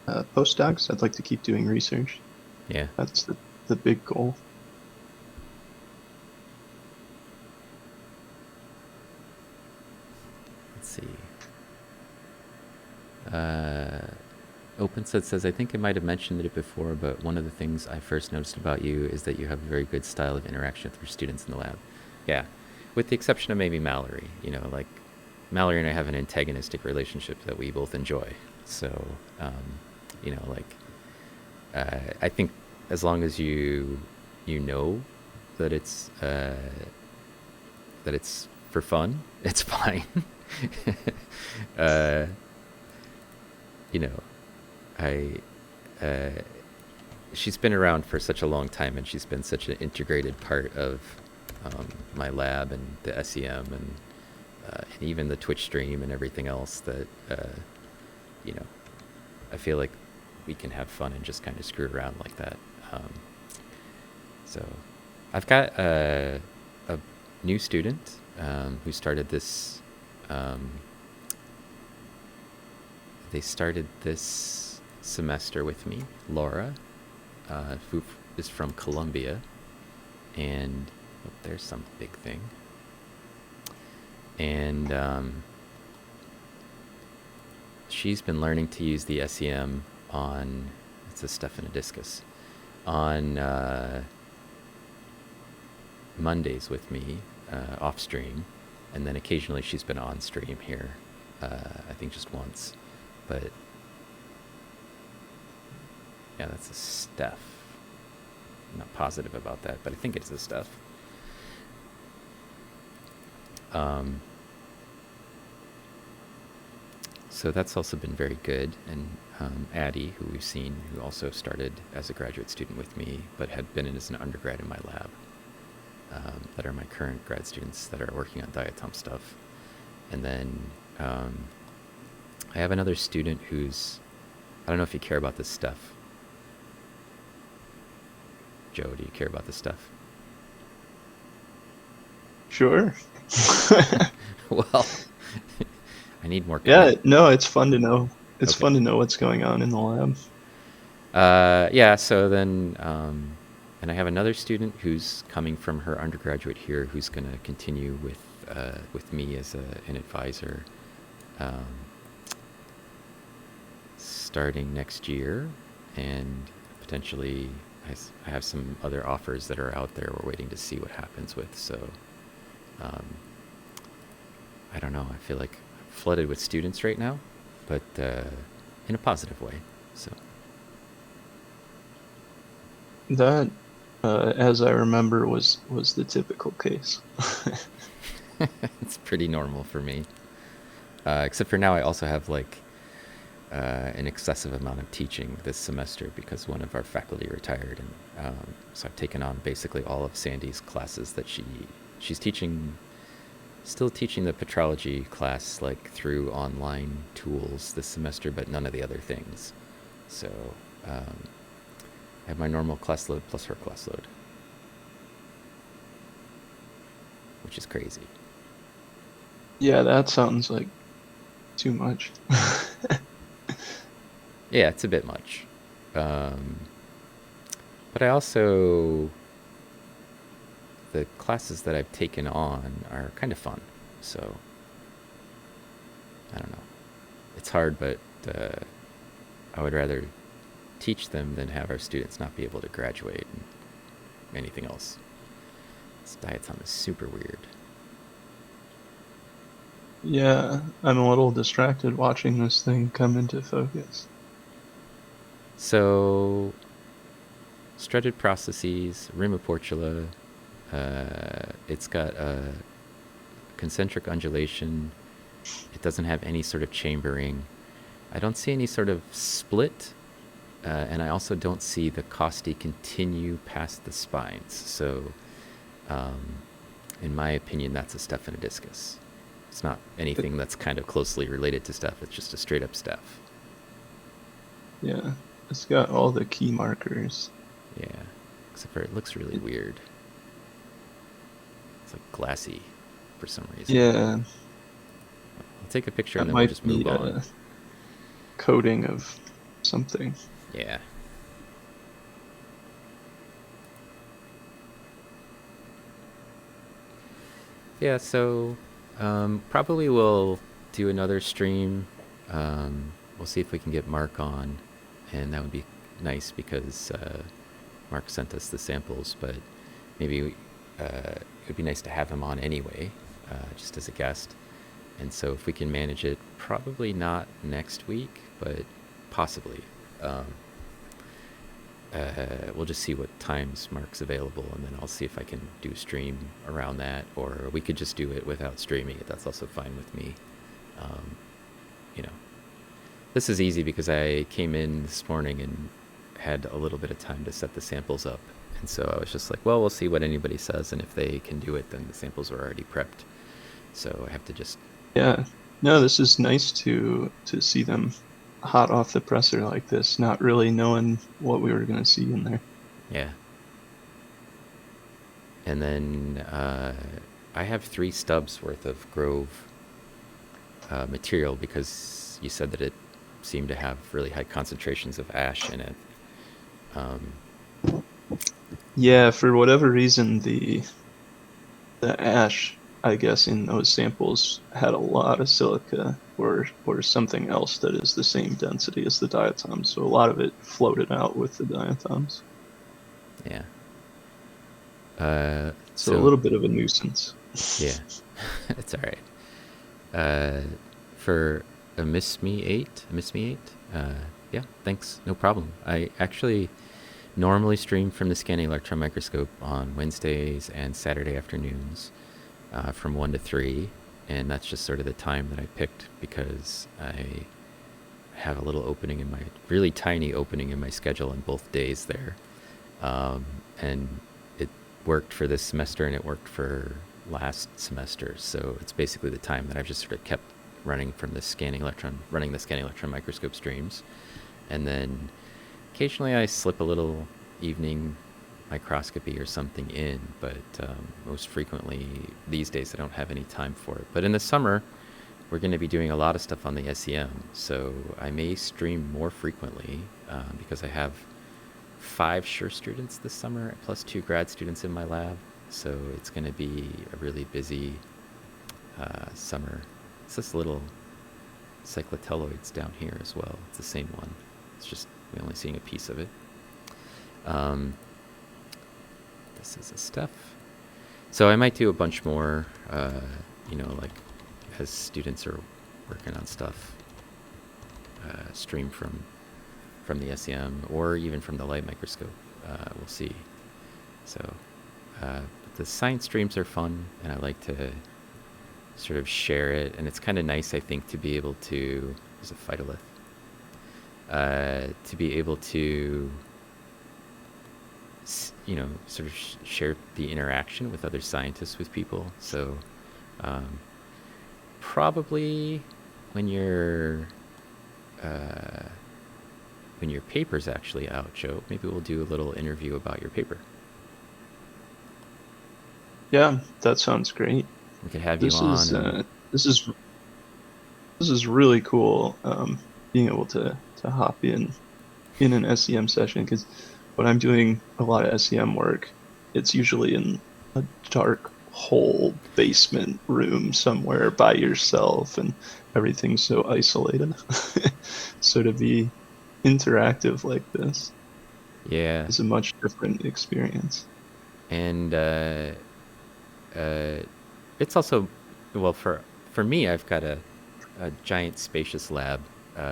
B: postdocs. I'd like to keep doing research.
A: Yeah.
B: That's the big goal.
A: Let's see. OpenSet says, I think I might have mentioned it before, but one of the things I first noticed about you is that you have a very good style of interaction with your students in the lab. Yeah. With the exception of maybe Mallory, like Mallory and I have an antagonistic relationship that we both enjoy. So, I think as long as you know that it's for fun, it's fine. uh, she's been around for such a long time, and she's been such an integrated part of my lab and the SEM and even the Twitch stream and everything else that, you know, I feel like we can have fun and just kind of screw around like that. So I've got a new student who started this. They started this semester with me, Laura, who is from Colombia, and oh, there's some big thing. And she's been learning to use the SEM on, it's a Stephanodiscus, on Mondays with me, off stream, and then occasionally she's been on stream here, I think just once, but yeah, that's a Steph. I'm not positive about that, but I think it's a Steph. So that's also been very good. And Addie, who we've seen, who also started as a graduate student with me, but had been as an undergrad in my lab, that are my current grad students that are working on Diatom stuff. And then I have another student who's, I don't know if you care about this stuff. Joe, do you care about this stuff?
B: Sure.
A: Well, I need more.
B: Yeah, no, it's fun to know. It's
A: Okay.
B: fun to know what's going on in the lab.
A: Yeah, so then, and I have another student who's coming from her undergraduate here, who's going to continue with me as an advisor, starting next year, and potentially I have some other offers that are out there we're waiting to see what happens with. So I don't know. I feel like I'm flooded with students right now, but in a positive way. So
B: That, as I remember, was the typical case.
A: it's pretty normal for me. Except for now, I also have like an excessive amount of teaching this semester because one of our faculty retired, and so I've taken on basically all of Sandy's classes that she's teaching, still teaching the petrology class like through online tools this semester, but none of the other things. So I have my normal class load plus her class load, which is crazy.
B: Yeah, that sounds like too much.
A: Yeah, it's a bit much. But I also, the classes that I've taken on are kind of fun. So, I don't know. It's hard, but I would rather teach them than have our students not be able to graduate and anything else. This Diatom is super weird.
B: Yeah, I'm a little distracted watching this thing come into focus.
A: So, strutted processes, rim of Portula, it's got a concentric undulation. It doesn't have any sort of chambering. I don't see any sort of split, and I also don't see the costi continue past the spines. So, in my opinion, that's a Stephanodiscus. It's not anything that's kind of closely related to Steph. It's just a straight up Steph.
B: Yeah, it's got all the key markers.
A: Yeah, except for it looks really weird. It's like glassy for some reason.
B: Yeah,
A: I'll take a picture
B: that
A: and then we'll
B: might
A: just
B: be
A: move on.
B: a coating of something.
A: Yeah. Yeah, so probably we'll do another stream. We'll see if we can get Mark on, and that would be nice because Mark sent us the samples, but maybe it would be nice to have him on anyway, just as a guest. And so if we can manage it, probably not next week, but possibly. We'll just see what times Mark's available, and then I'll see if I can do a stream around that, or we could just do it without streaming it. That's also fine with me. You know, this is easy because I came in this morning and had a little bit of time to set the samples up. And so I was just like, well, we'll see what anybody says, and if they can do it, then the samples are already prepped. So I have to just...
B: Yeah. No, this is nice to see them hot off the presser like this, not really knowing what we were going to see in there.
A: Yeah. And then I have 3 stubs worth of Grove material because you said that it seemed to have really high concentrations of ash in it.
B: Yeah, for whatever reason, the ash, I guess, in those samples had a lot of silica or something else that is the same density as the diatoms. So a lot of it floated out with the diatoms.
A: Yeah.
B: So a little bit of a nuisance.
A: Yeah, it's all right. For a Miss Me 8, yeah, thanks, no problem. I actually normally stream from the Scanning Electron Microscope on Wednesdays and Saturday afternoons from 1 to 3, and that's just sort of the time that I picked because I have a little opening in my, really tiny opening in my schedule on both days there. And it worked for this semester and it worked for last semester, so it's basically the time that I've just sort of kept running from the Scanning Electron Microscope streams. And then occasionally I slip a little evening microscopy or something in, but most frequently these days I don't have any time for it. But in the summer, we're going to be doing a lot of stuff on the SEM, so I may stream more frequently because I have 5 SURE students this summer, plus 2 grad students in my lab, so it's going to be a really busy summer. It's this little cyclotelloids down here as well. It's the same one. It's just we're only seeing a piece of it. This is the stuff. So I might do a bunch more, like as students are working on stuff, stream from the SEM or even from the light microscope. We'll see. So the science streams are fun, and I like to sort of share it, and it's kind of nice, I think, to be able to, there's a phytolith, to be able to, sort of share the interaction with other scientists, with people. So probably when your paper's actually out, Joe, maybe we'll do a little interview about your paper.
B: Yeah, that sounds great.
A: We could have you on.
B: This is really cool. Being able to hop in an SEM session, because when I'm doing a lot of SEM work, it's usually in a dark hole basement room somewhere by yourself, and everything's so isolated. So to be interactive like this,
A: Yeah,
B: is a much different experience.
A: and it's also, well, for me, I've got a giant spacious lab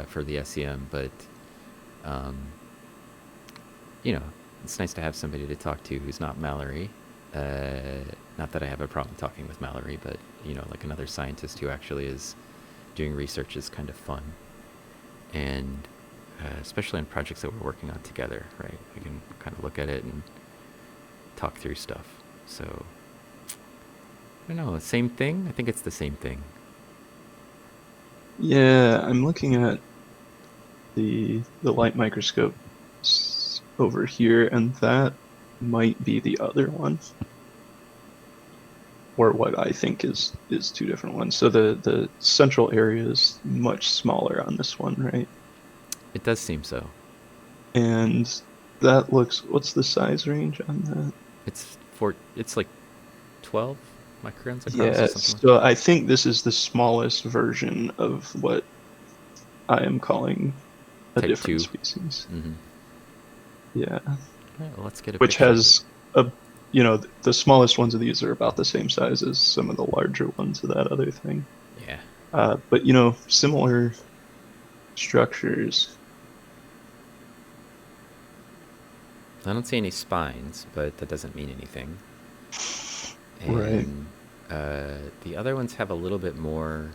A: for the SEM, but it's nice to have somebody to talk to who's not Mallory. Not that I have a problem talking with Mallory, but like another scientist who actually is doing research is kind of fun, and especially on projects that we're working on together, right? We can kind of look at it and talk through stuff. So I don't know, same thing? I think it's the same thing.
B: Yeah, I'm looking at the light microscope over here, and that might be the other one, or what I think is 2 different ones. So the central area is much smaller on this one, right?
A: It does seem so.
B: And that looks, what's the size range on that?
A: It's like 12 microns across,
B: Yeah,
A: or something.
B: so I think this is the smallest version of what I am calling a
A: Type
B: different
A: 2.
B: species.
A: Mm-hmm.
B: Yeah.
A: All right, well, let's get a
B: Which
A: picture of
B: has the smallest ones of these are about the same size as some of the larger ones of that other thing.
A: it. Yeah.
B: But similar structures.
A: I don't see any spines, but that doesn't mean anything.
B: Right.
A: And the other ones have a little bit more.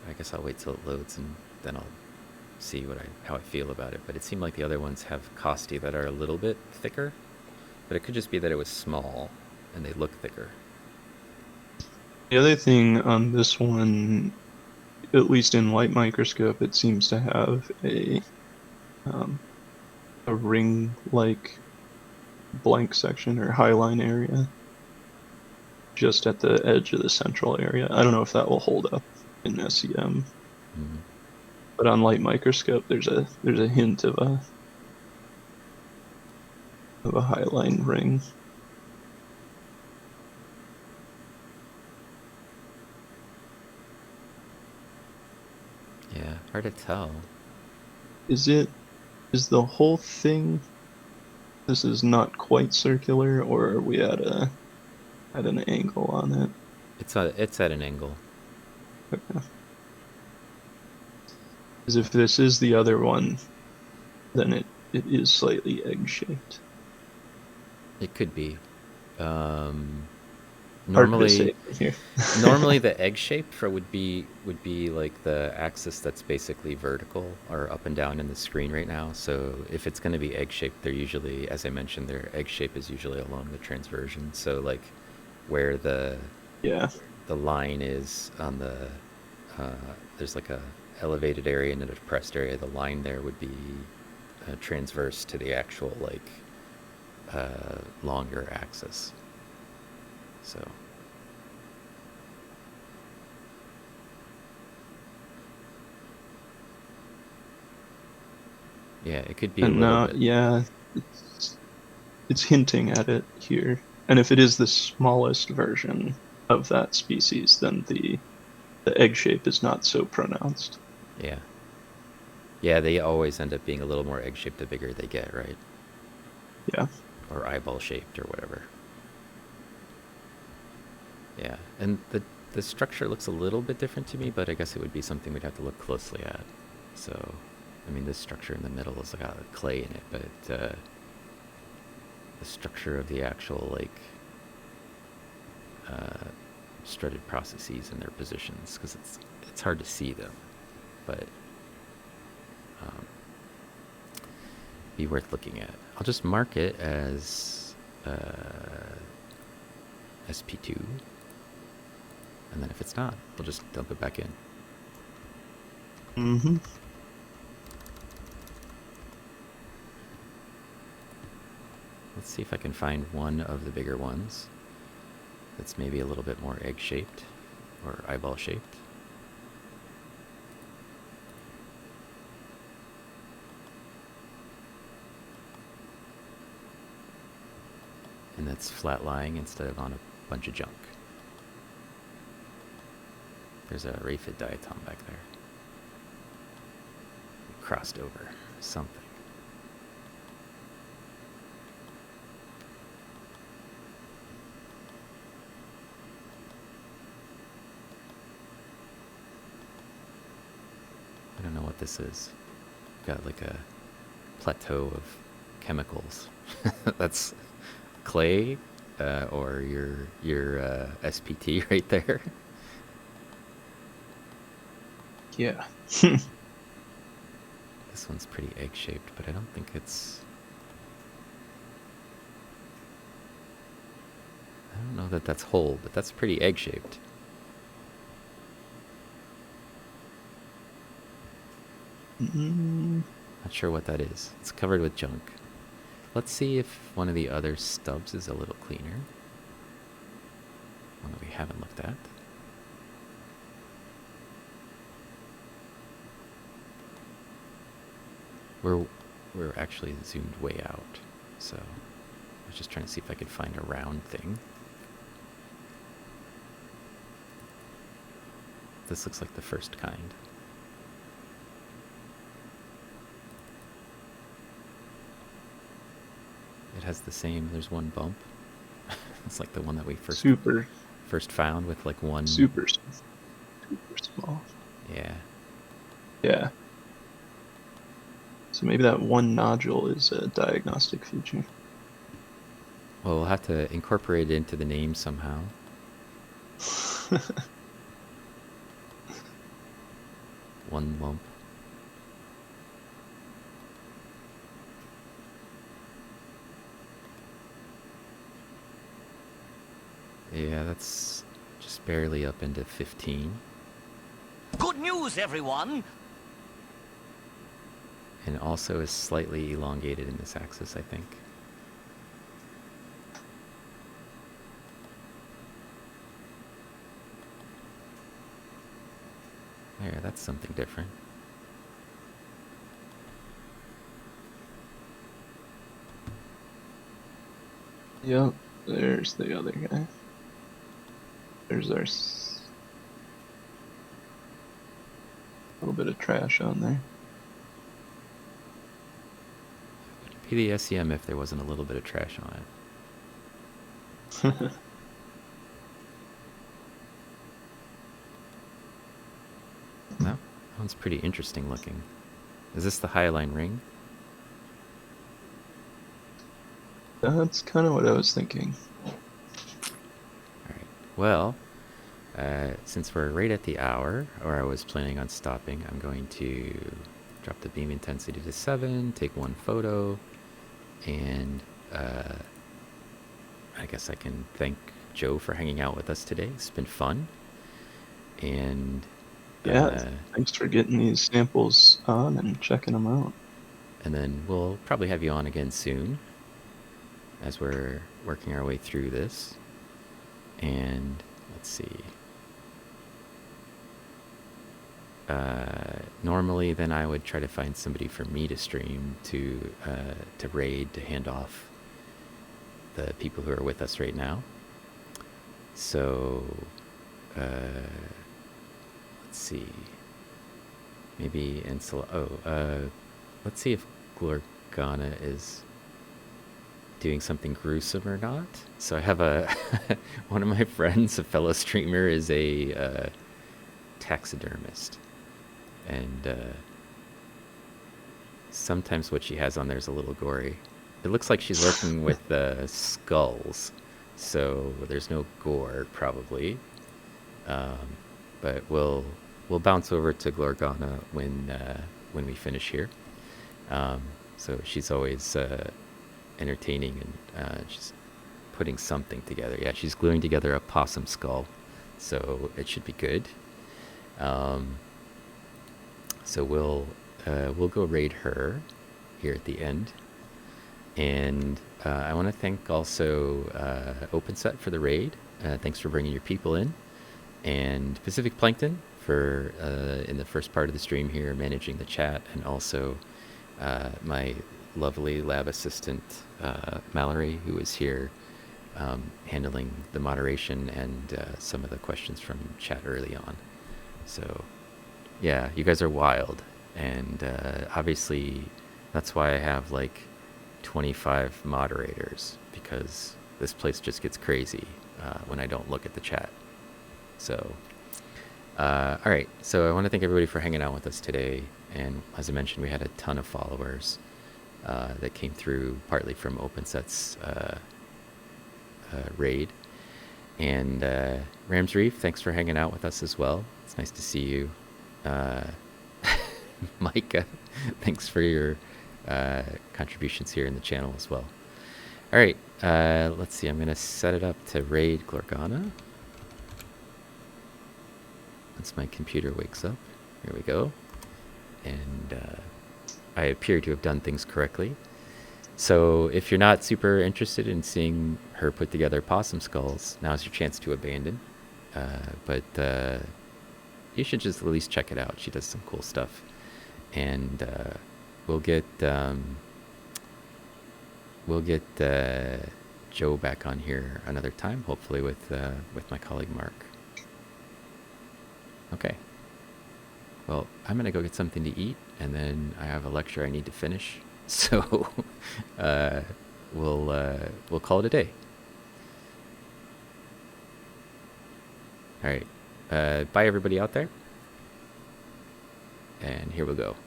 A: I guess I'll wait till it loads and then I'll see how I feel about it. But it seemed like the other ones have costi that are a little bit thicker. But it could just be that it was small and they look thicker.
B: The other thing on this one, at least in light microscope, it seems to have a ring-like blank section or highline area just at the edge of the central area. I don't know if that will hold up in SEM, but on light microscope, there's a hint of a highline ring.
A: Yeah, hard to tell.
B: Is the whole thing, this is not quite circular, or are we at an angle on it?
A: It's at an angle.
B: Okay. Because if this is the other one, then it is slightly egg-shaped.
A: It could be.
B: Hard to say here.
A: Normally the egg shape would be like the axis that's basically vertical or up and down in the screen right now. So if it's going to be egg shaped, they're usually, as I mentioned, their egg shape is usually along the transversion. So like where the line is on the there's like a elevated area and a depressed area. The line there would be transverse to the actual like longer axis. So yeah, it could be a little bit.
B: Yeah, it's hinting at it here. And if it is the smallest version of that species, then the egg shape is not so pronounced.
A: Yeah. Yeah, they always end up being a little more egg-shaped the bigger they get, right?
B: Yeah.
A: Or eyeball-shaped or whatever. Yeah, and the structure looks a little bit different to me, but I guess it would be something we'd have to look closely at. So, I mean, this structure in the middle has got clay in it, but the structure of the actual, like, strutted processes and their positions, because it's hard to see them, but be worth looking at. I'll just mark it as SP2, and then if it's not, we'll just dump it back in.
B: Mm-hmm.
A: Let's see if I can find one of the bigger ones that's maybe a little bit more egg-shaped or eyeball-shaped. And that's flat-lying instead of on a bunch of junk. There's a Raphid Diatom back there. We crossed over something. I don't know what this is. Got like a plateau of chemicals. That's clay or your SPT right there.
B: Yeah.
A: This one's pretty egg-shaped, but I don't think it's... I don't know that that's whole, but that's pretty egg-shaped. Not sure what that is. It's covered with junk. Let's see if one of the other stubs is a little cleaner. One that we haven't looked at. We're actually zoomed way out, so I was just trying to see if I could find a round thing. This looks like the first kind. It has the same, there's one bump. It's like the one that we first found with like one...
B: Super small.
A: Yeah.
B: Yeah. So maybe that one nodule is a diagnostic feature.
A: Well, we'll have to incorporate it into the name somehow. One lump. that's just barely up into 15.
D: Good news, everyone.
A: And also is slightly elongated in this axis, I think. There, that's something different.
B: Yep, there's the other guy. There's our little bit of trash on there.
A: It'd be the SEM if there wasn't a little bit of trash on it. No, that one's pretty interesting looking. Is this the Hyaline ring?
B: That's kind of what I was thinking.
A: Alright, well, since we're right at the hour, or I was planning on stopping, I'm going to drop the beam intensity to 7, take one photo, and I guess I can thank Joe for hanging out with us today. It's been fun. And
B: Yeah, thanks for getting these samples on and checking them out.
A: and then we'll probably have you on again soon as we're working our way through this. And let's see. Normally, then I would try to find somebody for me to stream to raid, to hand off the people who are with us right now. So let's see. Maybe let's see if Glorgana is doing something gruesome or not. So I have one of my friends, a fellow streamer, is a taxidermist, and sometimes what she has on there is a little gory. It looks like she's working with skulls, so there's no gore probably. But we'll bounce over to Glorgana when we finish here. So she's always entertaining, and she's putting something together. Yeah, she's gluing together a possum skull, so it should be good. So we'll go raid her here at the end, and I want to thank also OpenSet for the raid. Thanks for bringing your people in, and Pacific Plankton for in the first part of the stream here managing the chat, and also my lovely lab assistant Mallory, who is here handling the moderation and some of the questions from chat early on. So yeah, you guys are wild, and obviously that's why I have like 25 moderators, because this place just gets crazy when I don't look at the chat. So all right, so I want to thank everybody for hanging out with us today, and as I mentioned, we had a ton of followers that came through, partly from OpenSet's raid. And Rams Reef, thanks for hanging out with us as well. It's nice to see you. Micah, thanks for your contributions here in the channel as well. All right, let's see. I'm going to set it up to raid Glorgana. Once my computer wakes up. Here we go. And I appear to have done things correctly. So if you're not super interested in seeing her put together possum skulls, now's your chance to abandon. But you should just at least check it out. She does some cool stuff. And we'll get Joe back on here another time, hopefully with my colleague Mark. Okay. Well, I'm gonna go get something to eat, and then I have a lecture I need to finish. So we'll call it a day. All right. Bye, everybody out there. And here we go.